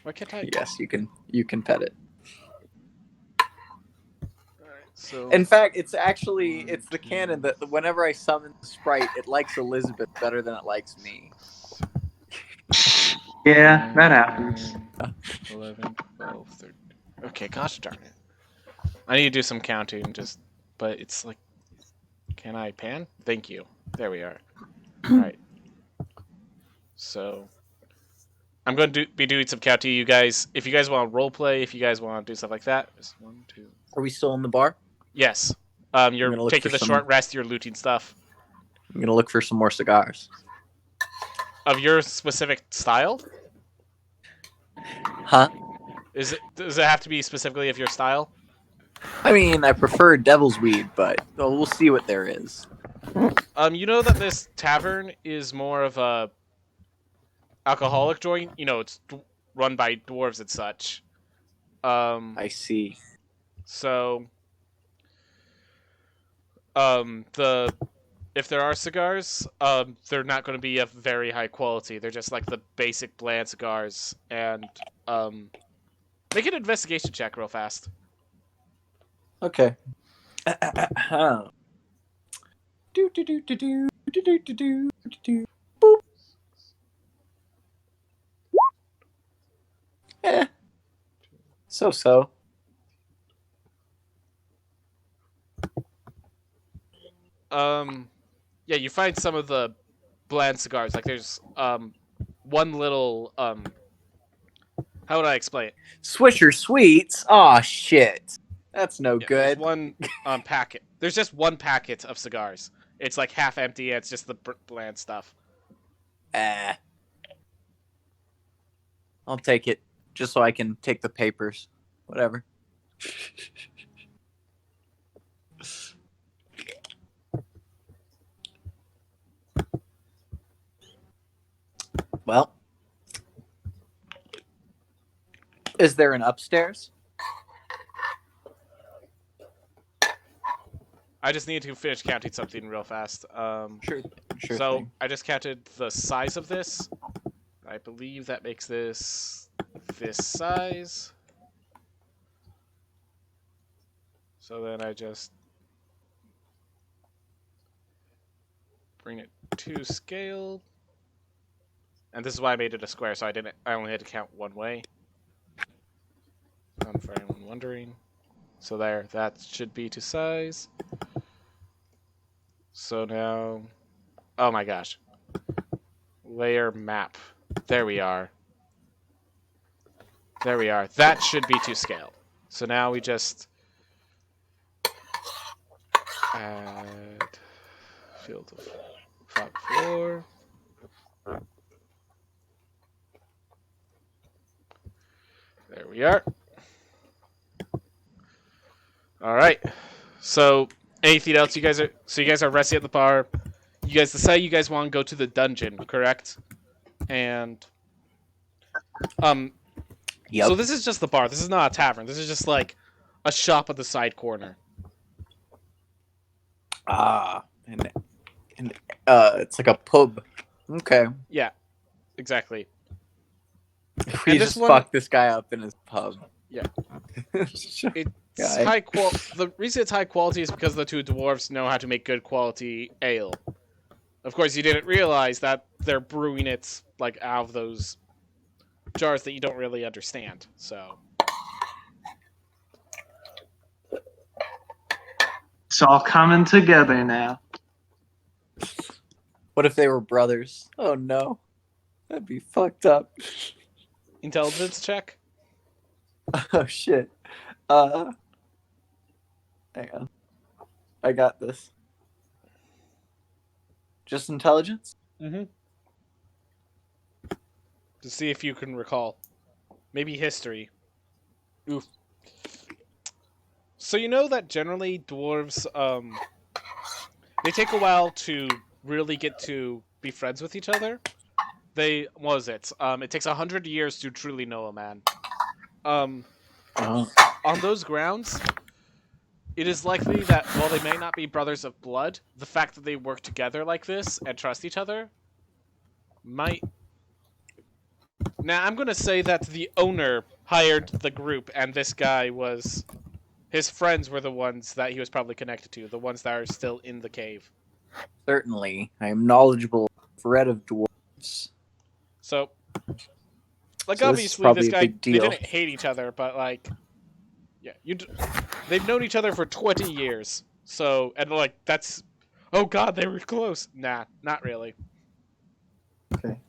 why can't I? Yes, you can pet it. All right, so In fact, it's the canon that whenever I summon the sprite, it likes Elizabeth better than it likes me. Yeah, that happens. 11, 12, 13. Okay, gosh darn it. I need to do some counting, but it's like, can I pan? Thank you. There we are. All right. So, I'm going to be doing some counting, you guys. If you guys want to role play, if you guys want to do stuff like that, it's 1, 2. Are we still in the bar? Yes. You're gonna look taking for the short rest. You're looting stuff I'm gonna look for some more cigars. of your specific style. Huh? Does it have to be specifically of your style? I mean, I prefer devil's weed, but we'll see what there is. You know that this tavern is more of a alcoholic joint. You know, it's run by dwarves and such. I see. So, if there are cigars, they're not going to be of very high quality. They're just like the basic bland cigars. And make an investigation check real fast. Okay. Do do do do do do do do do do. Boop. Eh. So. Yeah, you find some of the bland cigars. Like there's one little how would I explain it? Swisher Sweets. Aw, shit. That's no Yeah, there's good. one packet. There's just one packet of cigars. It's like half empty. And it's just the bland stuff. I'll take it, just so I can take the papers. Whatever. Well, is there an upstairs? I just need to finish counting something real fast. Sure So thing. I just counted the size of this. I believe that makes this size. So then I just bring it to scale. And this is why I made it a square, so I only had to count one way. For anyone wondering. So there, that should be to size. So now, oh my gosh. Layer map. There we are. There we are. That should be to scale. So now we just add field of 5 4. There we are. All right. So anything else you guys are? So you guys are resting at the bar. You guys decide you guys want to go to the dungeon, correct? And Yep. so this is just the bar. This is not a tavern. This is just like a shop at the side corner. And it's like a pub. Okay. Yeah, exactly. We And this just one- fucked this guy up in his pub. Yeah. Sure. It's Guy. high quality. The reason it's high quality is because the two dwarves know how to make good quality ale. Of course, you didn't realize that they're brewing it like out of those jars that you don't really understand. So It's all coming together now. What if they were brothers? Oh no. That'd be fucked up. intelligence check. Oh shit. Hang on. I got this. Just intelligence? Mm-hmm. To see if you can recall. Maybe history. Oof. So you know that generally dwarves, they take a while to really get to be friends with each other. What was it? It takes 100 years to truly know a man. Oh. On those grounds, it is likely that while they may not be brothers of blood, the fact that they work together like this and trust each other might... Now, I'm going to say that the owner hired the group, and this guy was... His friends were the ones that he was probably connected to, the ones that are still in the cave. Certainly. I am knowledgeable of red of dwarves. So, like, So this is obviously, probably this a guy, big they deal. didn't hate each other, but, like, yeah, they've known each other for 20 years. So, and, like, that's, oh god, they were close. Nah, not really. Okay.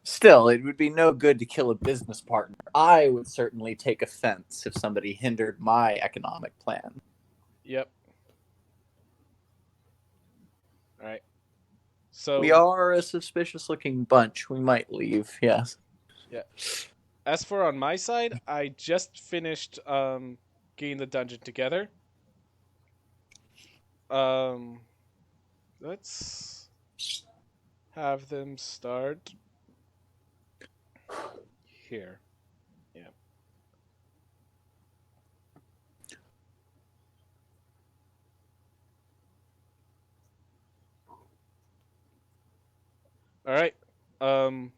Still, it would be no good to kill a business partner. I would certainly take offense if somebody hindered my economic plan. Yep. Alright. So, We are a suspicious-looking bunch. We might leave, yes. yeah. As for on my side, I just finished, getting the dungeon together. Let's have them start here. Yeah. All right. I'm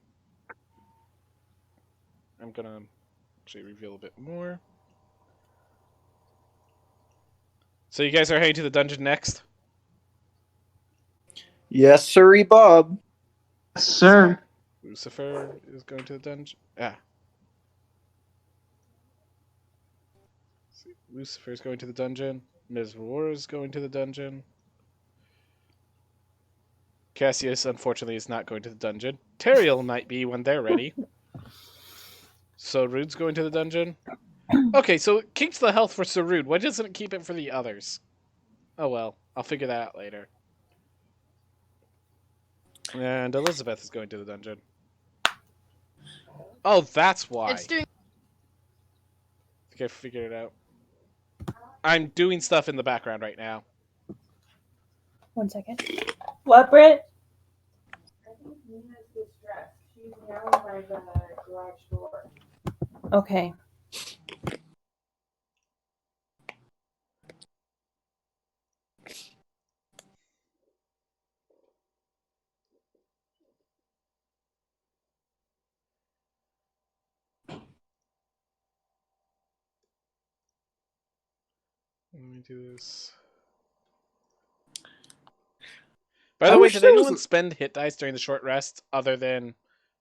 gonna actually reveal a bit more. So you guys are heading to the dungeon next? Yes, sirree, Bob. Sir. Lucifer is going to the dungeon. Ah. Lucifer is going to the dungeon. Ms. Aurora is going to the dungeon. Cassius, unfortunately, is not going to the dungeon. Teriel might be when they're ready. So Rude's going to the dungeon. Okay, so it keeps the health for Sarud. Why doesn't it keep it for the others? Oh well, I'll figure that out later. And Elizabeth is going to the dungeon. Oh, that's why. It's doing. I think I figured it out. I'm doing stuff in the background right now. 1 second. What, Britt? I think Nina's distressed. She's now by the garage door. Okay. Let me do this. By the way, did anyone spend hit dice during the short rest other than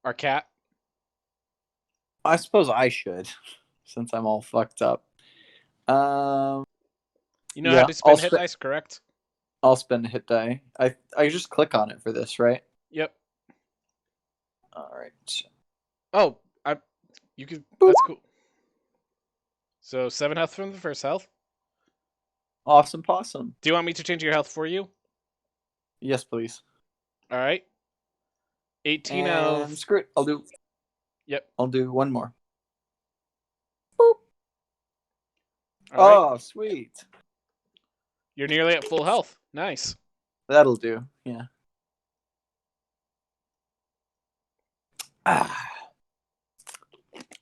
our cat? I suppose I should, since I'm all fucked up. You know Yeah, how to spend I'll hit spe- dice, correct? I'll spend a hit die. I just click on it for this, right? Yep. All right. Oh, you could. That's cool. So 7 health from the first health. Awesome possum. Do you want me to change your health for you? Yes, please. All right. 18 And of. screw it. Yep. I'll do one more. All right. Oh, sweet. You're nearly at full health. Nice. That'll do. Yeah.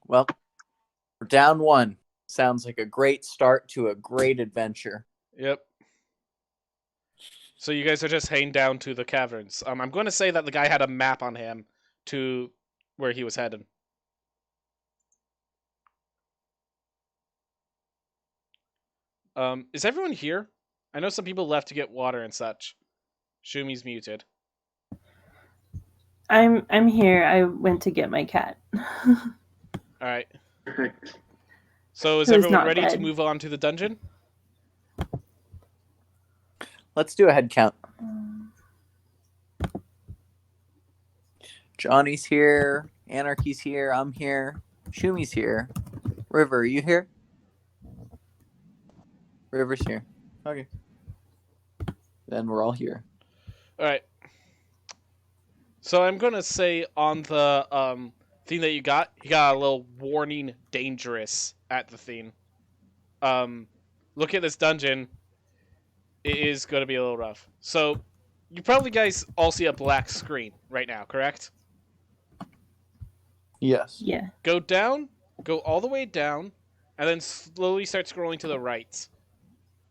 Well, we're down 1. Sounds like a great start to a great adventure. Yep. So you guys are just heading down to the caverns. I'm going to say that the guy had a map on him to where he was headed. Is everyone here? I know some people left to get water and such. Shumi's muted. I'm here. I went to get my cat. All right. Perfect. So is Who's everyone not ready to dead. move on to the dungeon? Let's do a head count. Johnny's here. Anarchy's here. I'm here. Shumi's here. River, are you here? River's here. Okay. Then we're all here. All right. So I'm gonna say on the thing that you got a little warning, dangerous at the theme. Look at this dungeon. It is gonna be a little rough. So you probably guys all see a black screen right now, correct? Yes. Yeah. Go down, go all the way down, and then slowly start scrolling to the right.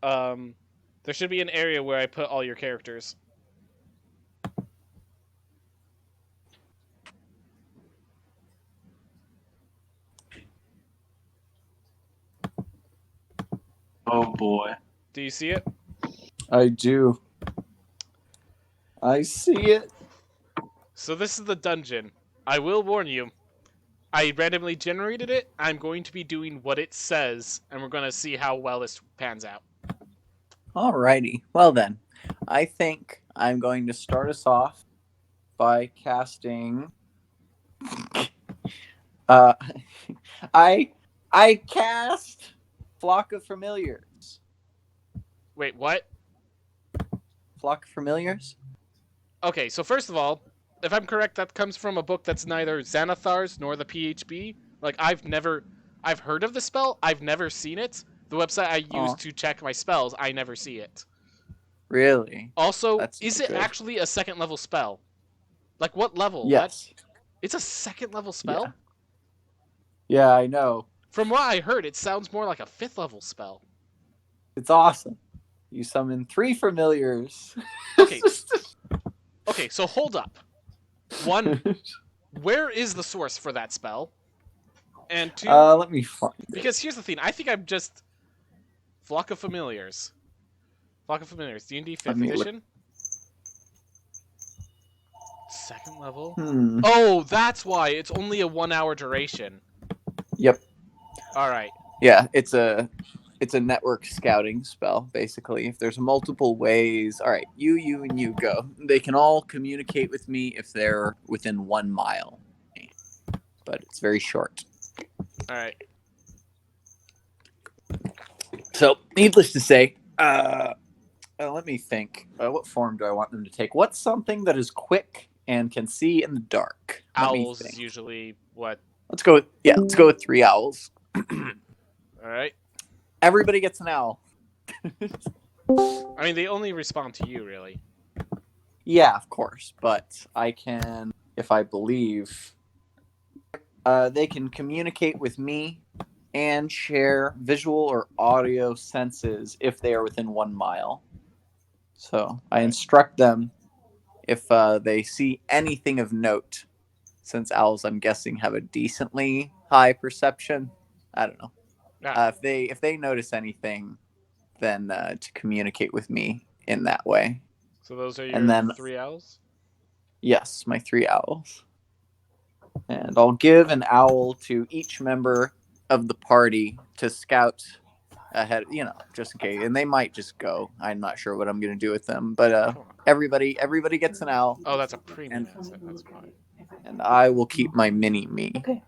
There should be an area where I put all your characters. Oh boy. Do you see it? I do. I see it. So this is the dungeon. I will warn you. I randomly generated it. I'm going to be doing what it says, and we're going to see how well this pans out. Alrighty. Well then, I think I'm going to start us off by casting. I cast Flock of Familiars. Wait, what? Flock of Familiars? Okay, so first of all, if I'm correct, that comes from a book that's neither Xanathar's nor the PHB. Like, I've heard of the spell, I've never seen it. The website I use to check my spells, I never see it. Really? Also, That's is not it good. actually a second level spell? Like, what level? Yes. What? It's a second level spell? Yeah, I know. From what I heard, it sounds more like a 5th level spell. It's awesome. You summon 3 familiars. Okay. Okay, so hold up. 1, where is the source for that spell? And 2, let me find it. because here's the thing, I think I'm just Flock of Familiars. Flock of Familiars, D&D 5th edition. Second level. Oh, that's why it's only a 1 hour duration. Yep. All right. Yeah, it's a network scouting spell, basically. If there's multiple ways, all right, you, and you go. They can all communicate with me if they're within 1 mile. But it's very short. All right. So, needless to say, let me think. What form do I want them to take? What's something that is quick and can see in the dark? Owls is usually what? Let's go with 3 owls. All right. Everybody gets an owl. I mean, they only respond to you, really. Yeah, of course. But I can, if I believe, they can communicate with me and share visual or audio senses if they are within 1 mile. So I instruct them if they see anything of note. Since owls, I'm guessing, have a decently high perception. I don't know. If they notice anything, then to communicate with me in that way. So those are And your then 3 owls? Yes, my 3 owls. And I'll give an owl to each member of the party to scout ahead, just in case. And they might just go. I'm not sure what I'm going to do with them. But everybody gets an owl. Oh, that's a premium asset. That's fine. And I will keep my mini-me. Okay.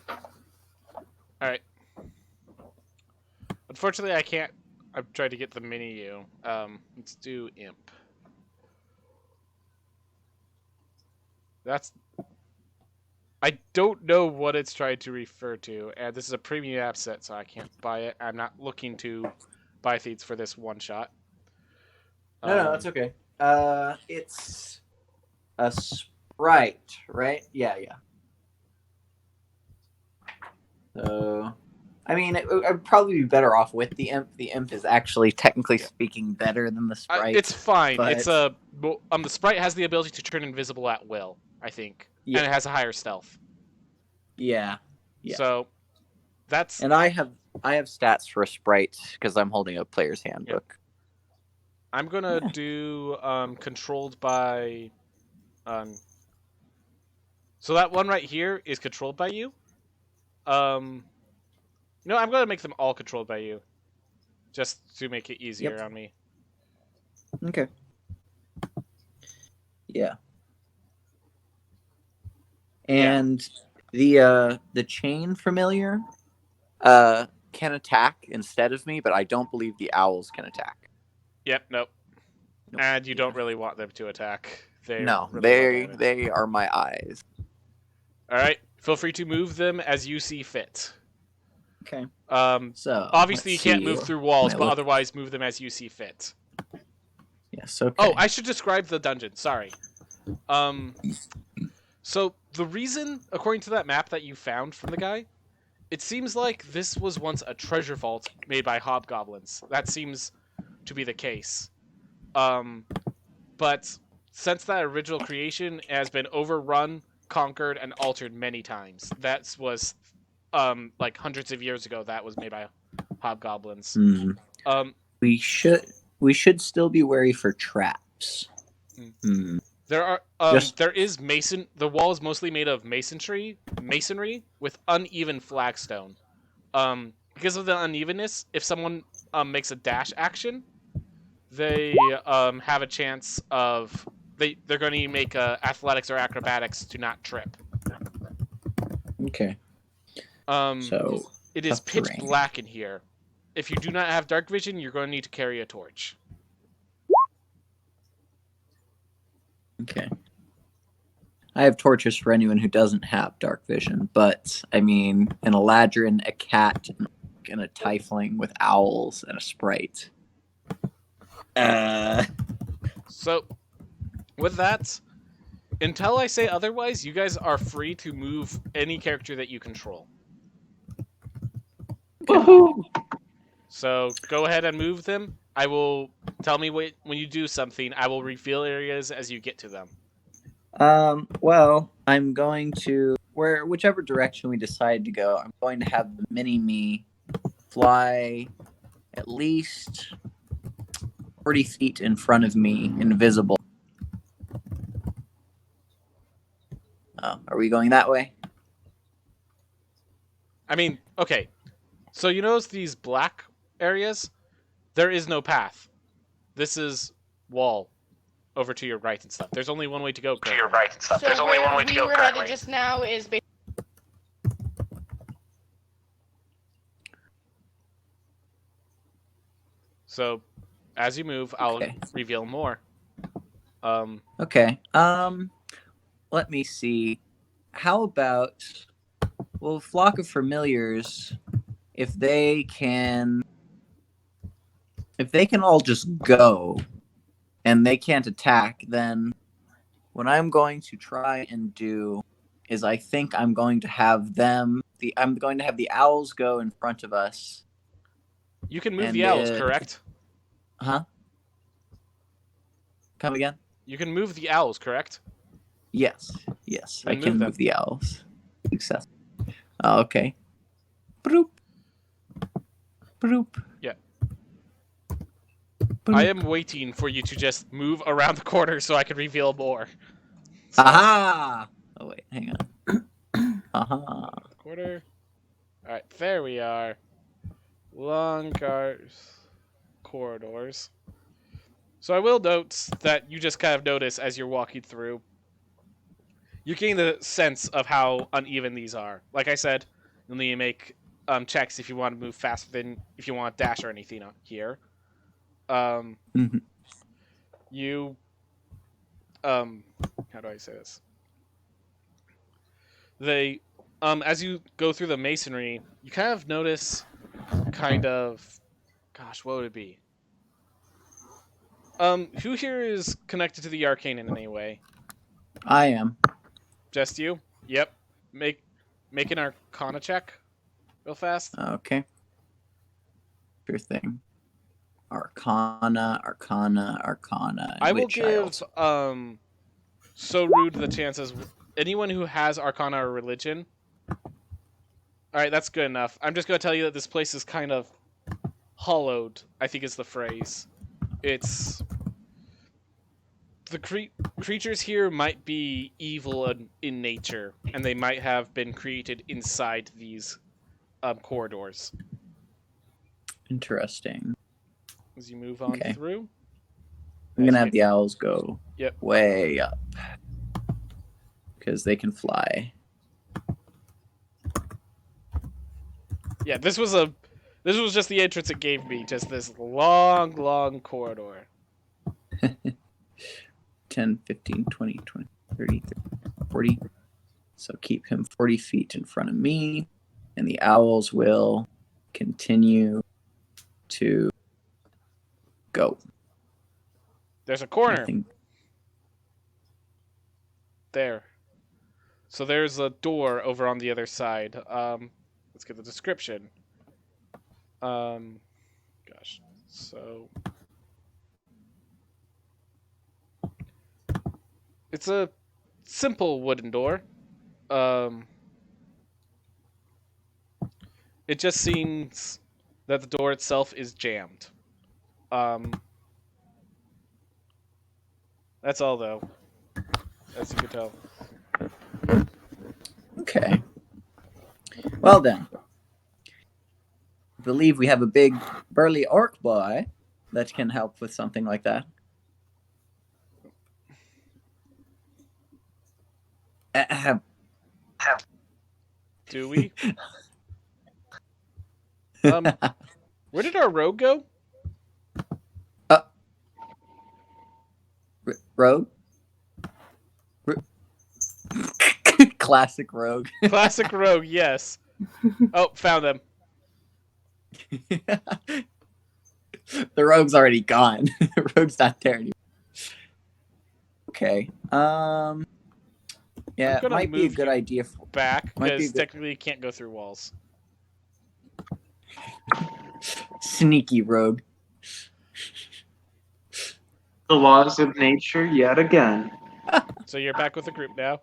All right. Unfortunately, I can't. I've tried to get the mini you. Let's do imp. That's. I don't know what it's trying to refer to, and this is a premium app set, so I can't buy it. I'm not looking to buy things for this one shot. No, that's okay. It's a sprite, right? Yeah. So, I mean, I'd probably be better off with the imp. The imp is actually, technically speaking, better than the sprite. It's fine. but- It's the sprite has the ability to turn invisible at will, I think, Yeah. and it has a higher stealth. Yeah. So that's. And I have stats for a sprite because I'm holding a player's handbook. I'm gonna do controlled by. So that one right here is controlled by you. No, I'm gonna make them all controlled by you, just to make it easier on me. Okay. Yeah. And the chain familiar can attack instead of me, but I don't believe the owls can attack. Yep. Nope. And you don't really want them to attack. They are my eyes. All right. Feel free to move them as you see fit. Okay. So obviously you can't move through walls, but otherwise move them as you see fit. Yes. Okay. Oh, I should describe the dungeon. Sorry. So the reason, according to that map that you found from the guy, it seems like this was once a treasure vault made by hobgoblins. That seems to be the case. But since that original creation has been overrun, conquered, and altered many times. That was like hundreds of years ago. That was made by hobgoblins. We should still be wary for traps. There are there is mason. The wall is mostly made of masonry with uneven flagstone. Because of the unevenness, if someone makes a dash action, they have a chance of they're going to make athletics or acrobatics to not trip. Okay. So it is pitch black in here. If you do not have dark vision, you're going to need to carry a torch. Okay. I have torches for anyone who doesn't have dark vision, but I mean, an Eladrin, a cat, and a tiefling with owls and a sprite. So, with that, until I say otherwise, you guys are free to move any character that you control. Woohoo! So go ahead and move them. I will tell me when you do something. I will reveal areas as you get to them. Well, I'm going to whichever direction we decide to go. I'm going to have the mini me fly at least 40 feet in front of me, invisible. Are we going that way? I mean, okay. So you notice these black areas? There is no path. This is wall over to your right and stuff. There's only one way to go. So there's only one way to go. We were headed just now is. So, as you move, I'll reveal more. Okay. Let me see. How about flock of familiars? If they can all just go, and they can't attack, then what I'm going to try and do is I think I'm going to have the owls go in front of us. You can move the owls, correct? Huh? Come again? You can move the owls, correct? Yes, I can move the owls. Success. Oh, okay. Broop. Broop. Yeah. Broop. I am waiting for you to just move around the corner so I can reveal more. So, aha! Oh wait, hang on. Aha. Quarter. All right, there we are. Long corridors. So I will note that you just kind of notice as you're walking through. You're getting the sense of how uneven these are. Like I said, you'll need to make checks if you want to move faster than if you want to dash or anything here. Mhm. You how do I say this? They as you go through the masonry, you kind of notice gosh, what would it be? Who here is connected to the arcane in any way? I am. Just you? Yep. Make an arcana check real fast. Okay. Sure thing. Arcana. I will Which I give also. so rude the chances anyone who has arcana or religion. All right, that's good enough. I'm just going to tell you that this place is kind of hollowed, I think is the phrase. It's the creatures here might be evil in nature, and they might have been created inside these corridors. Interesting. As you move on Okay. through, I'm gonna have the owls go Yep. way up because they can fly. Yeah, this was just the entrance it gave me. Just this long corridor. 10, 15, 20, 30, 40. So keep him 40 feet in front of me, and the owls will continue to go. There's a corner I think there. So there's a door over on the other side. Let's get the description. Gosh. So it's a simple wooden door. It just seems that the door itself is jammed. That's all though. As you can tell. Okay. Well then, I believe we have a big burly orc boy that can help with something like that. Do we? Where did our rogue go? Rogue? Classic rogue. Classic rogue, yes. Oh, found them. The rogue's already gone. The rogue's not there anymore. Okay. Yeah, it might be a good idea. Back, because technically you can't go through walls. Sneaky rogue. The laws of nature yet again. So you're back with the group now?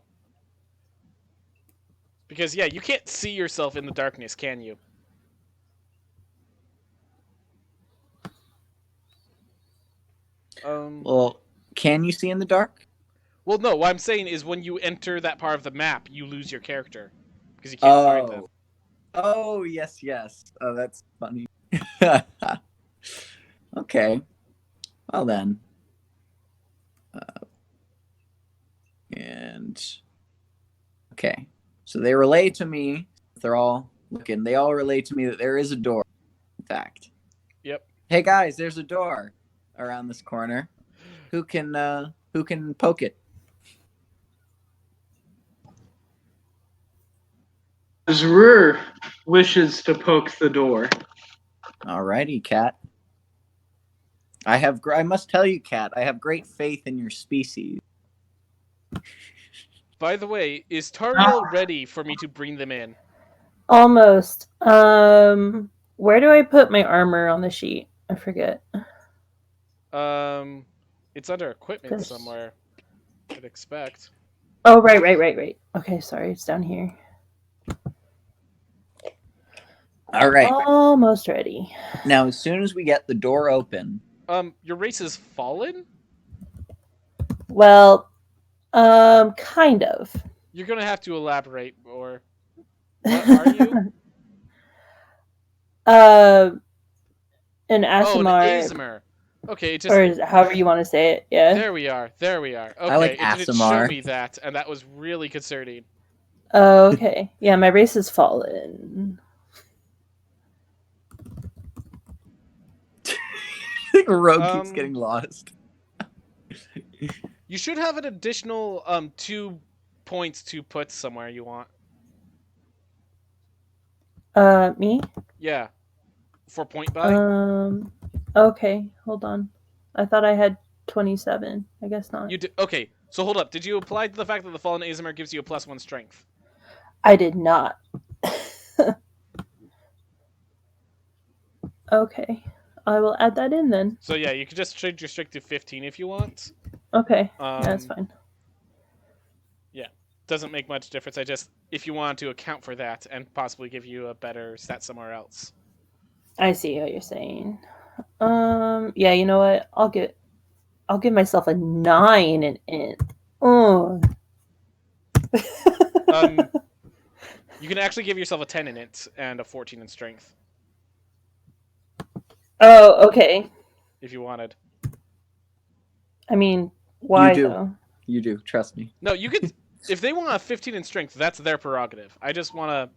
Because, yeah, you can't see yourself in the darkness, can you? Well, can you see in the dark? Well, no, what I'm saying is when you enter that part of the map, you lose your character. Because you can't find them. Oh, yes. Oh, that's funny. Okay. Well, then. Okay. So they relay to me, they're all looking, they all relay to me that there is a door, in fact. Yep. Hey, guys, there's a door around this corner. Who can poke it? Zrur wishes to poke the door. Alrighty, Cat. I must tell you, Cat, I have great faith in your species. By the way, is Tariel ready for me to bring them in? Almost. Where do I put my armor on the sheet? I forget. It's under equipment somewhere. I'd expect. Oh, right. Okay, sorry, it's down here. All right. Almost ready. Now, as soon as we get the door open. Your race has fallen? Well, kind of. You're gonna have to elaborate more. What are you? An Aasimar. Oh, an Aasimar. Okay, it just... Or however you want to say it, yeah. There we are. Okay, I like it didn't show me that, and that was really concerning. Oh, okay. Yeah, my race has fallen. Rogue keeps getting lost. You should have an additional 2 points to put somewhere you want. Me? Yeah. For point buy? Okay, hold on. I thought I had 27. I guess not. You did. Okay, so hold up. Did you apply to the fact that the Fallen Azimir gives you a +1 strength? I did not. Okay. I will add that in then. So yeah, you could just change your strength to 15 if you want. Okay, that's fine. Yeah, doesn't make much difference. I just, if you want to account for that and possibly give you a better stat somewhere else. I see what you're saying. Yeah, you know what? I'll give myself a 9 in int. Oh. You can actually give yourself a 10 in int and a 14 in strength. Oh, okay. If you wanted. I mean, why You do. though? You do. Trust me. No, you could. If they want a 15 in strength, that's their prerogative. I just want to.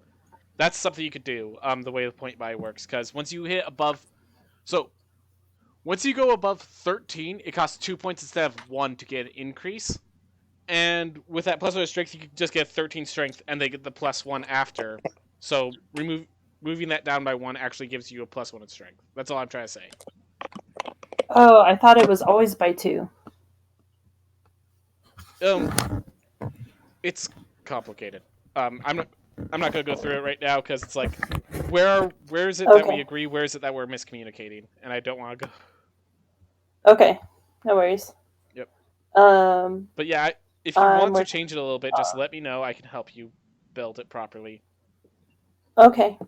That's something you could do. The way the point buy works, because once you hit above, so once you go above 13, it costs 2 points instead of 1 to get an increase. And with that +1 strength, you can just get 13 strength, and they get the +1 after. So moving that down by 1 actually gives you a +1 in strength. That's all I'm trying to say. Oh, I thought it was always by 2. It's complicated. I'm not gonna go through it right now because it's like, where is it that we agree? Where is it that we're miscommunicating? And I don't want to go. Okay, no worries. Yep. But yeah, if you want to change it a little bit, just let me know. I can help you build it properly. Okay.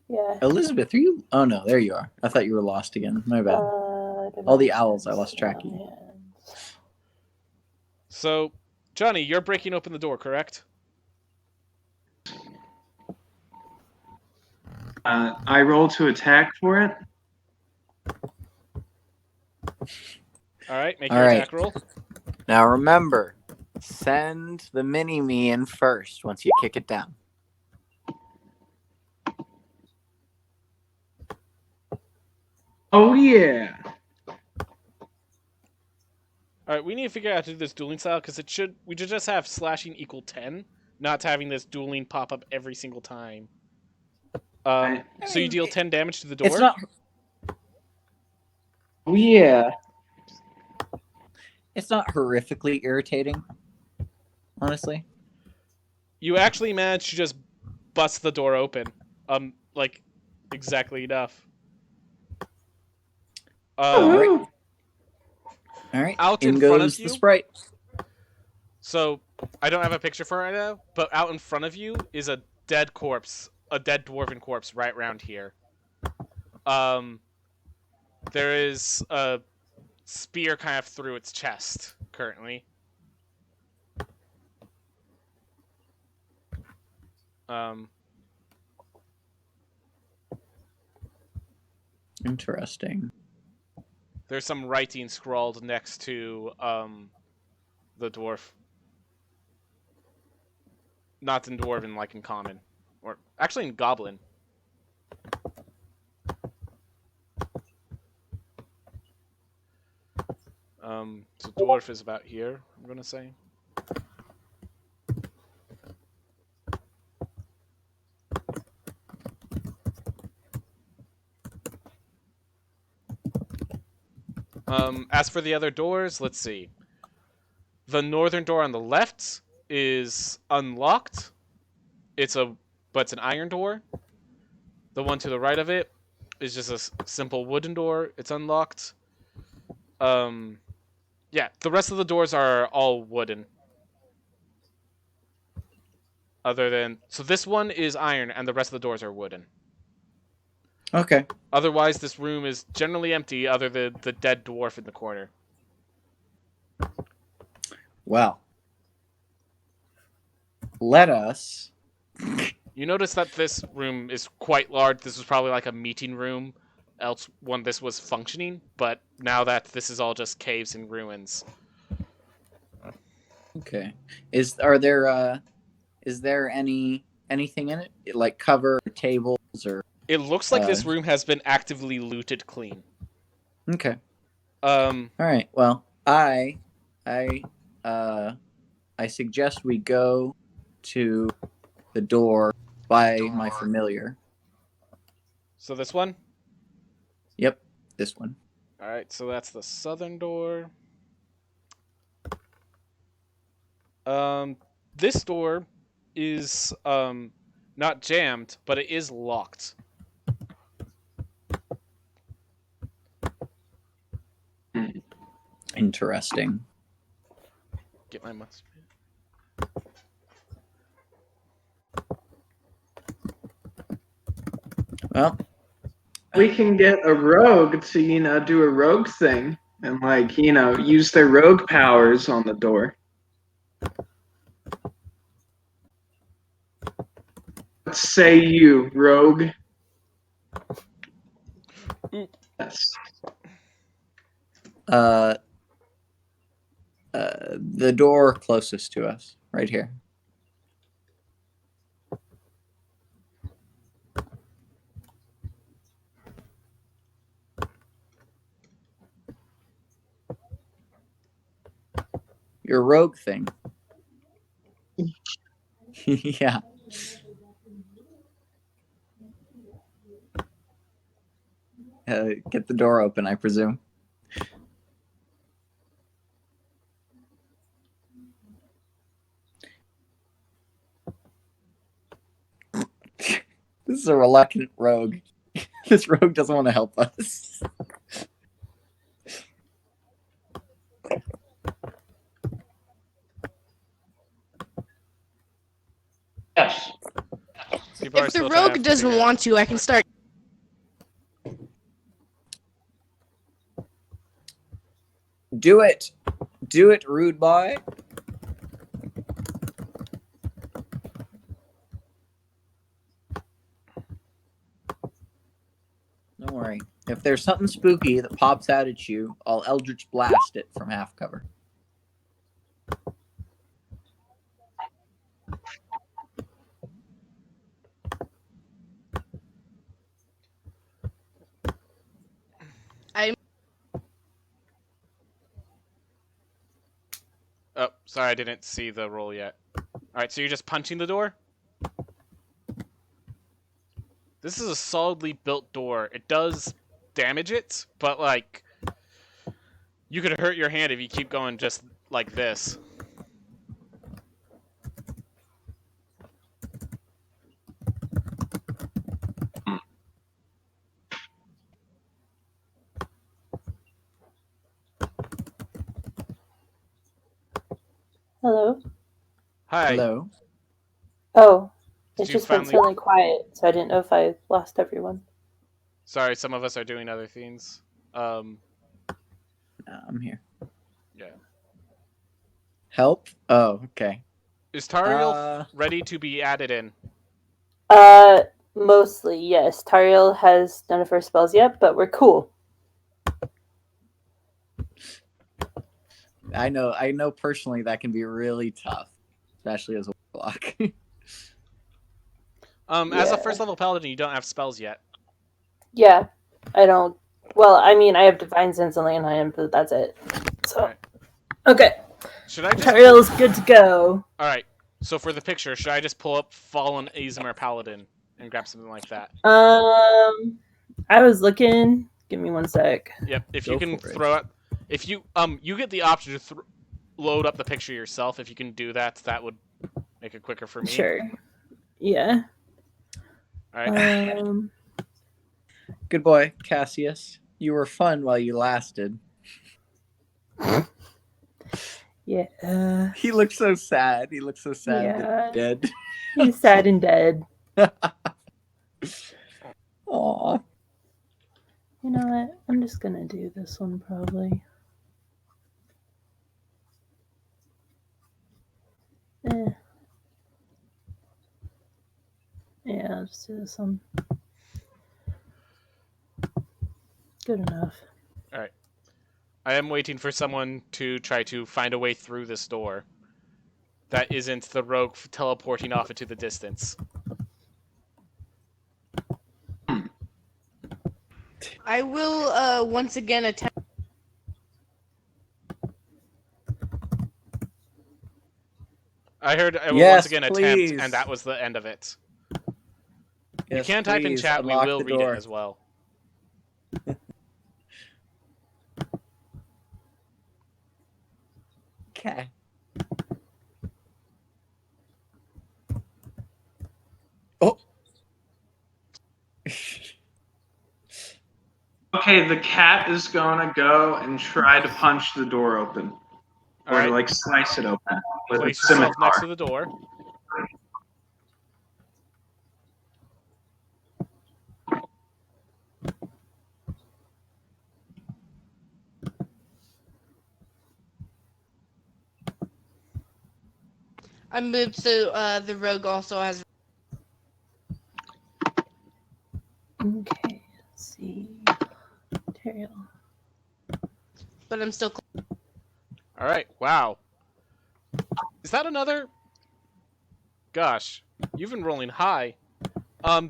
Yeah. Elizabeth, are you? Oh no, there you are. I thought you were lost again. My bad. All the owls, I lost track of you. So, Johnny, you're breaking open the door, correct? I roll to attack for it. All right, make your attack roll. Now remember, send the mini-me in first once you kick it down. Oh yeah. All right, we need to figure out how to do this dueling style because we should just have slashing equal 10, not having this dueling pop up every single time. So you deal 10 damage to the door? It's not. Oh yeah. It's not horrifically irritating, honestly. You actually managed to just bust the door open. Like, exactly enough. All right. Out in in goes front of you, the sprite. So, I don't have a picture for it right now, but out in front of you is a dead corpse, a dead dwarven corpse right around here. There is a spear kind of through its chest currently. Interesting. There's some writing scrawled next to the dwarf. Not in dwarven, like in common, or actually in goblin. So dwarf is about here, I'm gonna say. As for the other doors, let's see. The northern door on the left is unlocked. But it's an iron door. The one to the right of it is just a simple wooden door. It's unlocked. Yeah, the rest of the doors are all wooden. So this one is iron, and the rest of the doors are wooden. Okay. Otherwise, this room is generally empty, other than the dead dwarf in the corner. Well, let us. You notice that this room is quite large. This was probably like a meeting room, else when this was functioning. But now that this is all just caves and ruins. Okay. Is there anything in it? Like cover tables or? It looks like this room has been actively looted clean. Okay. All right. Well, I suggest we go to the door by my familiar. So this one? Yep, this one. All right, so that's the southern door. This door is not jammed, but it is locked. Interesting. Get my mustard. Well, We can get a rogue to, do a rogue thing and, use their rogue powers on the door. What say you, rogue? Yes. The door closest to us, right here. Your rogue thing. Yeah. Get the door open, I presume. This is a reluctant rogue. This rogue doesn't want to help us. Yes. People are If the still trying rogue to doesn't figure out- want to, I can start. Do it. Do it, rude boy. Don't worry. If there's something spooky that pops out at you, I'll Eldritch Blast it from half cover. Oh, sorry, I didn't see the roll yet. All right, so you're just punching the door? This is a solidly built door. It does damage it, but like you could hurt your hand if you keep going just like this. Hello? Hi. Hello. Oh, Did it you just went finally- suddenly quiet, so I didn't know if I lost everyone. Sorry, some of us are doing other things. I'm here. Yeah. Help? Oh, okay. Is Tariel ready to be added in? Mostly, yes. Tariel has none of her spells yet, but we're cool. I know personally that can be really tough, especially as a warlock. As a Yeah. first level paladin, you don't have spells yet. Yeah, I don't. Well, I mean, I have Divine Sense and Lay on Hand, but that's it. So, Alright. okay. Should I just Tariel's good to go. Alright. So for the picture, should I just pull up Fallen Azimir Paladin and grab something like that? I was looking. Give me one sec. Yep. If Go you can for it. throw up, if you you get the option to load up the picture yourself. If you can do that, that would make it quicker for me. Sure. Yeah. All right. Good boy, Cassius. You were fun while you lasted. Yeah. He looked so sad. He looked so sad Yeah. that he's dead. He's sad and dead. Aw. You know what? I'm just gonna do this one probably. Yeah, I'll just do this one. Good enough. All right. I am waiting for someone to try to find a way through this door. That isn't the rogue teleporting off into the distance. I will once again attempt. I heard I will once Yes, again attempt, please. and that was the end of it. You Yes, can type in please, chat, we unlock will the read door. it as well. Okay. Oh. Okay, the cat is gonna go and try to punch the door open. All Or to right, like slice it open with place a scimitar. yourself next to the door. I moved so the rogue also has. Okay, let's see. Material. But I'm still. All right, wow. Is that another? Gosh, you've been rolling high.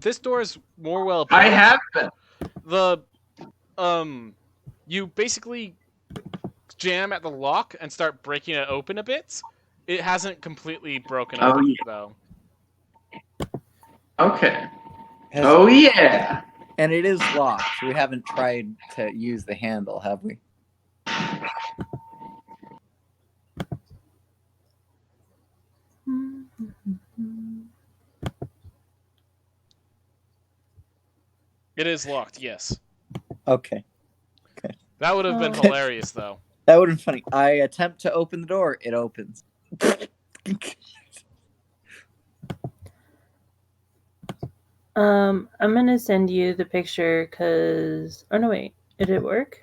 This door is more well built. I have been. You basically jam at the lock and start breaking it open a bit. It hasn't completely broken Oh, open, yeah. though. Okay. Has- Oh yeah. And it is locked. We haven't tried to use the handle, have we? It is locked, yes. Okay. That would have been Oh. hilarious, though. That would have been funny. I attempt to open the door. It opens. I'm gonna send you the picture because. Oh no, wait. Did it work?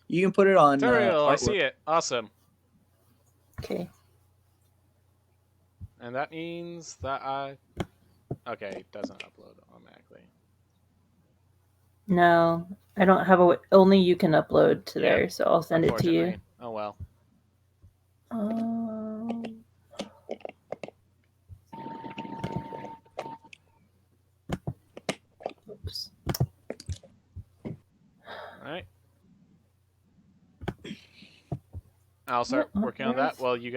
You can put it on Teriel, I artwork. see it. Awesome. Okay. And that means that I... Okay, it doesn't upload automatically. No, I don't have a. Only you can upload to Yeah, there, so I'll send it to you. Unfortunately. Oh well. Oops. Alright. I'll start What on working on that earth? while you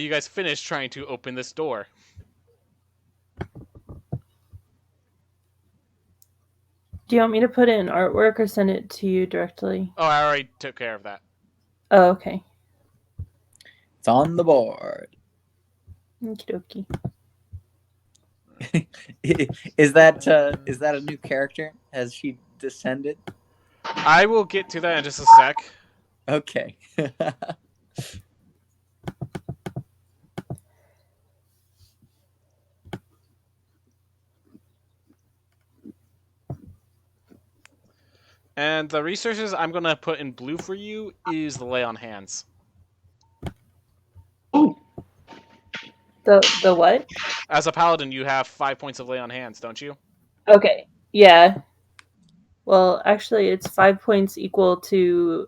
guys finish trying to open this door. Do you want me to put it in artwork or send it to you directly? Oh, I already took care of that. Oh, okay. It's on the board. Okie Is that a new character? Has she descended? I will get to that in just a sec. Okay. And the resources I'm going to put in blue for you is the lay on hands. Ooh. The what? As a paladin, you have 5 points of lay on hands, don't you? Okay. Yeah. Well, actually, it's 5 points equal to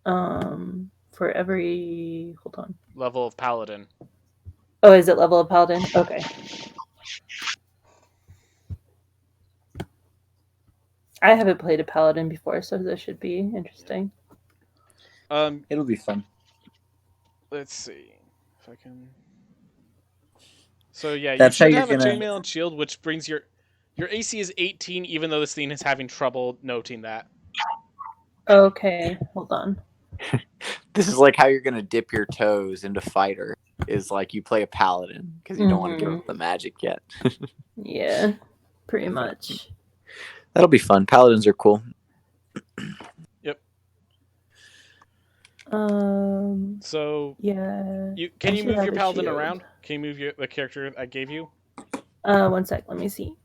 for every. Hold on. Level of paladin. Oh, is it level of paladin? Okay. I haven't played a paladin before, so this should be interesting. It'll be fun. Let's see if I can. So yeah, That's you how should you're have a gonna- chainmail and shield, which brings your AC is 18, even though this thing is having trouble noting that. Okay, hold on. This is like how you're gonna dip your toes into fighter. Is like you play a paladin because you don't want to give up the magic yet. Yeah, pretty much. That'll be fun. Paladins are cool. Yep. So Yeah. Can I you should move have your a paladin shield. around? Can you move the character I gave you? 1 sec. Let me see.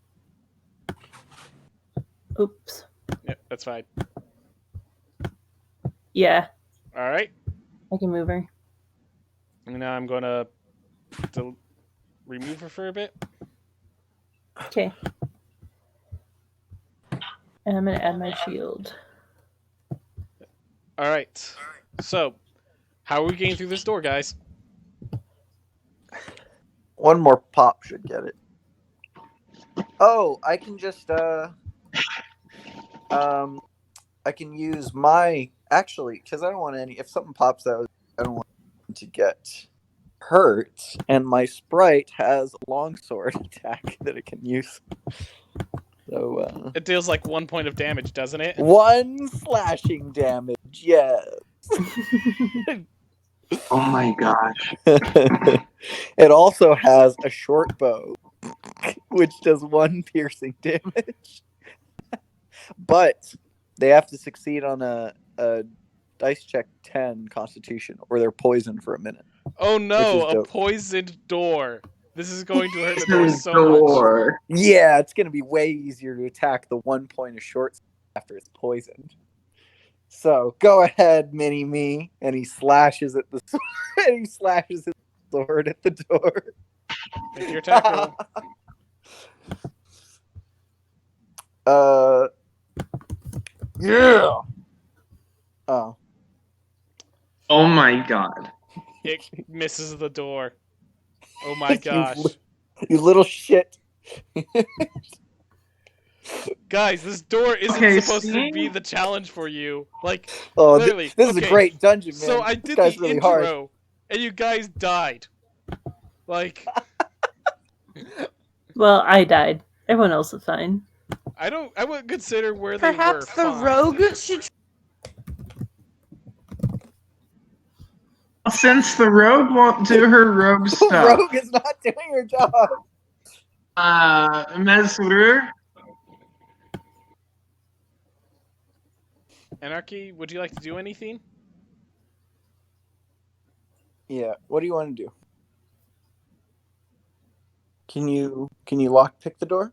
Oops. Yep, that's fine. Yeah, All right. I can move her. And now I'm going to remove her for a bit. Okay. And I'm gonna add my shield. All right. So, how are we getting through this door, guys? One more pop should get it. Oh, I can just I can use my because I don't want any. If something pops out, I don't want to get hurt. And my sprite has a longsword attack that it can use. So It deals like 1 point of damage, doesn't it? 1 slashing damage. Yes. Oh my gosh. It also has a short bow, which does 1 piercing damage. But they have to succeed on a dice check 10 Constitution, or they're poisoned for a minute. Oh Which no, is a dope. poisoned door. This is going to hurt the door so much. Door. Yeah, it's going to be way easier to attack the 1 point of short after it's poisoned. So go ahead, mini me, and he slashes at the and he slashes his sword at the door. Make your attack roll. Yeah. Oh. Oh my god. It misses the door. Oh my gosh. You little shit. Guys, this door isn't Okay, supposed to see? be the challenge for you. Like, Oh, literally. this is a okay, great dungeon, man. So I This did guy's the really intro, hard. and you guys died. Like, Well, I died. Everyone else is fine. I wouldn't consider where they were Perhaps the fine. rogue should. Since the rogue won't do her rogue stuff, Rogue is not doing her job. Mesru, Anarchy, would you like to do anything? Yeah. What do you want to do? Can you lock pick the door?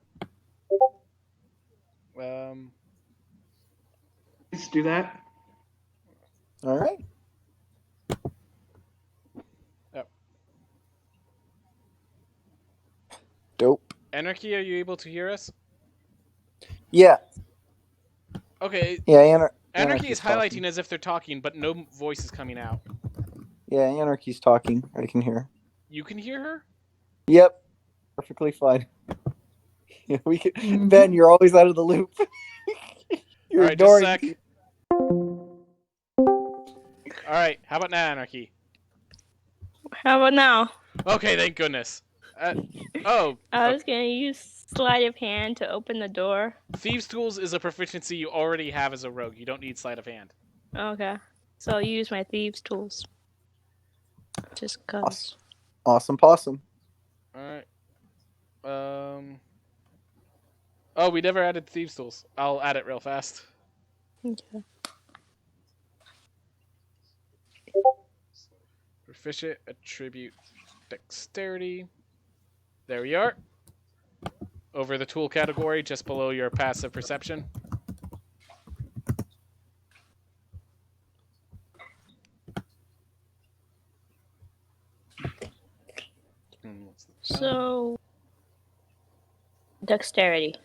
please do that. All right. Yep. Dope. Anarchy, are you able to hear us? Yeah. Okay. Yeah. Anarchy is highlighting talking. as if they're talking, but no voice is coming out. Yeah, Anarchy's talking. I can hear. You can hear her? Yep. Perfectly fine. Yeah, we can. Ben, you're always out of the loop. You're Alright, just a ignoring. sec. Alright, how about now, Anarchy? How about now? Okay, thank goodness. I was gonna use sleight of hand to open the door. Thieves' Tools is a proficiency you already have as a rogue. You don't need sleight of hand. Okay. So I'll use my thieves' tools. Just cause. Awesome possum. Alright. Oh, we never added Thieves' Tools. I'll add it real fast. Okay. Proficient attribute dexterity. There we are. Over the tool category, just below your passive perception. So dexterity.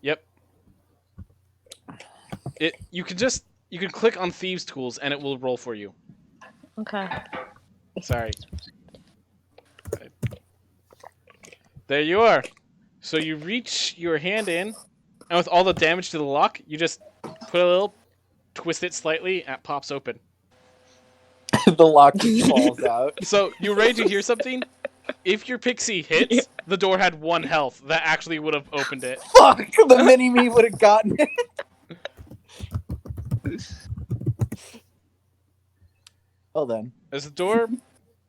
Yep. You can click on Thieves' Tools and it will roll for you. Okay. Sorry. There you are. So you reach your hand in, and with all the damage to the lock, you just put a little, twist it slightly, and it pops open. The lock just falls out. So you ready to hear something? If your pixie hits, the door had 1 health. That actually would have opened it. Fuck! The mini me would have gotten it. Well then. As the door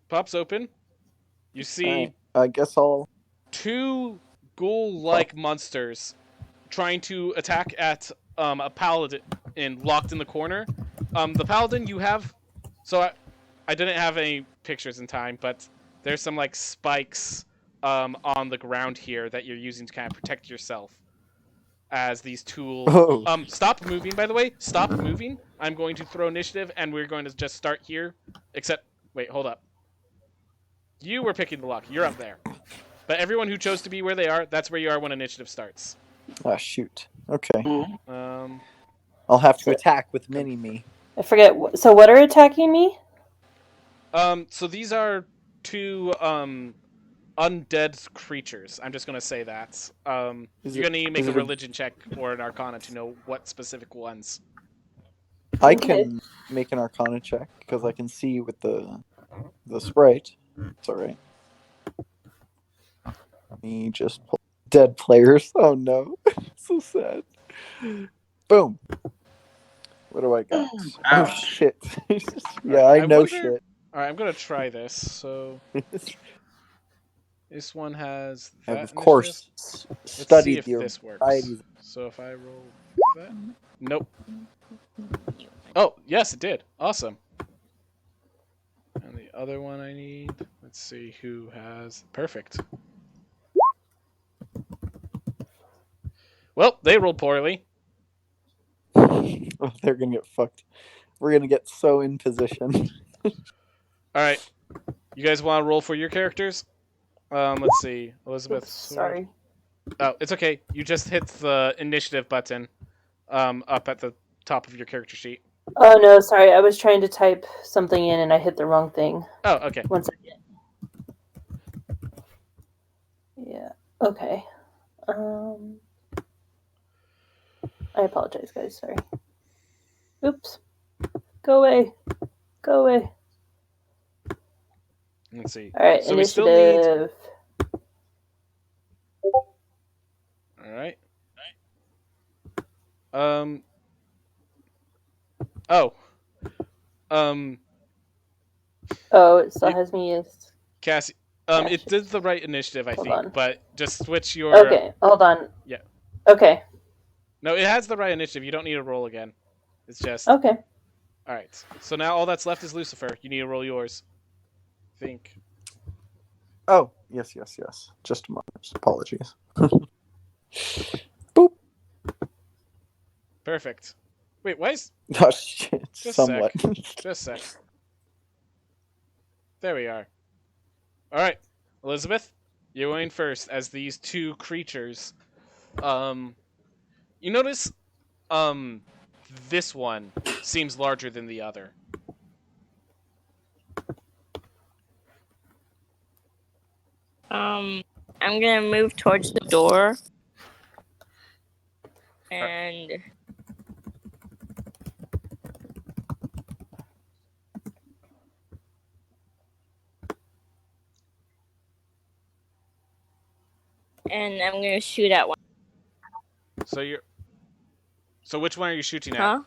pops open, you see Right. I guess I'll. 2 ghoul-like monsters trying to attack at a paladin locked in the corner. The paladin you have, so I didn't have any pictures in time, but there's some like spikes on the ground here that you're using to kind of protect yourself. As these tools. Oh. Stop moving, by the way. Stop moving. I'm going to throw initiative, and we're going to just start here. Except, wait, hold up. You were picking the lock. You're up there. But everyone who chose to be where they are, that's where you are when initiative starts. Ah, shoot. Okay. I'll have to attack with mini me. I forget. So what are attacking me? So these are 2 undead creatures. I'm just gonna say that. Is You're it- gonna need to make is a it a- religion check or an arcana to know what specific ones. I Okay. can make an Arcana check because I can see with the sprite. It's all right. Me just pull dead players. Oh no, so sad. Boom. What do I got? Oh Ouch. shit. Yeah, Alright, I know wonder. shit. Alright, I'm gonna try this. So this one has I've that of initiative. course Let's see studied if the this works. varieties. So if I roll that, nope. Oh yes, it did. Awesome. And the other one I need. Let's see who has perfect. Well, they rolled poorly. Oh, they're gonna get fucked. We're gonna get so in position. All right, you guys want to roll for your characters? Let's see. Elizabeth. Oops, sorry. Oh, it's okay. You just hit the initiative button, up at the top of your character sheet. Oh no, sorry. I was trying to type something in and I hit the wrong thing. Oh, okay. 1 second. Yeah. Okay. I apologize, guys. Sorry. Oops. Go away. Go away. Let's see. All right. So we still need. Initiative. All right. Oh. Oh, it still has me as. Cassie. It did the right initiative, I Hold think, on. but just switch your. Okay. Hold on. Yeah. Okay. No, it has the right initiative. You don't need to roll again. It's just. Okay. All right. So now all that's left is Lucifer. You need to roll yours. I think. Oh, yes. Just a moment. Apologies. Boop. Perfect. Wait, why is. Oh shit. Just Somewhat. Just a sec. There we are. All right, Elizabeth, you're going first as these two creatures. You notice, this one seems larger than the other. I'm gonna move towards the door. And I'm gonna shoot at one. So you're. So which one are you shooting at? Huh?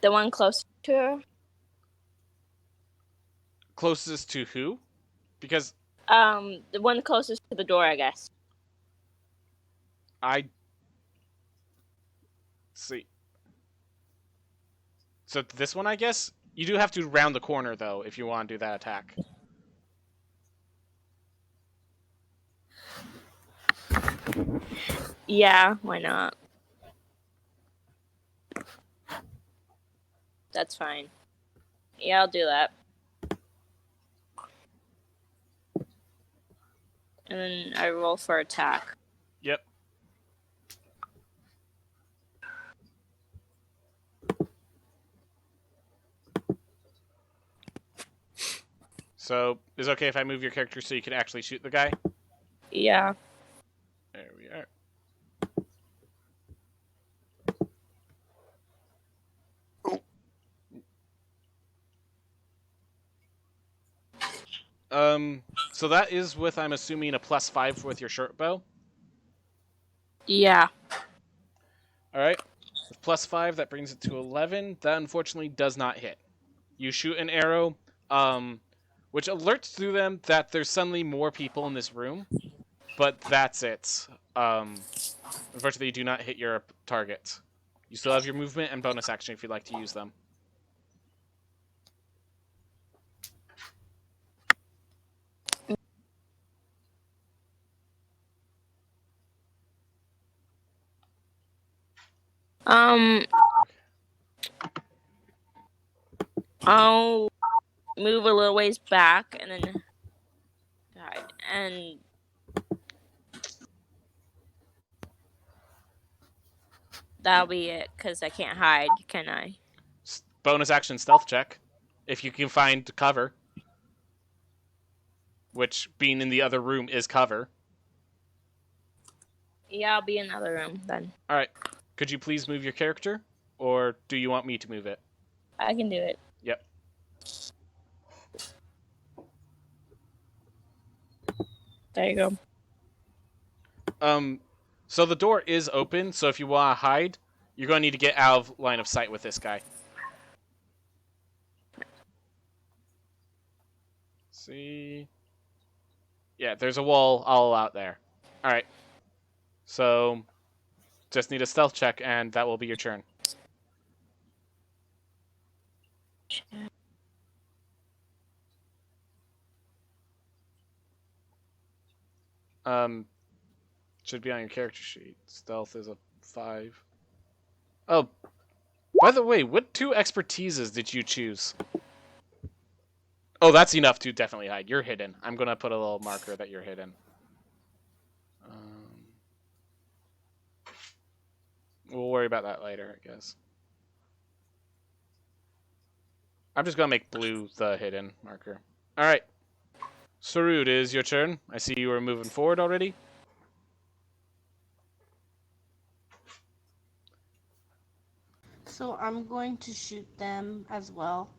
The one closest to her. Closest to who? Because The one closest to the door, I guess. I. See. So this one, I guess? You do have to round the corner, though, if you want to do that attack. Yeah, why not? That's fine. Yeah, I'll do that. And then I roll for attack. Yep. So, is it okay if I move your character so you can actually shoot the guy? Yeah. There we are. So that is with, I'm assuming, a +5 with your short bow. Yeah. All right. With +5, that brings it to 11. That unfortunately does not hit. You shoot an arrow, which alerts to them that there's suddenly more people in this room, but that's it. Unfortunately, you do not hit your target. You still have your movement and bonus action if you'd like to use them. I'll move a little ways back and then That'll be it, because I can't hide, can I? Bonus action stealth check. If you can find cover. Which, being in the other room, is cover. Yeah, I'll be in the other room then. Alright. Could you please move your character? Or do you want me to move it? I can do it. Yep. There you go. So the door is open, so if you want to hide, you're going to need to get out of line of sight with this guy. See? Yeah, there's a wall all out there. Alright. So, just need a stealth check, and that will be your turn. Should be on your character sheet. Stealth is a 5. Oh, by the way, what 2 expertises did you choose? Oh, that's enough to definitely hide. You're hidden. I'm going to put a little marker that you're hidden. We'll worry about that later, I guess. I'm just going to make blue the hidden marker. Alright. Sarud, it is your turn. I see you were moving forward already. So I'm going to shoot them as well.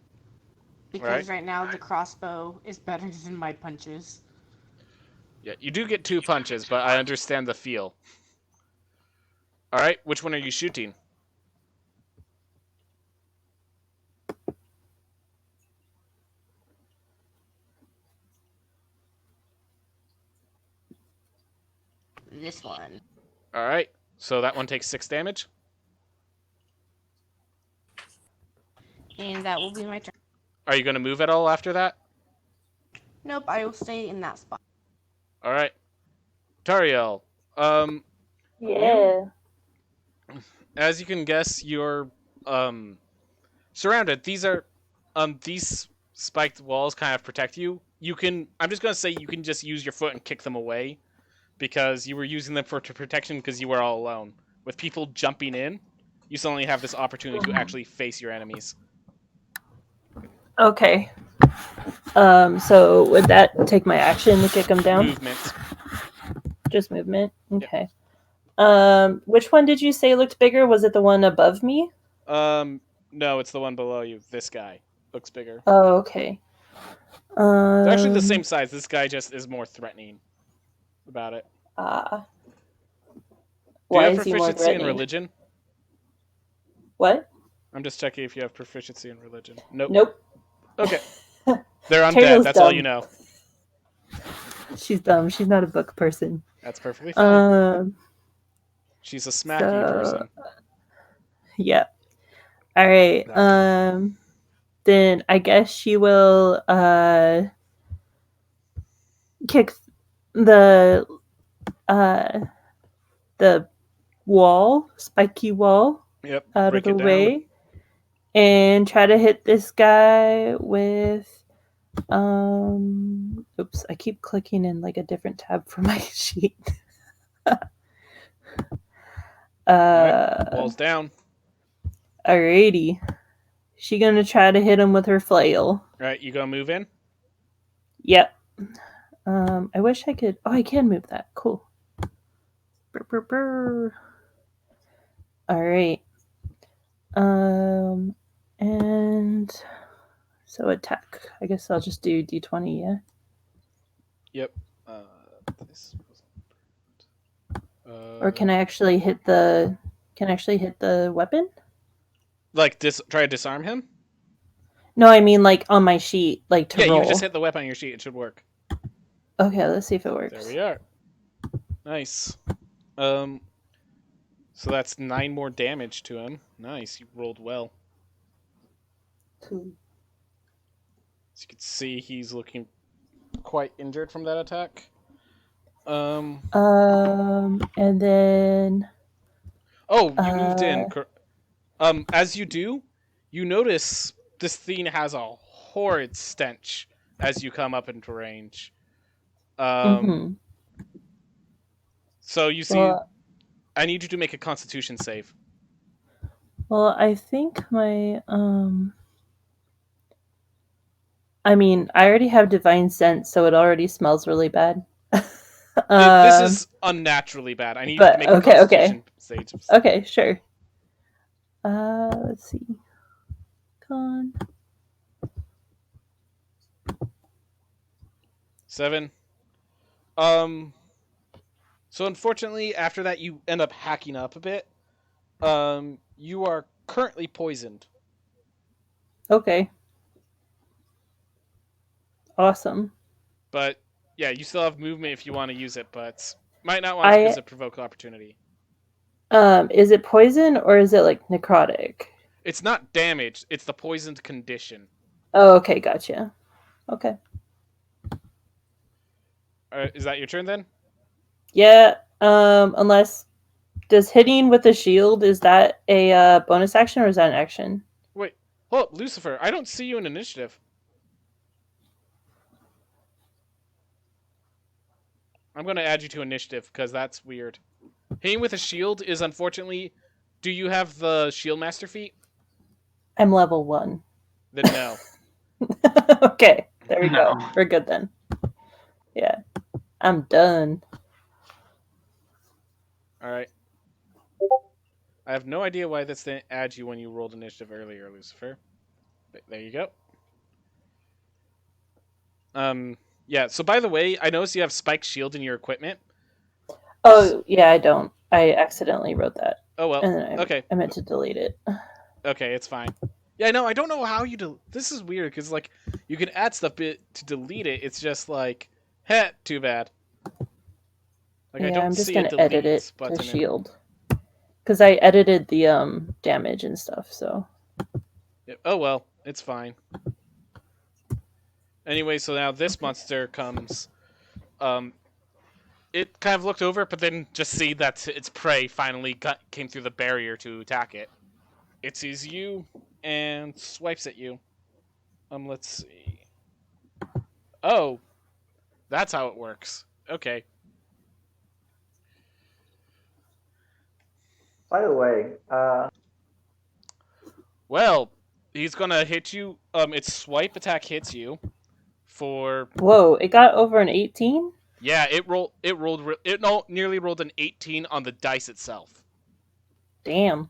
Right. Because right now the crossbow is better than my punches. Yeah, you do get 2 punches, but I understand the feel. Alright, which one are you shooting? This one. Alright, so that one takes 6 damage. And that will be my turn. Are you going to move at all after that? Nope, I will stay in that spot. Alright. Tariel, Yeah. as you can guess, you're surrounded. These spiked walls kind of protect you. I'm just gonna say you can just use your foot and kick them away, because you were using them for protection because you were all alone. With people jumping in, you suddenly have this opportunity to actually face your enemies. Okay. So would that take my action to kick them down? Movement. Just movement? Okay. Which one did you say looked bigger? Was it the one above me? No, it's the one below you. This guy looks bigger. Oh, okay. They're actually the same size. This guy just is more threatening about it. Do you Why have is he more proficiency in threatening? religion? What? I'm just checking if you have proficiency in religion. Nope. Nope. Okay. They're undead. Tariel's That's all dumb. you know. She's dumb. She's not a book person. That's perfectly fine. She's a smacky so- person. Yeah. All right. Then I guess she will kick the wall, spiky wall, Yep. out break of it the down. way, and try to hit this guy with. Oops! I keep clicking in like a different tab for my sheet. Alright, walls down. Alrighty. She gonna try to hit him with her flail. Alright, you gonna move in? Yep. I wish I could. Oh, I can move that. Cool. Brr, brr, brr. All right. And so attack. I guess I'll just do D20. Yeah. Yep. Or can I actually hit the? Can I actually hit the weapon? Like try to disarm him? No, I mean like on my sheet, like to Yeah, roll. you just hit the weapon on your sheet. It should work. Okay, let's see if it works. There we are. Nice. So that's 9 more damage to him. Nice, you rolled well. Cool. As you can see, he's looking quite injured from that attack. And then. Oh, you moved in. As you do, you notice this thing has a horrid stench as you come up into range. So you see, I need you to make a Constitution save. Well, I think my I mean, I already have divine sense, so it already smells really bad. This is unnaturally bad. I need you to But make a okay, Constitution save. okay, sure. Let's see. Con. 7. So unfortunately, after that, you end up hacking up a bit. You are currently poisoned. Okay. Awesome. But yeah, you still have movement if you want to use it, but might not want to because it provoke opportunity. Is it poison or is it like necrotic? It's not damage; it's the poisoned condition. Oh, okay, gotcha. Okay. Is that your turn then? Yeah. Unless does hitting with a shield, is that a bonus action or is that an action? Wait, hold up, Lucifer. I don't see you in initiative. I'm going to add you to initiative because that's weird. Hitting with a shield is unfortunately. Do you have the shield master feat? I'm level 1. Then no. Okay, there we No. go. We're good then. Yeah. I'm done. Alright. I have no idea why this didn't add you when you rolled initiative earlier, Lucifer. But there you go. Yeah, so by the way, I noticed you have spiked shield in your equipment. Oh, yeah, I don't. I accidentally wrote that. Oh well. And then Okay. I meant to delete it. Okay, it's fine. Yeah, no, I don't know how you this is weird because like you can add stuff to delete it. It's just like, heh, too bad. Like I Yeah, don't I'm just see a gonna delete edit it button. to shield. Because I edited the damage and stuff, so. Oh well, it's fine. Anyway, so now this monster comes. It kind of looked over, but then just see that its prey finally came through the barrier to attack it. It sees you and swipes at you. Let's see. Oh, that's how it works. Okay. By the way, Well, he's gonna hit you. Its swipe attack hits you for. Whoa, it got over an 18? Yeah, it nearly rolled an 18 on the dice itself. Damn.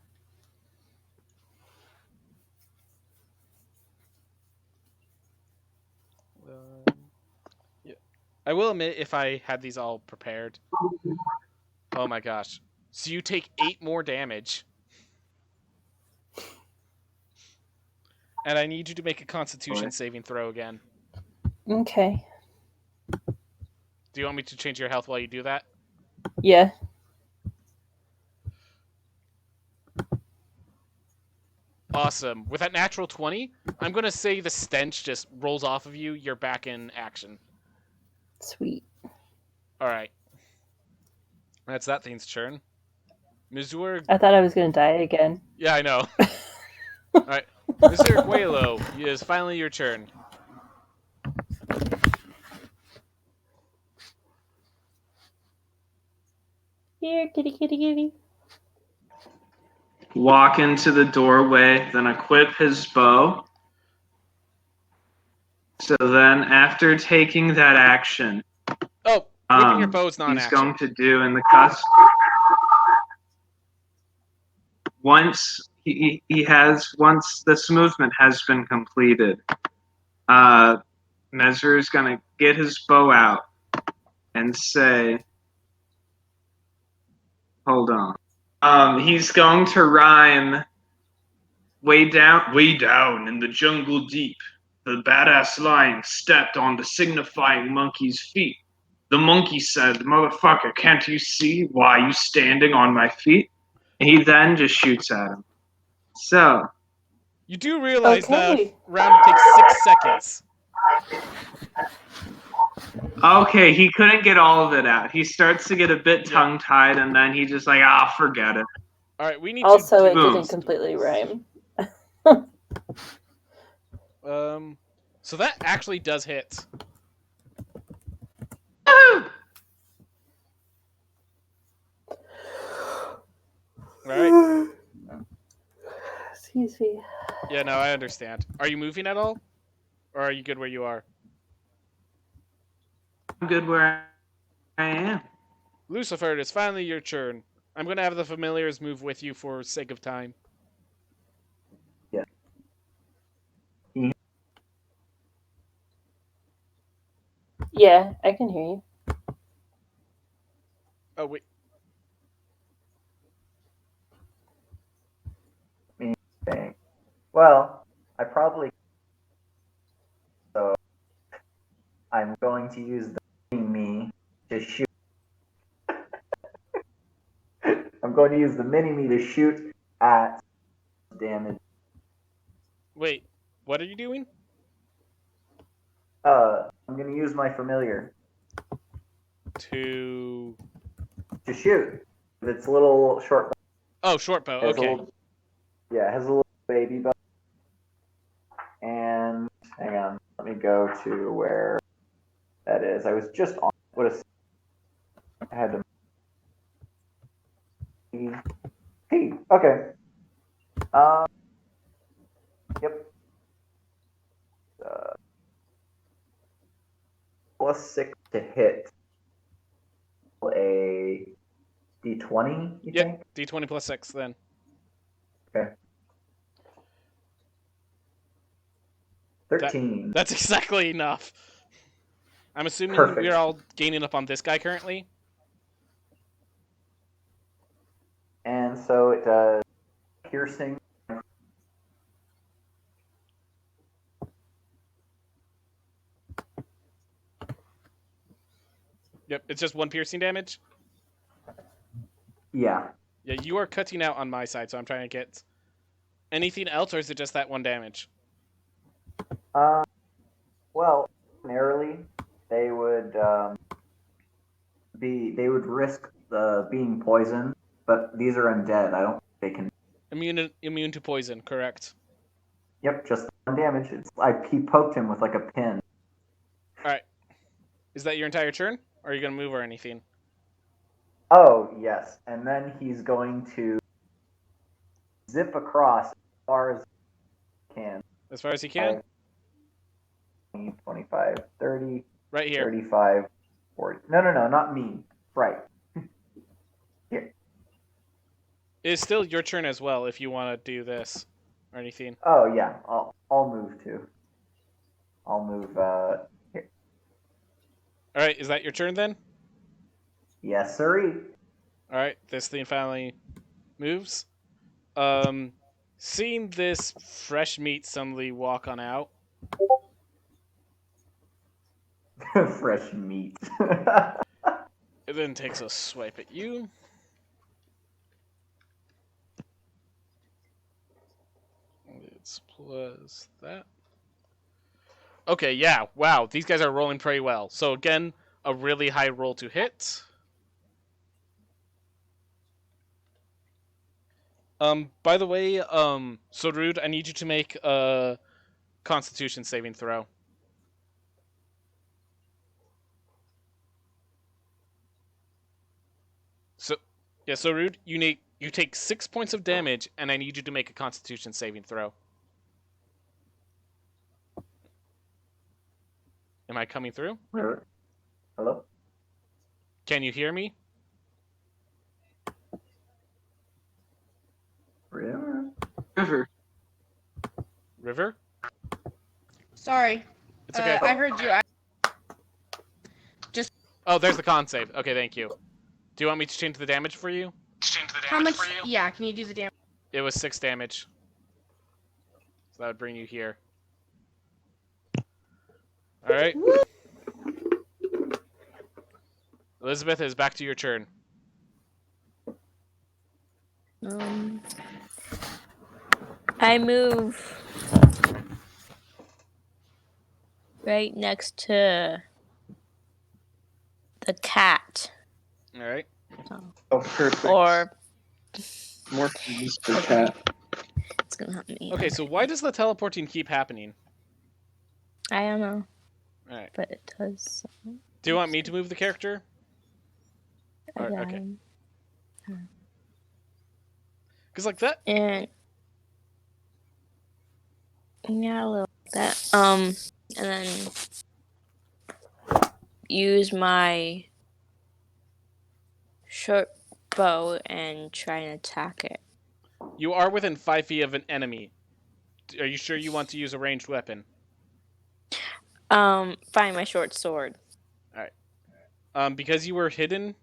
Yeah. I will admit, if I had these all prepared. Oh my gosh. So you take 8 more damage. And I need you to make a Constitution saving throw again. Okay. Do you want me to change your health while you do that? Yeah. Awesome. With that natural 20, I'm going to say the stench just rolls off of you. You're back in action. Sweet. All right. That's that thing's turn. Mizur. I thought I was gonna die again. Yeah, I know. All right. Mr. Guelo, it is finally your turn. Here, kitty, kitty, kitty. Walk into the doorway, then equip his bow. So then, after taking that action, Oh, whipping your bow is not an he's action. going to do in the cusp. Once once this movement has been completed, Mezzer is going to get his bow out and say, hold on. He's going to rhyme way down in the jungle deep. The badass lion stepped on the signifying monkey's feet. The monkey said, "Motherfucker, can't you see why you standing on my feet?" And he then just shoots at him. So, You do realize the Okay. round takes 6 seconds. okay, he couldn't get all of it out. He starts to get a bit tongue-tied, and then he just like, forget it. All right, we need Also, to it Boom. didn't completely rhyme. So that actually does hit. All right. see. Yeah, no, I understand. Are you moving at all? Or are you good where you are? I'm good where I am. Lucifer, it's finally your turn. I'm going to have the familiars move with you for sake of time. Yeah, I can hear you. Oh, wait. Thing. Well, I probably so I'm going to use the mini me to shoot. I'm going to use the mini me to shoot at damage. Wait, what are you doing? I'm going to use my familiar To... to shoot. It's a little short. Oh, short bow, Has a okay. little, yeah, it has a little baby bow. And hang on, let me go to where that is. I was just on. What a. I had to. P. Okay. Yep. +6 to hit. A D20, you Yep, think? D20 plus 6 then. Okay. 13. That's exactly enough. I'm assuming Perfect. we're all gaining up on this guy currently. And so it does piercing. Yep, it's just 1 piercing damage. Yeah. Yeah, you are cutting out on my side, so I'm trying to get anything else, or is it just that 1 damage? Well, ordinarily they would they would risk being poisoned, but these are undead. I don't think they can. Immune to poison, correct. Yep, just 1 damage. He poked him with like a pin. Alright. Is that your entire turn? Or are you going to move or anything? Oh, yes. And then he's going to zip across as far as he can. As far as he can? 20, 25, 30, Right here. 35, 40. No, not me. Right. Here. It's still your turn as well if you want to do this or anything. Oh, yeah. I'll move too. I'll move here. Alright, is that your turn then? Yes, sirree. Alright, this thing finally moves. Seeing this fresh meat suddenly walk on out. Fresh meat. It then takes a swipe at you. It's plus that. Okay, yeah, wow, these guys are rolling pretty well. So again, a really high roll to hit. By the way, so Rude, I need you to make a Constitution saving throw. So Rude, you take 6 points of damage, and I need you to make a Constitution saving throw. Am I coming through? Hello? Can you hear me? River. River? Sorry. It's okay. I heard you. Oh, there's the con save. Okay, thank you. Do you want me to change the damage for you? How much? Yeah, can you do the damage? It was 6 damage. So that would bring you here. Alright. Elizabeth, is back to your turn. I move right next to the cat. Alright. Oh, perfect. Or More things for cat. it's gonna help me. Okay, so why does the teleporting keep happening? I don't know, Alright. but it does. Do you want me to move the character? Okay. Again. Because like that... And Yeah, a little like that. And then use my short bow and try and attack it. You are within 5 feet of an enemy. Are you sure you want to use a ranged weapon? Find my short sword. All right. Because you were hidden,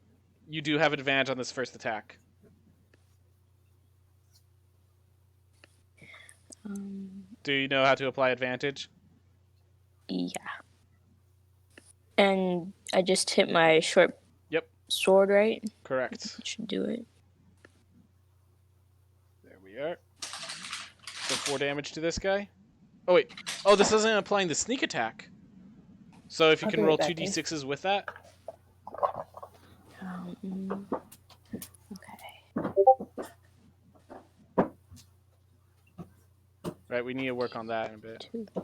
you do have advantage on this first attack. Do you know how to apply advantage? Yeah. And I just hit my short sword, right? Correct. That should do it. There we are. So 4 damage to this guy. Oh, wait. Oh, this isn't applying the sneak attack. So if you I'll can be roll right back, 2d6s with that. Okay. Right, we need to work on that in a bit. 2. There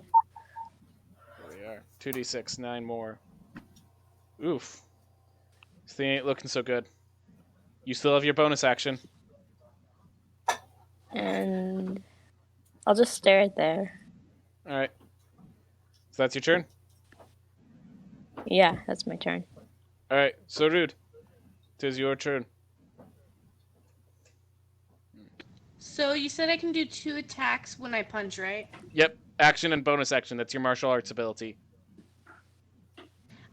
we are. 2d6, 9 more. Oof. This thing ain't looking so good. You still have your bonus action. And I'll just stare at there. Alright. So that's your turn? Yeah, that's my turn. Alright, so Rude. 'Tis your turn. So you said I can do 2 attacks when I punch, right? Yep, action and bonus action. That's your martial arts ability.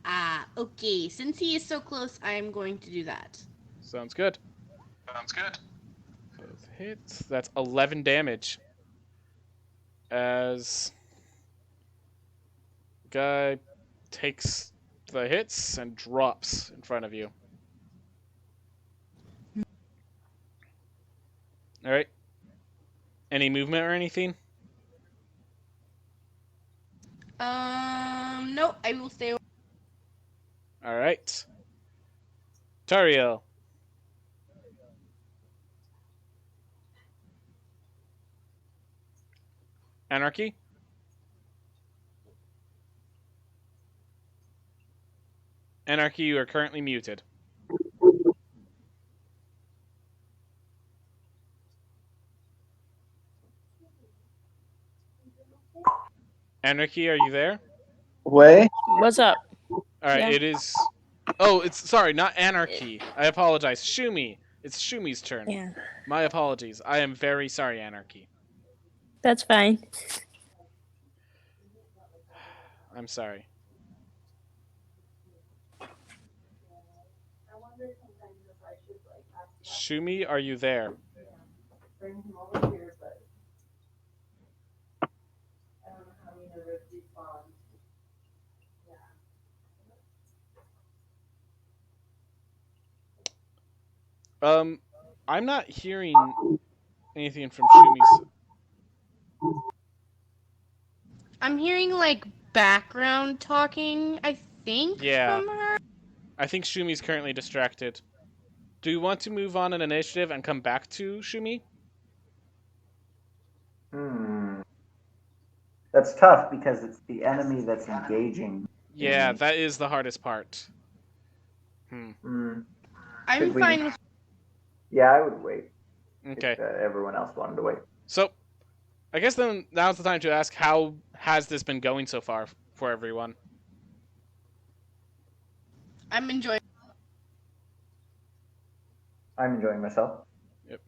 Ah, okay. Since he is so close, I'm going to do that. Sounds good. Both hits. That's 11 damage. As guy takes the hits and drops in front of you. Alright. Any movement or anything? No, I will stay. Alright. Tariel. Anarchy? Anarchy, you are currently muted. Anarchy, are you there? Way? What's up? Alright, Yeah. it is... Oh, it's... Sorry, not Anarchy. I apologize. Shumi. It's Shumi's turn. Yeah. My apologies. I am very sorry, Anarchy. That's fine. I'm sorry. Shumi, are you there? I'm not hearing anything from Shumi's. I'm hearing like background talking, I think, Yeah. from her. I think Shumi's currently distracted. Do you want to move on an initiative and come back to Shumi? That's tough because it's the enemy that's engaging. Yeah, that is the hardest part. I'm Should we- fine with. Yeah, I would wait. Okay. If everyone else wanted to wait. So, I guess then now's the time to ask, how has this been going so far for everyone? I'm enjoying. I'm enjoying myself. Yep.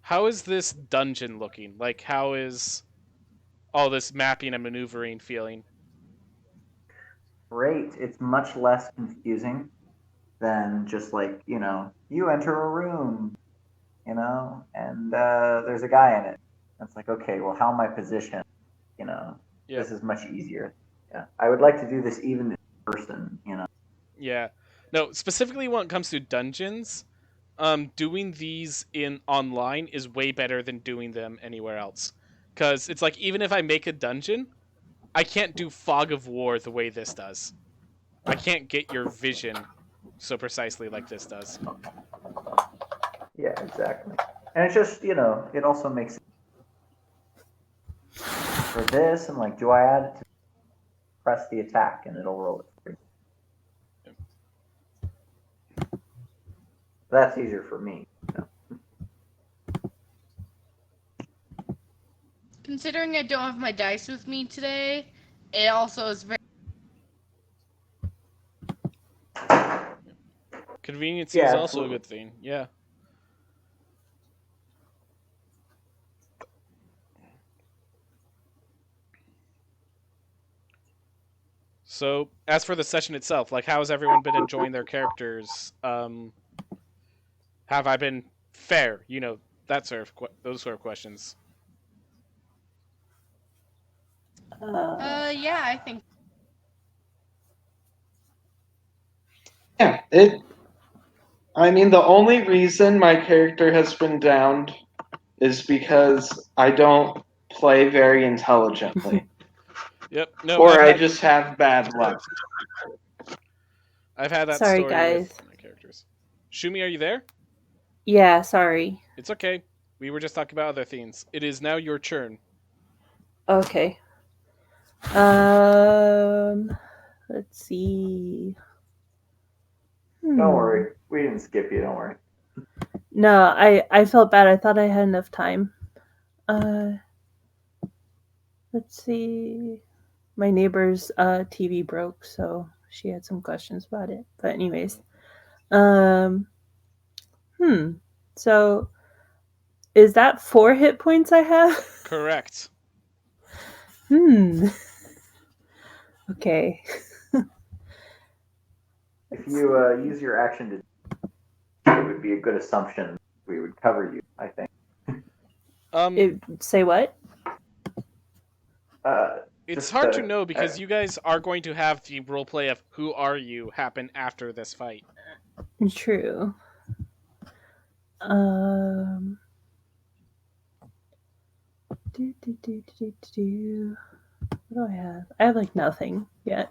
How is this dungeon looking? Like, how is all this mapping and maneuvering feeling? Great. It's much less confusing than just like, you enter a room, and there's a guy in it. It's like, okay, well, how am I positioned? Yep. This is much easier. Yeah. I would like to do this even in person, Yeah. No, specifically when it comes to dungeons, doing these in online is way better than doing them anywhere else. Because it's like, even if I make a dungeon, I can't do Fog of War the way this does. I can't get your vision so precisely like this does. Yeah, exactly. And it's just, it also makes it for this, and like, do I add it to press the attack and it'll roll it for you. That's easier for me. Considering I don't have my dice with me today, it also is very. Convenience Yeah, is also a absolutely. good thing. Yeah. So, as for the session itself, like, how has everyone been enjoying their characters? Have I been fair? You know, that sort of those sort of questions. Yeah, I think. Yeah, I mean, the only reason my character has been downed is because I don't play very intelligently, Yep. No, or I just have bad luck. I've had that Sorry, story with guys. my characters. Shumi, are you there? Yeah, sorry. It's okay. We were just talking about other things. It is now your turn. Okay. Let's see. Don't worry, we didn't skip you. Don't worry. No, I felt bad. I thought I had enough time. Let's see. My neighbor's TV broke, so she had some questions about it. But anyways, so is that 4 hit points I have? Correct. Okay. If you use your action to, it would be a good assumption we would cover you. I think. Say what? It's hard to know because you guys are going to have the roleplay of who are you happen after this fight. True. What do I have? I have like nothing yet.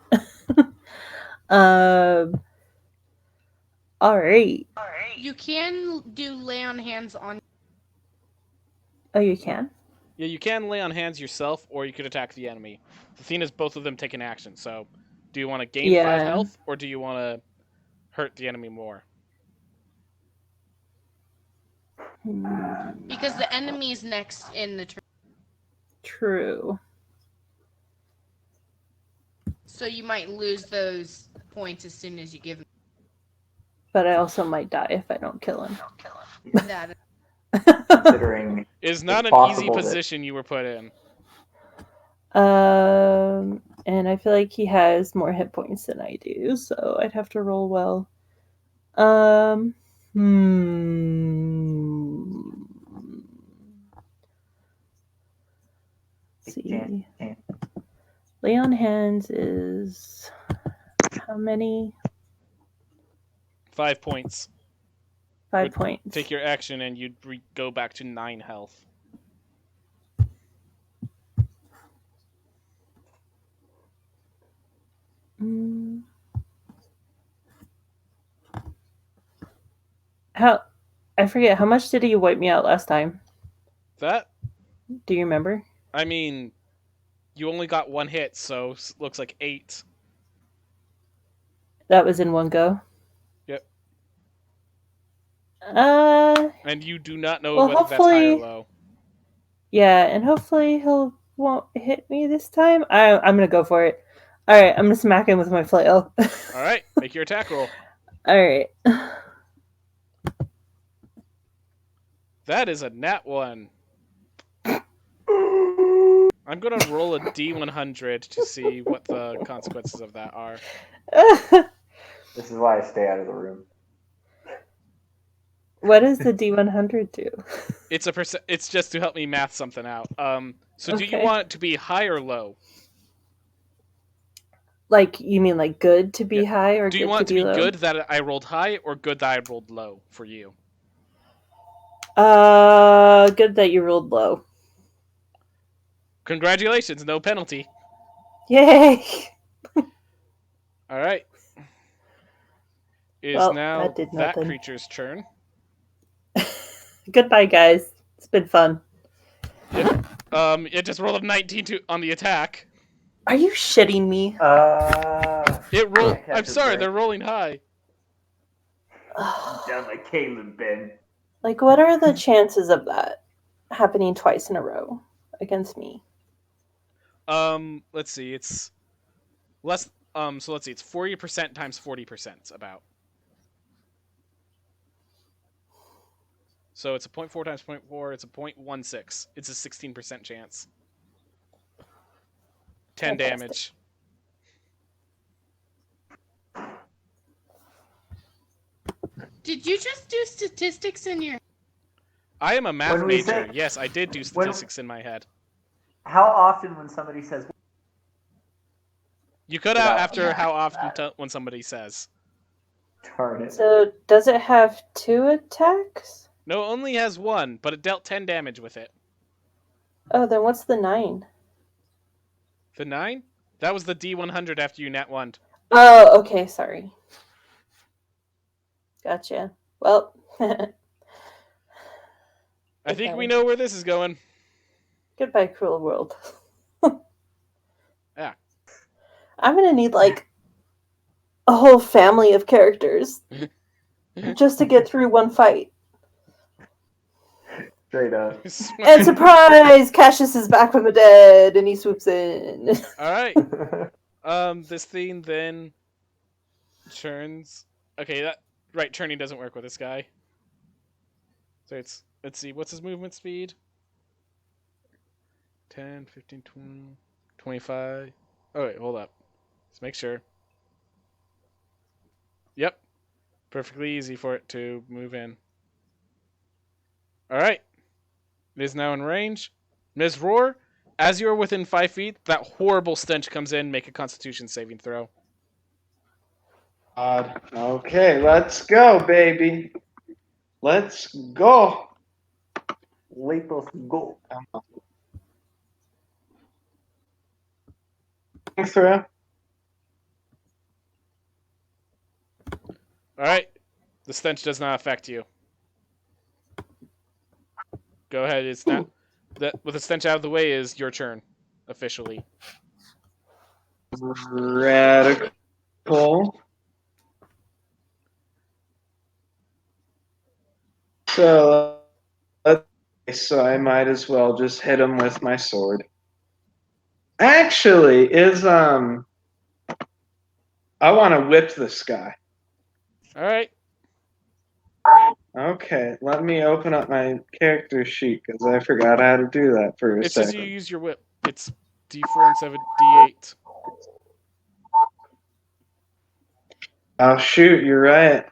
All right. You can do lay on hands on. Oh, you can? Yeah, you can lay on hands yourself, or you could attack the enemy. The thing is, both of them take an action. So, do you want to gain 5 health, or do you want to hurt the enemy more? Because the enemy is next in the turn. True. So you might lose those points as soon as you give them. But I also might die if I don't kill him. That. Considering is not an easy position you were put in. And I feel like he has more hit points than I do, so I'd have to roll well. Let's see. Lay on hands is how many? 5 points. 5 points. Take your action and you'd go back to 9 health. I forget, how much did he wipe me out last time? That? Do you remember? I mean, you only got 1 hit, so looks like 8. That was in one go? Yep. And you do not know whether that's high or low. Yeah, and hopefully he'll won't hit me this time. I'm gonna go for it. Alright, I'm gonna smack him with my flail. Alright, make your attack roll. Alright. That is a nat 1. I'm gonna roll a D100 to see what the consequences of that are. This is why I stay out of the room. What does the D100 do? It's it's just to help me math something out. So do you want it to be high or low? Like, you mean like good to be high or do good you want to it to be be low? good that I rolled high or good that I rolled low for you? Good that you rolled low. Congratulations, no penalty. Yay! Alright. It is now that creature's turn. Goodbye, guys. It's been fun. Yep. It just rolled a 19 on the attack. Are you shitting me? It rolled. I'm sorry, they're rolling high. Down like Caleb, Ben. Like, what are the chances of that happening twice in a row? against me? Let's see. It's less. So let's see. It's 40% times 40% about. So it's a 0.4 times 0.4. It's a 0.16. It's a 16% chance. 10 Fantastic. damage. Did you just do statistics in your? I am a math When we major. say- Yes, I did do statistics in my head. How often when somebody says You cut out Without after math, how often matter. when somebody says. target? So does it have 2 attacks? No, it only has 1, but it dealt 10 damage with it. Oh, then what's the 9? The 9? That was the D100 after you nat 1. Oh, okay, sorry. Gotcha. Well, I think we Okay. know where this is going. goodbye, cruel world. Yeah. I'm gonna need like a whole family of characters just to get through one fight. Straight up. And surprise! Cassius is back from the dead, and he swoops in. Alright. This thing then turns. Okay, that right turning doesn't work with this guy. So let's see, what's his movement speed? 10, 15, 20, 25. Oh wait, hold up. Let's make sure. Yep. Perfectly easy for it to move in. Alright. It is now in range. Ms. Roar, as you are within 5 feet, that horrible stench comes in. Make a constitution saving throw. Okay, let's go, baby. Let's go. Let's go. Throw. Alright. The stench does not affect you. Go ahead. It's not. With the stench out of the way is your turn. Officially. Radical. So I might as well just hit him with my sword. Actually, I want to whip this guy. Alright. Okay, let me open up my character sheet because I forgot how to do that for a It says you second. use your whip. It's D4 and 7 D8. Oh shoot, you're right.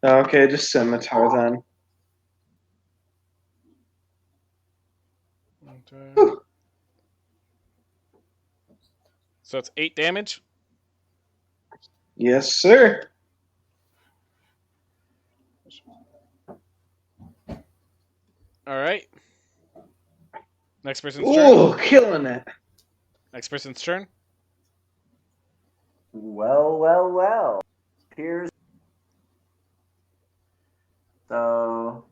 Okay, just scimitar then. So it's 8 damage. Yes, sir. Alright. Next person's turn. Ooh, killing it. Next person's turn. Well. Here's so.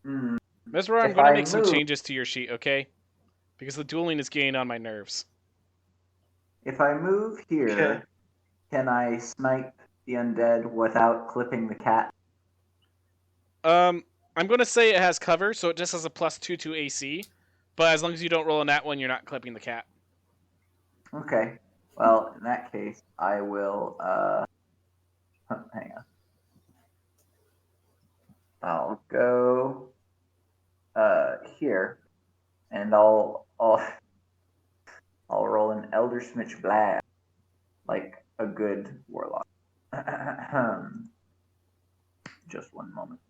Ms. Roar, I'm If going to I make some move- changes to your sheet, okay? Because the dueling is getting on my nerves. If I move here, Okay. can I snipe the undead without clipping the cat? I'm going to say it has cover, so it just has a +2 to AC. But as long as you don't roll a nat 1, you're not clipping the cat. Okay. Well, in that case, I will. Hang on. I'll go here, and I'll roll an Elder Smith Blast, like a good warlock. Just one moment.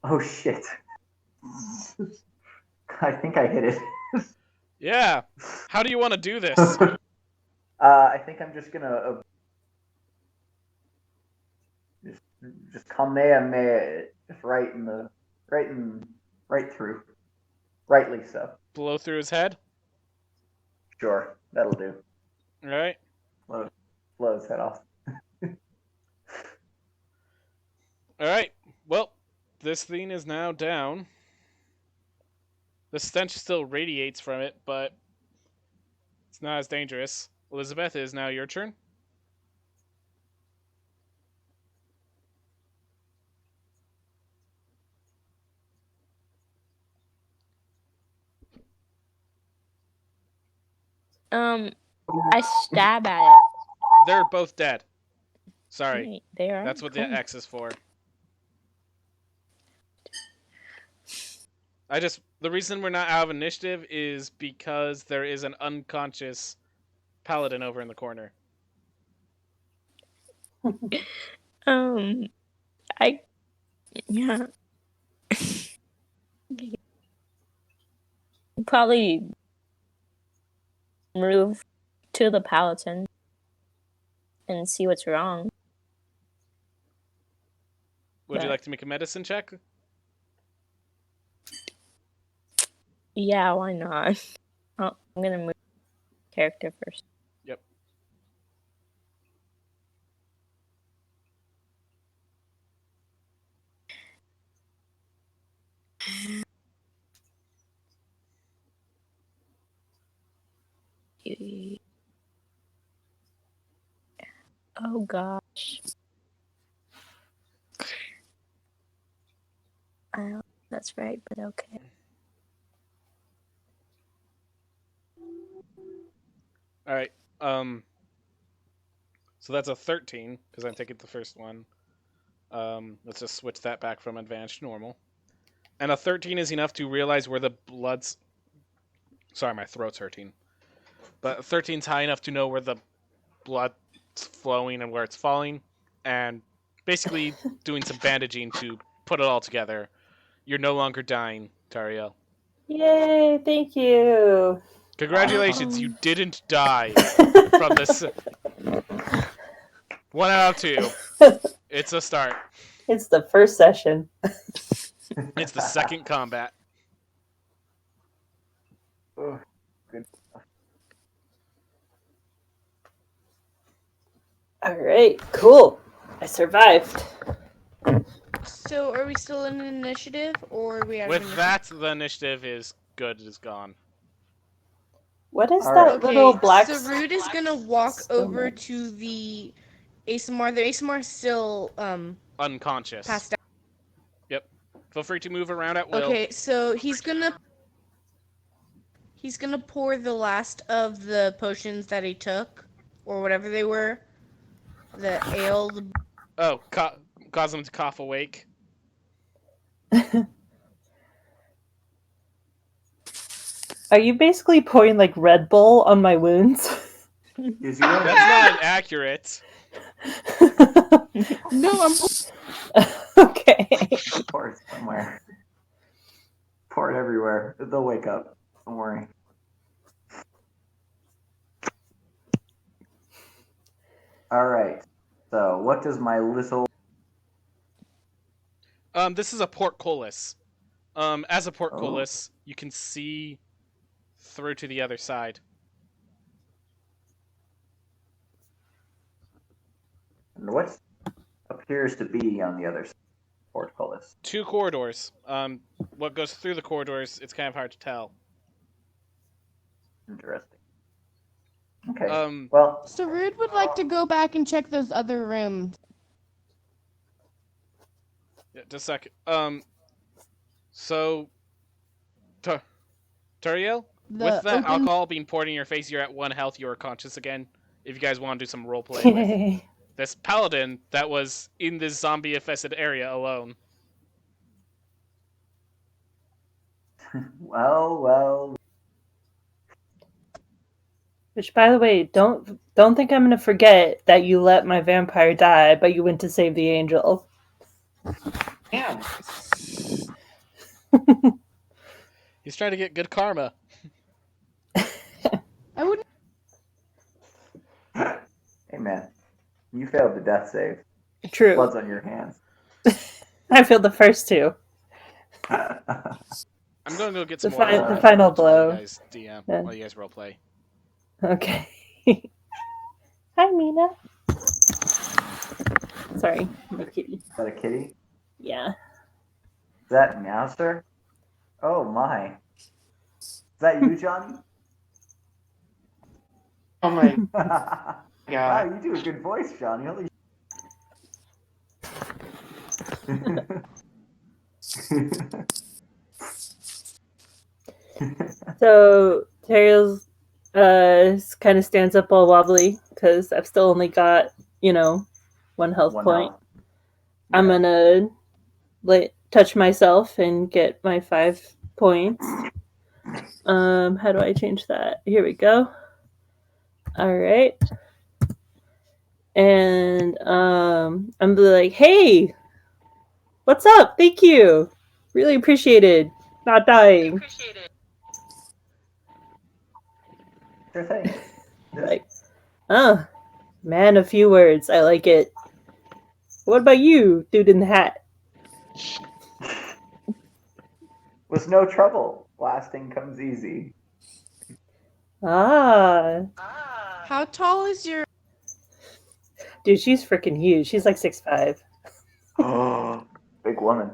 Oh shit! I think I hit it. Yeah. How do you want to do this? I think I'm just gonna just Kamehameha, just right through, rightly so. Blow through his head? Sure, that'll do. Alright. Blow his head off. Alright. Well, this thing is now down. The stench still radiates from it, but it's not as dangerous. Elizabeth, it is now your turn. I stab at it. They're both dead. Sorry. Wait, they are. That's what the X is for. The reason we're not out of initiative is because there is an unconscious paladin over in the corner. Yeah. Probably move to the paladin and see what's wrong. Would you Right. like to make a medicine check? Yeah, why not? Oh, I'm gonna move character first. Yep. Oh gosh. I don't know if that's right, but okay. All right. So that's a 13 because I'm taking the first one. Let's just switch that back from advanced to normal. And a 13 is enough to realize where the blood's. Sorry, my throat's hurting. But 13's high enough to know where the blood's flowing and where it's falling, and basically doing some bandaging to put it all together. You're no longer dying, Tariel. Yay, thank you. Congratulations, you didn't die from this. 1 out of 2. It's a start. It's the first session. It's the second combat. Oh, good. All right, cool. I survived. So are we still in initiative, or are we out of With initiative? that, the initiative is good. Is gone. What is All that right. little Okay, black? Sarud is gonna walk over stomach? to the ASMR. The ASMR is still Unconscious. passed out. Yep. Feel free to move around at will. Okay, so he's gonna pour the last of the potions that he took, or whatever they were, the ale. Oh, cause them to cough awake. Are you basically pouring like Red Bull on my wounds? Is That's not accurate. No, I'm. Okay. Pour it somewhere. Pour it everywhere. They'll wake up. Don't worry. All right. So, what does my little... This is a portcullis. As a portcullis, you can see through to the other side. What appears to be on the other side of the portcullis? 2 corridors. What goes through the corridors, it's kind of hard to tell. Interesting. Okay. Um, Well, Sarud would like to go back and check those other rooms. yeah, just a second. So, Tariel, with the alcohol being poured in your face, you're at 1 health. You are conscious again. If you guys want to do some role play with Yay. this paladin that was in this zombie-infested area alone. well. Which, by the way, don't think I'm gonna forget that you let my vampire die, but you went to save the angel. Damn. He's trying to get good karma. I wouldn't. Hey, man. You failed the death save. True. Blood's on your hands. I failed the first 2. I'm going to go get some The more. final blow. While you guys DM, Yeah. while you guys roleplay. Okay. Hi, Mina. Sorry, I'm a kitty. Is that a kitty? Yeah. Is that Mouser? Oh, my. Is that you, Johnny? Oh my Wow, god. you do a good voice, Johnny. Holy So Tariel's kind of stands up all wobbly because I've still only got, 1 health One point. health. I'm Yeah. gonna touch myself and get my 5 points. How do I change that? Here we go. All right. And I'm like, hey, what's up? Thank you. Really appreciated not dying. Sure thing. Like, oh, man, a few words. I like it. What about you, dude in the hat? With no trouble, lasting comes easy. Ah, How tall is your? dude, she's freaking huge. She's like 6'5". Oh, big woman.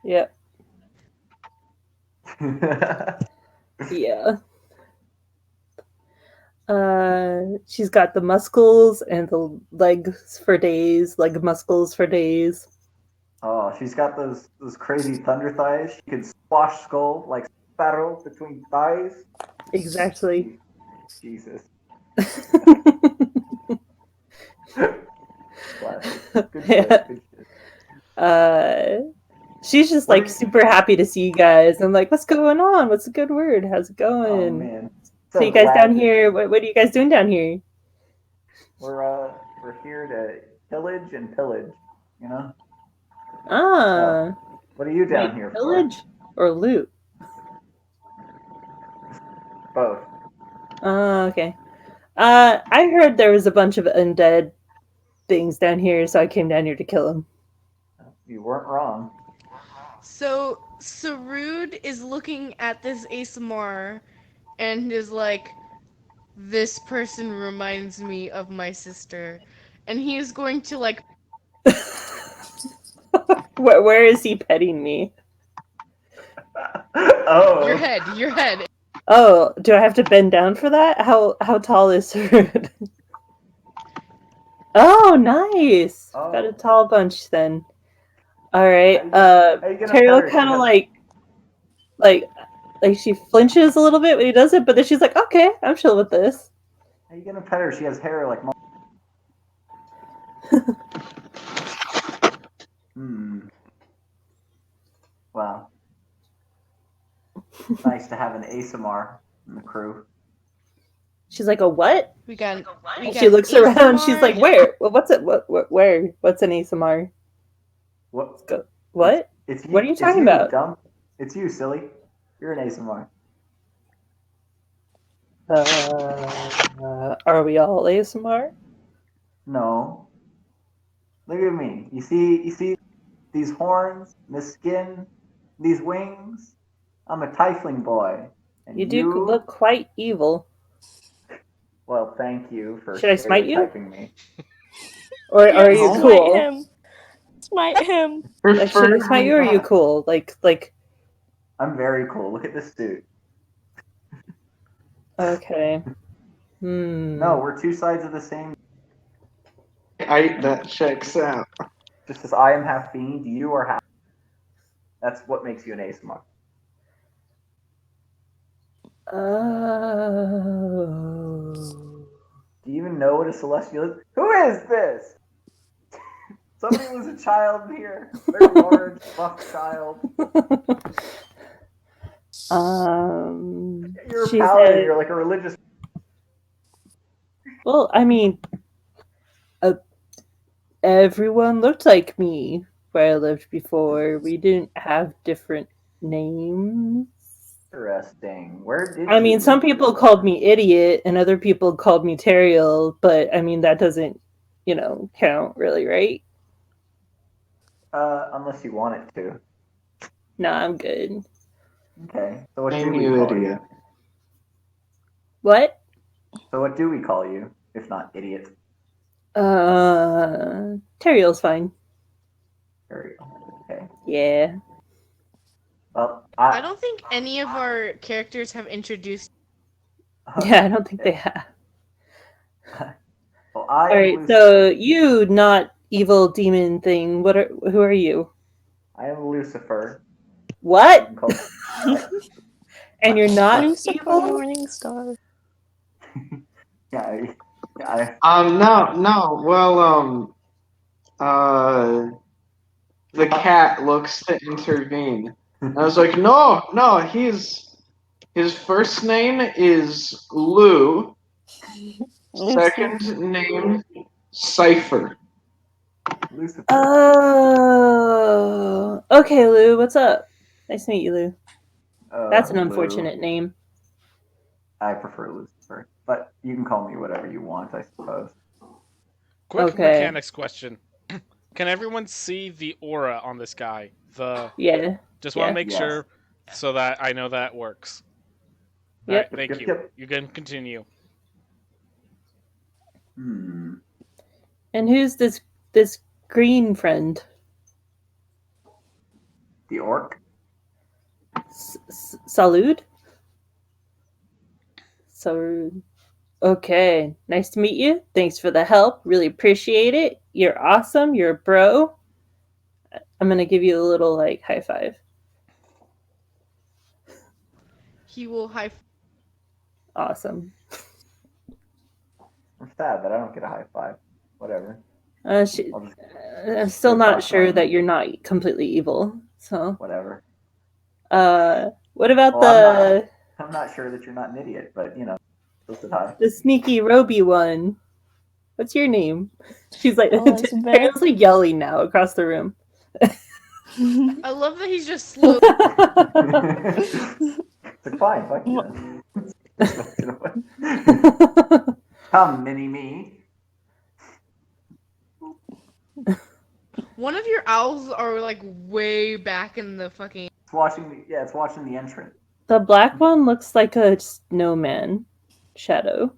Yep. Yeah. She's got the muscles and the legs for days, leg muscles for days. Oh, she's got those crazy thunder thighs. She could squash skull like sparrow between thighs. Exactly. Jesus. Classic. Good Yeah. shit. Good shit. She's just What like are you- super happy to see you guys. I'm like, what's going on? What's a good word? How's it Oh going? man. So you guys down here? What are you guys doing down here? We're here to pillage and pillage. You know. Ah, What are you down wait, here pillage or loot? for? Both. Oh, okay. I heard there was a bunch of undead things down here, so I came down here to kill them. You weren't wrong. So Sarud is looking at this ASMR and is like, this person reminds me of my sister. And he is going to like Where is he petting me? Oh. your head. Oh, do I have to bend down for that? How tall is Sarud? Oh, nice. Oh. Got a tall bunch then. All right. How you gonna pet Teriel her? kind She of has- like she flinches a little bit when he does it, but then she's like, "Okay, I'm chill with this." How you gonna pet her? She has hair like. Wow. Nice to have an ASMR in the crew. She's like, "A what?" We got And she looks around. She's like, "Where? Well, what's it? Where? What's an ASMR?" What? Go. What? It's you, What are you it's talking you, about? Dumb. It's you, silly. You're an ASMR. Are we all ASMR? No. Look at me. You see these horns, this skin, these wings? I'm a tiefling boy. And You do look quite evil. Well, thank you for Should I smite you? stereotyping me. Or Yes, are you smite cool? him. Smite him. Like, should I smite you or are you cool? Like. I'm very cool. Look at this dude. Okay. No, we're two sides of the same. That checks out. Just as I am half fiend, you are half. That's what makes you an ASMR. Oh. Do you even know what a celestial is? Who is this? Somebody was a child here. Very large, buff child. You're a She paladin. said, You're like a religious. well, I mean, everyone looked like me where I lived before. We didn't have different names. Interesting. Where did I you mean, some live people before? called me idiot and other people called me Teriel, but I mean, that doesn't, count really, right? Unless you want it to. No, I'm good. Okay. So what do Name we you call idiot. you? What? So what do we call you, if not idiot? Teriel's fine. There you go. Okay. Yeah. Well, I don't think any of our characters have introduced. Yeah, I don't think they have. Well, I All am right, Lucifer. so you not evil demon thing. Who are you? I am Lucifer. What? You can call- And you're not Lucifer evil? Morning Star. Yeah, I No. Well, the cat looks to intervene. I was like, no, his first name is Lou, Lucy. second name Cipher. Lucifer. Oh, okay, Lou. What's up? Nice to meet you, Lou. That's an Lou. unfortunate name. I prefer Lucifer, but you can call me whatever you want, I suppose. Quick Okay. mechanics question. Can everyone see the aura on this guy? Yeah. Just want to Yeah. make Yes. sure so that I know that works. Yep. Alright, thank Yep, you. yep. You can continue. Hmm. And who's this green friend? The orc? Salud? Salud. Okay. Nice to meet you. Thanks for the help. Really appreciate it. You're awesome. You're a bro. I'm gonna give you a little like high five. He will high. Awesome. I'm sad that I don't get a high five. Whatever. I'm still go not talk to sure my- that you're not completely evil. So, Whatever. what about Well, I'm not sure that you're not an idiot, but still said hi. the sneaky Roby one? What's your name? She's like, Elizabeth. Tara's like yelling now across the room. I love that he's just slow. It's like, fine, fuck you. Come, mini me. One of your owls are like way back in the fucking. It's watching the entrance. The black one looks like a snowman shadow.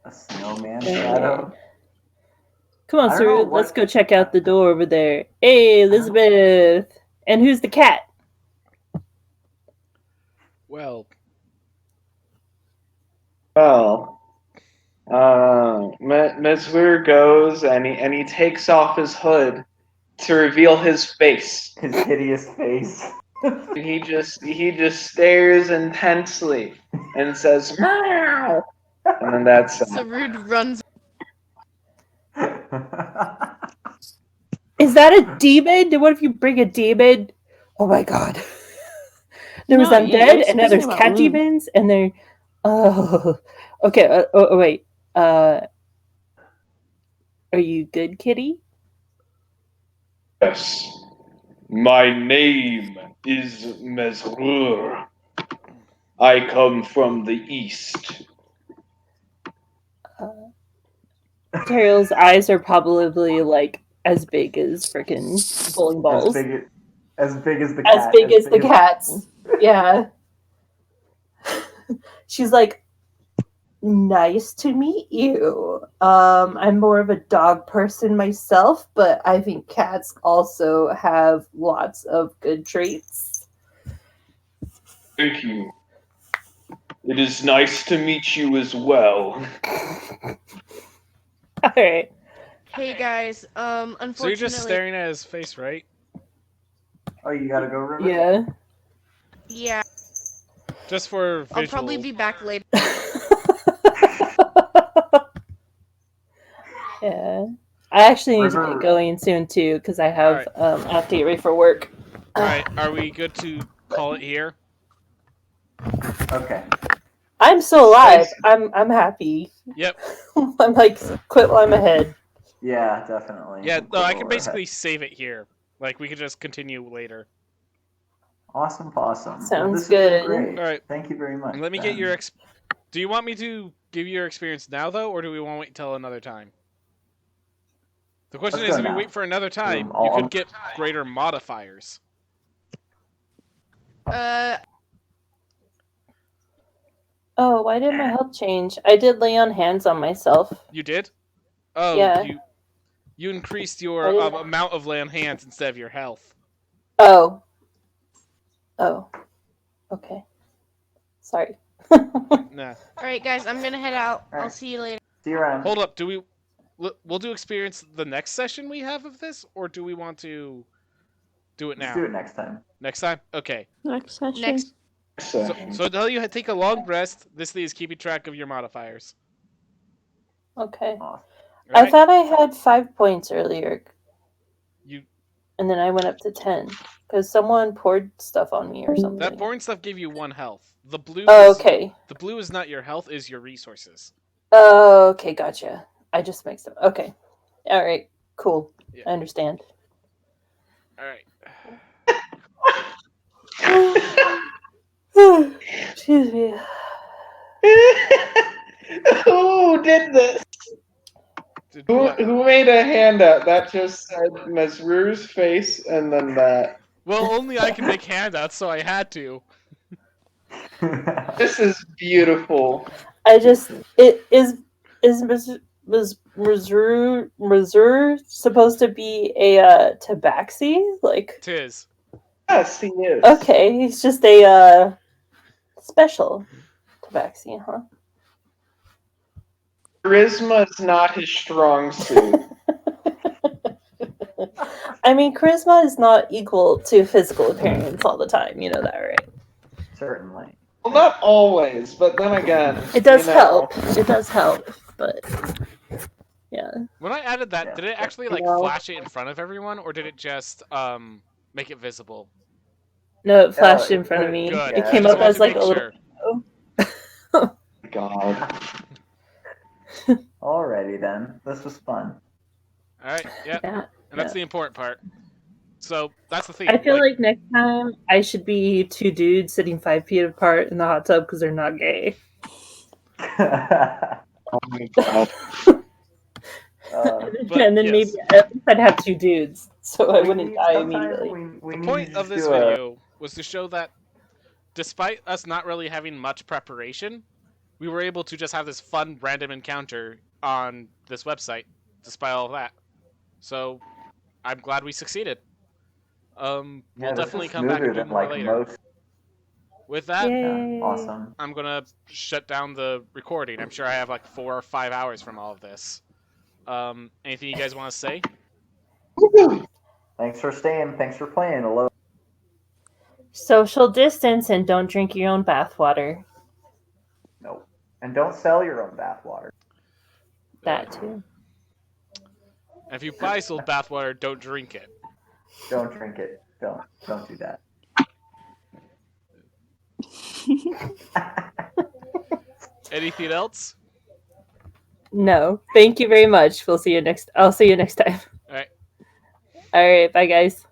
A snowman Alright. shadow. Come on, I don't know Sir. Let's what- go check out the door over there. Hey, Elizabeth. And who's the cat? Well, Meswer goes and he takes off his hood to reveal his face. His hideous face. And he just stares intensely and says, "Meow." And then that's Sarud runs. Is that a demon? What if you bring a demon? Oh my god. There was No, undead, you're and now there's speaking about cat Lou. demons, and they're. Oh. Okay, wait. Are you good, kitty? Yes. My name is Mesrur. I come from the east. Terrell's eyes are probably like as big as freaking bowling balls. As big as the As cat. big as the cat's. Yeah. She's like, nice to meet you. I'm more of a dog person myself, but I think cats also have lots of good traits. Thank you. It is nice to meet you as well. Alright. Hey guys, unfortunately. so you're just staring at his face, right? Oh, you gotta go, River? Yeah. Yeah, Just for visual. I'll probably be back later. Yeah. I actually need to River- get going soon too, because I have I have to get ready for work. Alright, are we good to call it here? Okay. I'm still alive. I'm happy. Yep. I'm like quit while I'm ahead. Yeah, definitely. Yeah, We'll no, I go can ahead. basically save it here. Like, we could just continue later. Awesome. Sounds This has good. been great. All right. Thank you very much. And let me get Ben. your Do you want me to give you your experience now, though, or do we want to wait until another time? The question Let's is, go if we now. wait for another time, I'll- you could get greater modifiers. Oh, why did my health change? I did lay on hands on myself. You did? Oh, Yeah. you increased your I didn't- amount of lay on hands instead of your health. Oh. Oh. Okay. Sorry. Nah. Alright, guys, I'm gonna head out. I'll Alright. see you later. See you around. Hold up. We'll do experience the next session we have of this, or do we want to do it now? Let's do it next time. Next time? Okay. Next session. Next. So until you take a long rest, this thing is keeping track of your modifiers. Okay. Awesome. I Alright? thought I had 5 points earlier, You and then I went up to 10 because someone poured stuff on me or something. that pouring stuff gave you 1 health. The blue Oh, is okay. the blue is not your health, is your resources. Oh, okay, gotcha. I just mixed up. Okay. All right. Cool. Yeah. I understand. Alright. Excuse me. Who did this? Did Who, what? who made a handout that just said Mesrur's face and then that? Well, only I can make handouts, so I had to. This is beautiful. I just is Missouri supposed to be a tabaxi? Like, Tis. Yes, he is. okay, he's just a special tabaxi, huh? Charisma is not his strong suit. I mean, charisma is not equal to physical appearance all the time. You know that, right? Certainly. Well, not always, but then again, It does you know. help. It does help, but yeah. When I added that, Yeah. did it actually like No. flash it in front of everyone, or did it just make it visible? No, it flashed in it front of put- me. Good. It Yeah, came Just up wanted as to like make a sure. little. God. Alrighty then. This was fun. All right. Yeah. Yeah. And that's yeah. the important part. So that's the thing. I feel like next time I should be 2 dudes sitting 5 feet apart in the hot tub because they're not gay. Oh my God. But And then yes. maybe at least I'd have 2 dudes, so I we wouldn't need- die sometimes immediately. we The need point to of just this do a- video was to show that despite us not really having much preparation, we were able to just have this fun random encounter on this website despite all of that. So I'm glad we succeeded. We'll Yeah, this definitely is come back and smoother do than more like later. most. With that, Yay. Awesome. I'm gonna shut down the recording. I'm sure I have like 4 or 5 hours from all of this. Anything you guys want to say? Thanks for staying. Thanks for playing. Hello. Social distance and don't drink your own bathwater. No. And don't sell your own bathwater. That too. And if you buy sold bathwater, don't drink it. Don't drink it. Don't do that. Anything else? No. Thank you very much. I'll see you next time. All right. All right, bye guys.